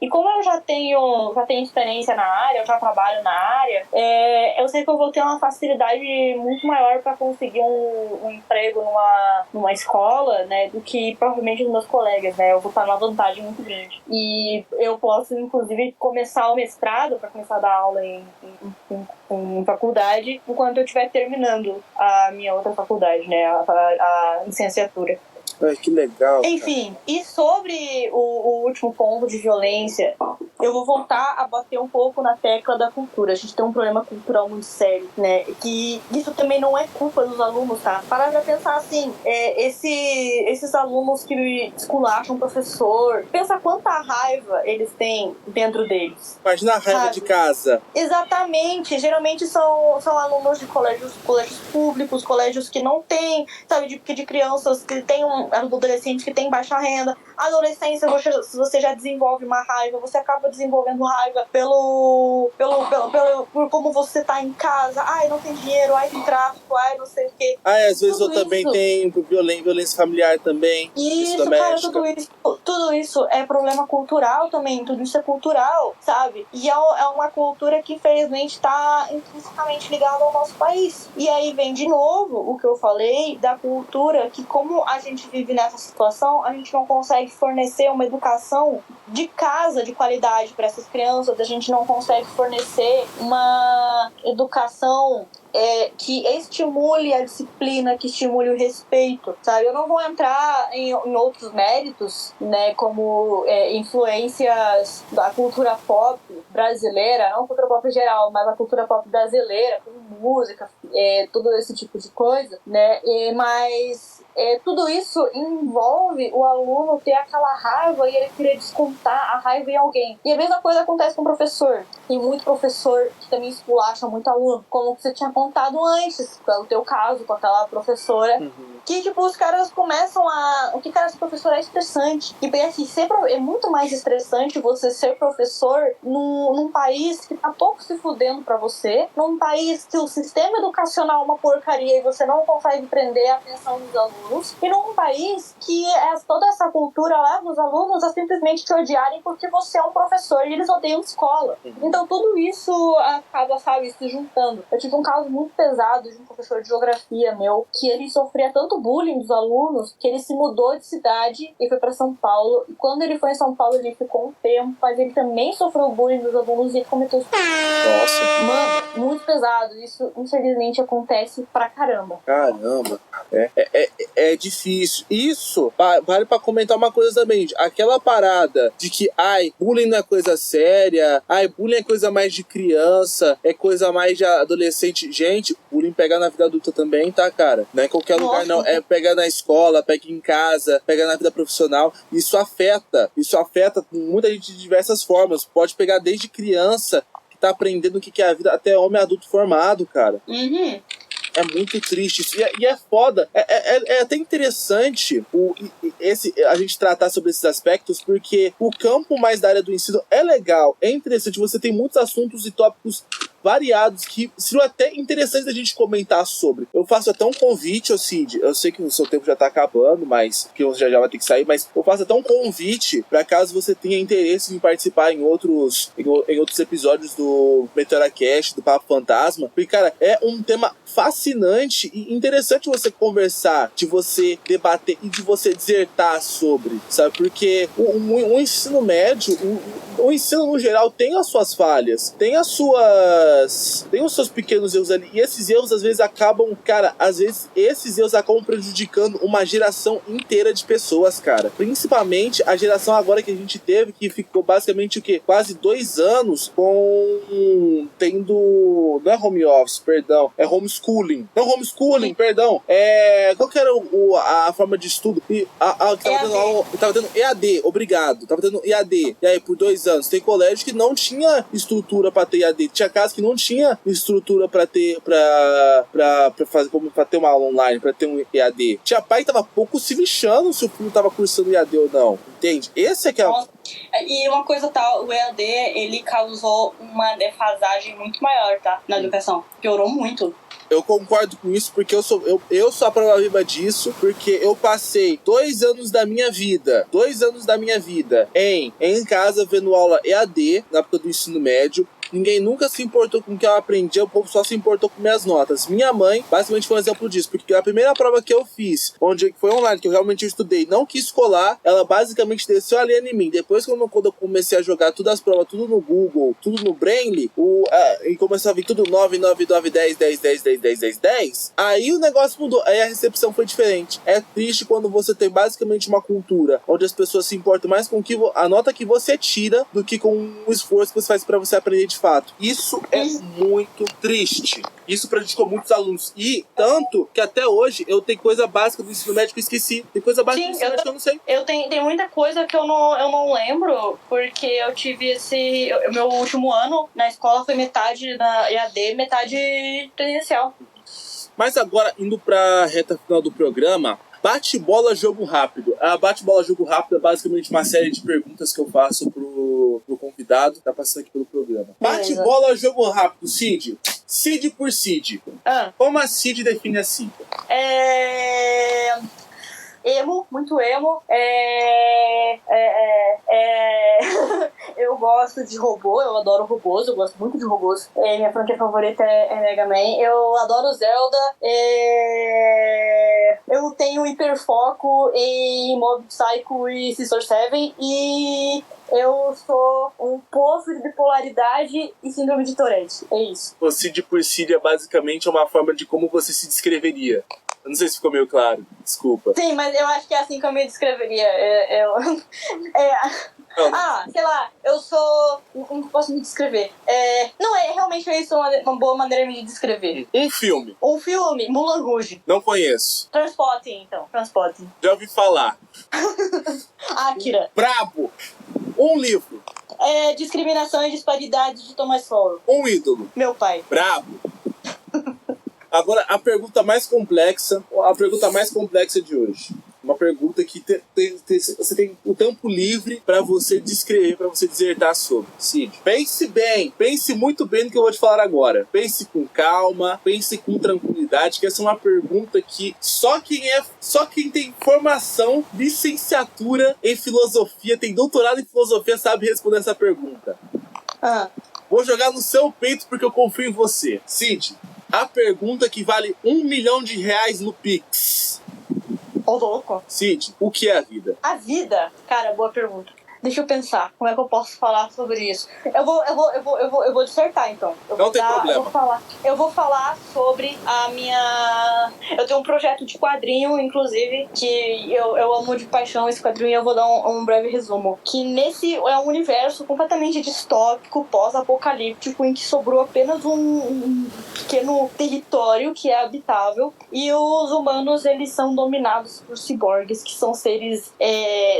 E como eu já tenho experiência na área, eu já trabalho na área, eu sei que eu vou ter uma facilidade muito maior para conseguir um emprego numa escola, né? Do que provavelmente os meus colegas, né? Eu vou estar numa vantagem muito grande. E eu posso, inclusive, começar o mestrado, para começar a dar aula em faculdade, enquanto eu estiver terminando a minha outra faculdade, né, a licenciatura. Ai, que legal. Enfim, e sobre o último ponto de violência, eu vou voltar a bater um pouco na tecla da cultura. A gente tem um problema cultural muito sério, né? Que isso também não é culpa dos alunos, tá? Para pra pensar assim, esses alunos que esculacham o professor, pensa quanta raiva eles têm dentro deles. Imagina a raiva, sabe? De casa. Exatamente. Geralmente são alunos de colégios públicos, colégios que não têm, sabe, de crianças que têm adolescentes que têm baixa renda. A adolescência, você já desenvolve uma raiva, você acaba desenvolvendo raiva por como você tá em casa. Ai, não tem dinheiro, ai, tem tráfico, ai, não sei o quê. Ai, às vezes eu também tenho violência familiar também. Isso, cara, tudo isso é problema cultural também, tudo isso é cultural, sabe? E é uma cultura que, infelizmente, tá intrinsecamente ligada ao nosso país. E aí vem de novo o que eu falei da cultura, que como a gente vive nessa situação, a gente não consegue fornecer uma educação de casa de qualidade para essas crianças, a gente não consegue fornecer uma educação que estimule a disciplina, que estimule o respeito, sabe? Eu não vou entrar em outros méritos, né, como influências da cultura pop brasileira, não a cultura pop geral, mas a cultura pop brasileira, como música, todo esse tipo de coisa, né? Mas tudo isso envolve o aluno ter aquela raiva e ele querer descontar a raiva em alguém. E a mesma coisa acontece com o professor. Tem muito professor que também esculacha muito aluno, como você tinha contado antes, pelo teu caso, com aquela professora, que, tipo, os caras começam a... O que, cara, esse professor é estressante. E, assim, é muito mais estressante você ser professor num país que tá pouco se fudendo pra você, num país que o sistema educacional é uma porcaria e você não consegue prender a atenção dos alunos, e num país que toda essa cultura leva os alunos a simplesmente te odiarem porque você é um professor e eles odeiam escola. Então, tudo isso acaba, sabe, se juntando. Eu tive um caso muito pesado de um professor de geografia meu, que ele sofria tanto bullying dos alunos que ele se mudou de cidade e foi pra São Paulo. E quando ele foi em São Paulo, ele ficou um tempo, mas ele também sofreu bullying dos alunos e ele cometeu... Nossa. Mano, muito pesado. Isso, infelizmente, acontece pra caramba. Caramba. É difícil. Isso, vale pra comentar uma coisa também. Aquela parada de que, bullying não é coisa séria, bullying é coisa mais de criança, é coisa mais de adolescente. Gente, bullying pega na vida adulta também, tá, cara? Não é em qualquer lugar, não. É pega na escola, pega em casa, pega na vida profissional. Isso afeta muita gente de diversas formas. Pode pegar desde criança, que tá aprendendo o que é a vida, até homem adulto formado, cara. É muito triste isso. E é foda. É até interessante a gente tratar sobre esses aspectos, porque o campo mais da área do ensino é legal, é interessante. Você tem muitos assuntos e tópicos variados que seriam até interessantes da gente comentar sobre. Eu faço até um convite, ô Cid. Eu sei que o seu tempo já tá acabando, mas que você já vai ter que sair, mas eu faço até um convite para caso você tenha interesse em participar em outros episódios do Meteora Cast, do Papo Fantasma. Porque, cara, é um tema fascinante e interessante você conversar, de você debater e de você dissertar sobre, sabe? Porque o ensino médio, o ensino no geral tem as suas falhas, tem os seus pequenos erros ali, e esses erros às vezes acabam, cara, esses erros acabam prejudicando uma geração inteira de pessoas, cara. Principalmente a geração agora que a gente teve, que ficou basicamente quase 2 anos tendo, não é home office, perdão, é homeschooling. homeschooling. Não, homeschooling, perdão. Qual que era a forma de estudo? Tava tendo EAD, obrigado. Tava tendo EAD. E aí, por 2 anos. Tem colégio que não tinha estrutura pra ter EAD. Tinha casa que não tinha estrutura pra ter, pra ter uma aula online, pra ter um EAD. Tinha pai que tava pouco se lixando se o filho tava cursando EAD ou não. Entende? Esse é que é... E uma coisa o EAD, ele causou uma defasagem muito maior, tá? Na educação. Piorou muito. Eu concordo com isso, porque eu sou a prova viva disso, porque eu passei 2 anos da minha vida em casa vendo aula EAD, na época do ensino médio. Ninguém nunca se importou com o que eu aprendi, o povo só se importou com minhas notas. Minha mãe, basicamente, foi um exemplo disso, porque a primeira prova que eu fiz, onde foi online, que eu realmente estudei, não quis colar, ela basicamente desceu a lenha em mim. Depois, quando eu comecei a jogar todas as provas, tudo no Google, tudo no Brainly, e começou a vir tudo 9, 9, 9, 10, 10, 10, 10, 10, 10, 10, aí o negócio mudou, aí a recepção foi diferente. É triste quando você tem basicamente uma cultura onde as pessoas se importam mais com a nota que você tira do que com o esforço que você faz pra você aprender de fato. Isso é muito triste. Isso prejudicou muitos alunos. E tanto que até hoje eu tenho coisa básica do ensino médio que eu esqueci. Tem coisa básica do ensino médio que eu não sei. Tem muita coisa que eu não lembro, porque eu tive o meu último ano na escola foi metade na EAD, metade presencial. Mas agora, indo pra reta final do programa, bate-bola, jogo rápido. A bate-bola, jogo rápido é basicamente uma série de perguntas que eu faço pro convidado que tá passando aqui pelo programa. Bate-bola, jogo rápido, Cid. Cid por Cid. Como a Cid define a Cid? Emo, muito emo. Eu gosto de robô, eu adoro robôs, eu gosto muito de robôs. Minha franquia favorita é Mega Man. Eu adoro Zelda. Eu tenho hiperfoco em Mob Psycho e Sister Seven. E eu sou um poço de bipolaridade e síndrome de Tourette. É isso. O Cid por Cid é basicamente uma forma de como você se descreveria. Eu não sei se ficou meio claro, desculpa. Sim, mas eu acho que é assim que eu me descreveria. Sei lá, eu sou... Como posso me descrever? Realmente isso é uma boa maneira de me descrever. Um filme. Moulin Rouge. Não conheço. Transporting, então. Transporting. Já ouvi falar. Akira. Brabo. Um livro. Discriminação e disparidade de Thomas Sowell. Um ídolo. Meu pai. Brabo. Agora, a pergunta mais complexa de hoje. Uma pergunta que você tem o tempo livre pra você descrever, pra você dissertar sobre. Cid, pense muito bem no que eu vou te falar agora. Pense com calma, pense com tranquilidade, que essa é uma pergunta que só quem tem formação, licenciatura em filosofia, tem doutorado em filosofia, sabe responder essa pergunta. Vou jogar no seu peito porque eu confio em você. Cid, a pergunta que vale R$1 milhão no Pix. Ô, louco. Cid, o que é a vida? A vida? Cara, boa pergunta. Deixa eu pensar, como é que eu posso falar sobre isso? Eu vou dissertar, então. Não tem problema. Eu vou falar sobre a minha... Eu tenho um projeto de quadrinho, inclusive, que eu amo de paixão esse quadrinho, e eu vou dar um breve resumo. Que nesse é um universo completamente distópico, pós-apocalíptico, em que sobrou apenas um pequeno território que é habitável, e os humanos, eles são dominados por ciborgues, que são seres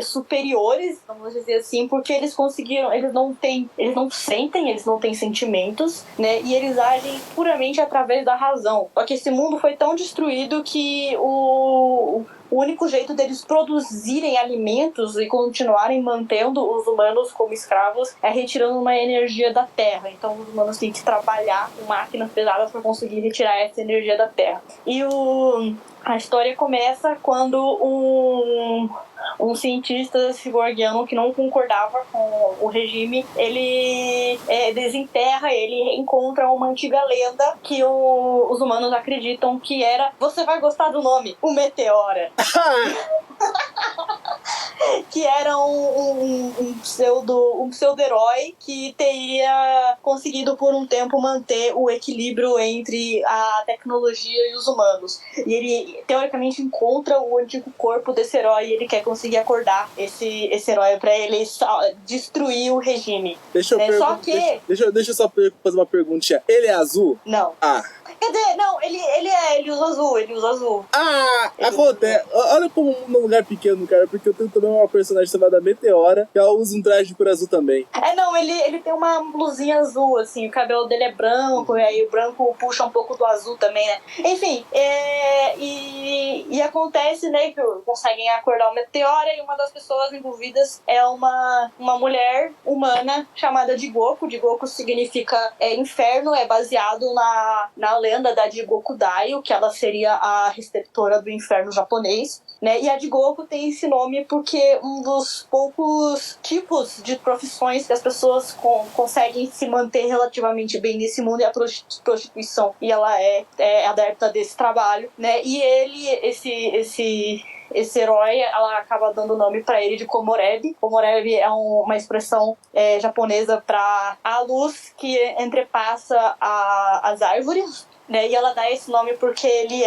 superiores, vamos dizer assim, porque eles conseguiram, eles não sentem, eles não têm sentimentos, né, e eles agem puramente através da razão. Só que esse mundo foi tão destruído que o único jeito deles produzirem alimentos e continuarem mantendo os humanos como escravos é retirando uma energia da terra. Então os humanos têm que trabalhar com máquinas pesadas para conseguir retirar essa energia da terra. E a história começa quando um cientista ciborguiano que não concordava com o regime, ele desenterra, ele encontra uma antiga lenda que os humanos acreditam que era, você vai gostar do nome, o Meteora. que era um pseudo-herói que teria conseguido por um tempo manter o equilíbrio entre a tecnologia e os humanos. E ele, teoricamente, encontra o antigo corpo desse herói e ele quer conseguir acordar esse herói pra ele destruir o regime. Deixa eu só fazer uma perguntinha. Ele é azul? Não. Ah. Quer dizer, não, ele usa azul. Ah, acontece. Olha como num lugar pequeno, cara, porque eu tenho também uma personagem chamada Meteora, que ela usa um traje de cor azul também. Não, ele tem uma blusinha azul, assim, o cabelo dele é branco, e aí o branco puxa um pouco do azul também, né? Enfim, e acontece, né, que conseguem acordar o Meteora e uma das pessoas envolvidas é uma mulher humana chamada Jigoku. Jigoku significa inferno, é baseado na lenda da Jigoku Daio, que ela seria a receptora do inferno japonês, né? E a Jigoku tem esse nome porque um dos poucos tipos de profissões que as pessoas conseguem se manter relativamente bem nesse mundo é a prostituição, e ela é adepta desse trabalho, né? E ele, esse herói, ela acaba dando nome pra ele de Komorebi. Komorebi é uma expressão japonesa pra a luz que entrepassa as árvores, né? E ela dá esse nome porque ele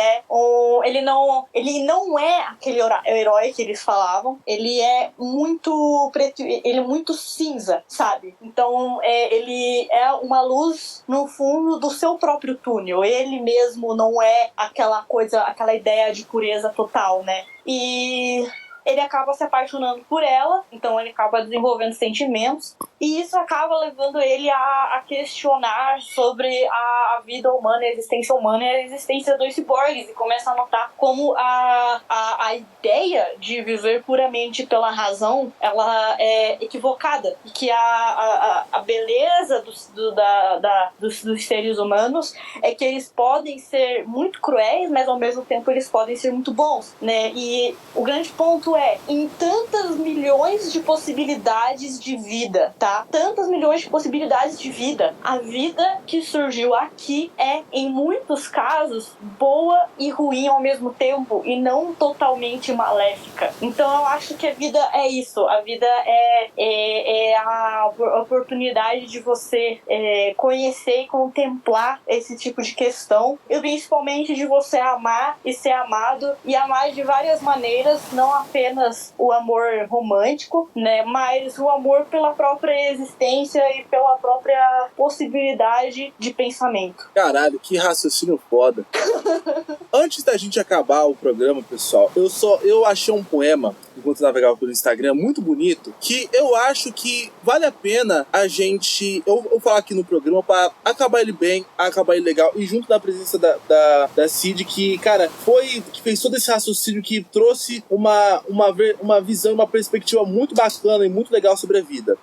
não é aquele herói que eles falavam. Ele é muito preto, ele é muito cinza, sabe? Então ele é uma luz no fundo do seu próprio túnel. Ele mesmo não é aquela ideia de pureza total, né? E ele acaba se apaixonando por ela, então ele acaba desenvolvendo sentimentos, e isso acaba levando ele a questionar sobre a vida humana, a existência humana e a existência dos ciborgues, e começa a notar como a ideia de viver puramente pela razão, ela é equivocada, e que a beleza dos seres humanos é que eles podem ser muito cruéis, mas ao mesmo tempo eles podem ser muito bons, né? E o grande ponto em tantas milhões de possibilidades de vida, tá? Tantas milhões de possibilidades de vida. A vida que surgiu aqui é, em muitos casos, boa e ruim ao mesmo tempo, e não totalmente maléfica. Então eu acho que a vida é isso. A vida é a oportunidade de você conhecer e contemplar esse tipo de questão, e principalmente de você amar e ser amado, e amar de várias maneiras, não apenas o amor romântico, né, mas o amor pela própria existência e pela própria possibilidade de pensamento. Caralho, que raciocínio foda. Antes da gente acabar o programa, pessoal, eu achei um poema, enquanto navegava pelo Instagram, muito bonito, que eu acho que vale a pena a gente... Eu vou falar aqui no programa pra acabar ele bem, acabar ele legal, e junto da presença da Cid, que, cara, que fez todo esse raciocínio, que trouxe uma visão, uma perspectiva muito bacana e muito legal sobre a vida.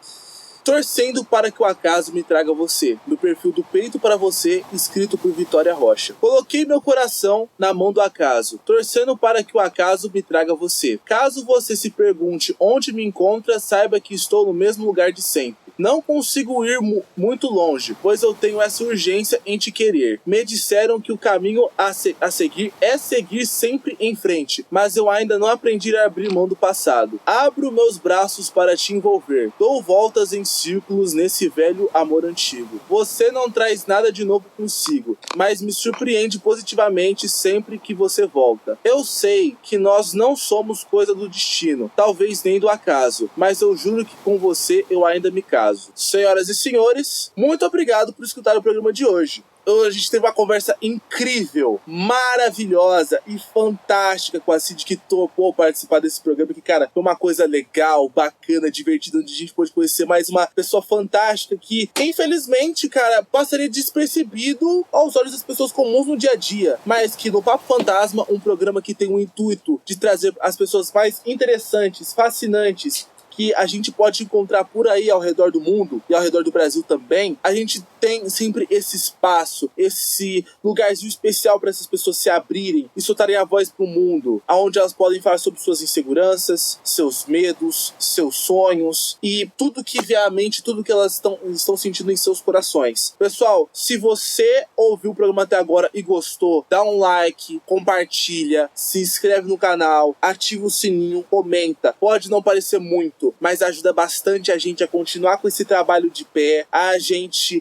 Torcendo para que o acaso me traga você, do perfil do Peito para Você, escrito por Vitória Rocha. Coloquei meu coração na mão do acaso, torcendo para que o acaso me traga você. Caso você se pergunte onde me encontra, saiba que estou no mesmo lugar de sempre. Não consigo ir muito longe, pois eu tenho essa urgência em te querer. Me disseram que o caminho a seguir é seguir sempre em frente, mas eu ainda não aprendi a abrir mão do passado. Abro meus braços para te envolver, dou voltas em círculos nesse velho amor antigo. Você não traz nada de novo consigo, mas me surpreende positivamente sempre que você volta. Eu sei que nós não somos coisa do destino, talvez nem do acaso, mas eu juro que com você eu ainda me caso. Senhoras e senhores, muito obrigado por escutar o programa de hoje. A gente teve uma conversa incrível, maravilhosa e fantástica com a Cid, que topou participar desse programa, que, cara, foi uma coisa legal, bacana, divertida, onde a gente pôde conhecer mais uma pessoa fantástica que, infelizmente, cara, passaria despercebido aos olhos das pessoas comuns no dia a dia, mas que no Papo Fantasma, um programa que tem o intuito de trazer as pessoas mais interessantes, fascinantes, que a gente pode encontrar por aí ao redor do mundo e ao redor do Brasil também, a gente tem sempre esse espaço, esse lugarzinho especial para essas pessoas se abrirem e soltarem a voz pro mundo, onde elas podem falar sobre suas inseguranças, seus medos, seus sonhos e tudo que vier à mente, tudo que elas estão sentindo em seus corações. Pessoal, se você ouviu o programa até agora e gostou, dá um like, compartilha, se inscreve no canal, ativa o sininho, comenta. Pode não parecer muito, mas ajuda bastante a gente a continuar com esse trabalho de pé,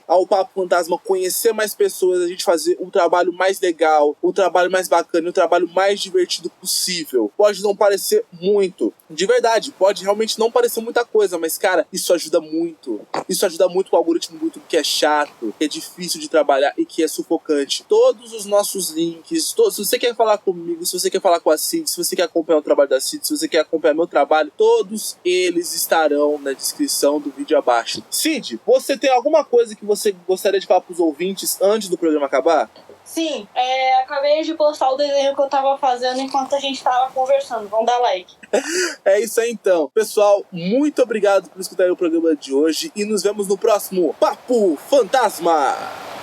ao Papo Fantasma conhecer mais pessoas, a gente fazer um trabalho mais legal, um trabalho mais bacana, um trabalho mais divertido possível. Pode não parecer muito, de verdade, pode realmente não parecer muita coisa, mas cara, isso ajuda muito. Isso ajuda muito com o algoritmo do YouTube, que é chato, que é difícil de trabalhar e que é sufocante. Todos os nossos links, se você quer falar comigo, se você quer falar com a Cid, se você quer acompanhar o trabalho da Cid, se você quer acompanhar meu trabalho, todos eles estarão na descrição do vídeo abaixo. Cid, você tem alguma coisa que você gostaria de falar pros ouvintes antes do programa acabar? Sim, acabei de postar o desenho que eu tava fazendo enquanto a gente tava conversando. Vamos dar like. É isso aí então. Pessoal, muito obrigado por escutarem o programa de hoje e nos vemos no próximo Papo Fantasma!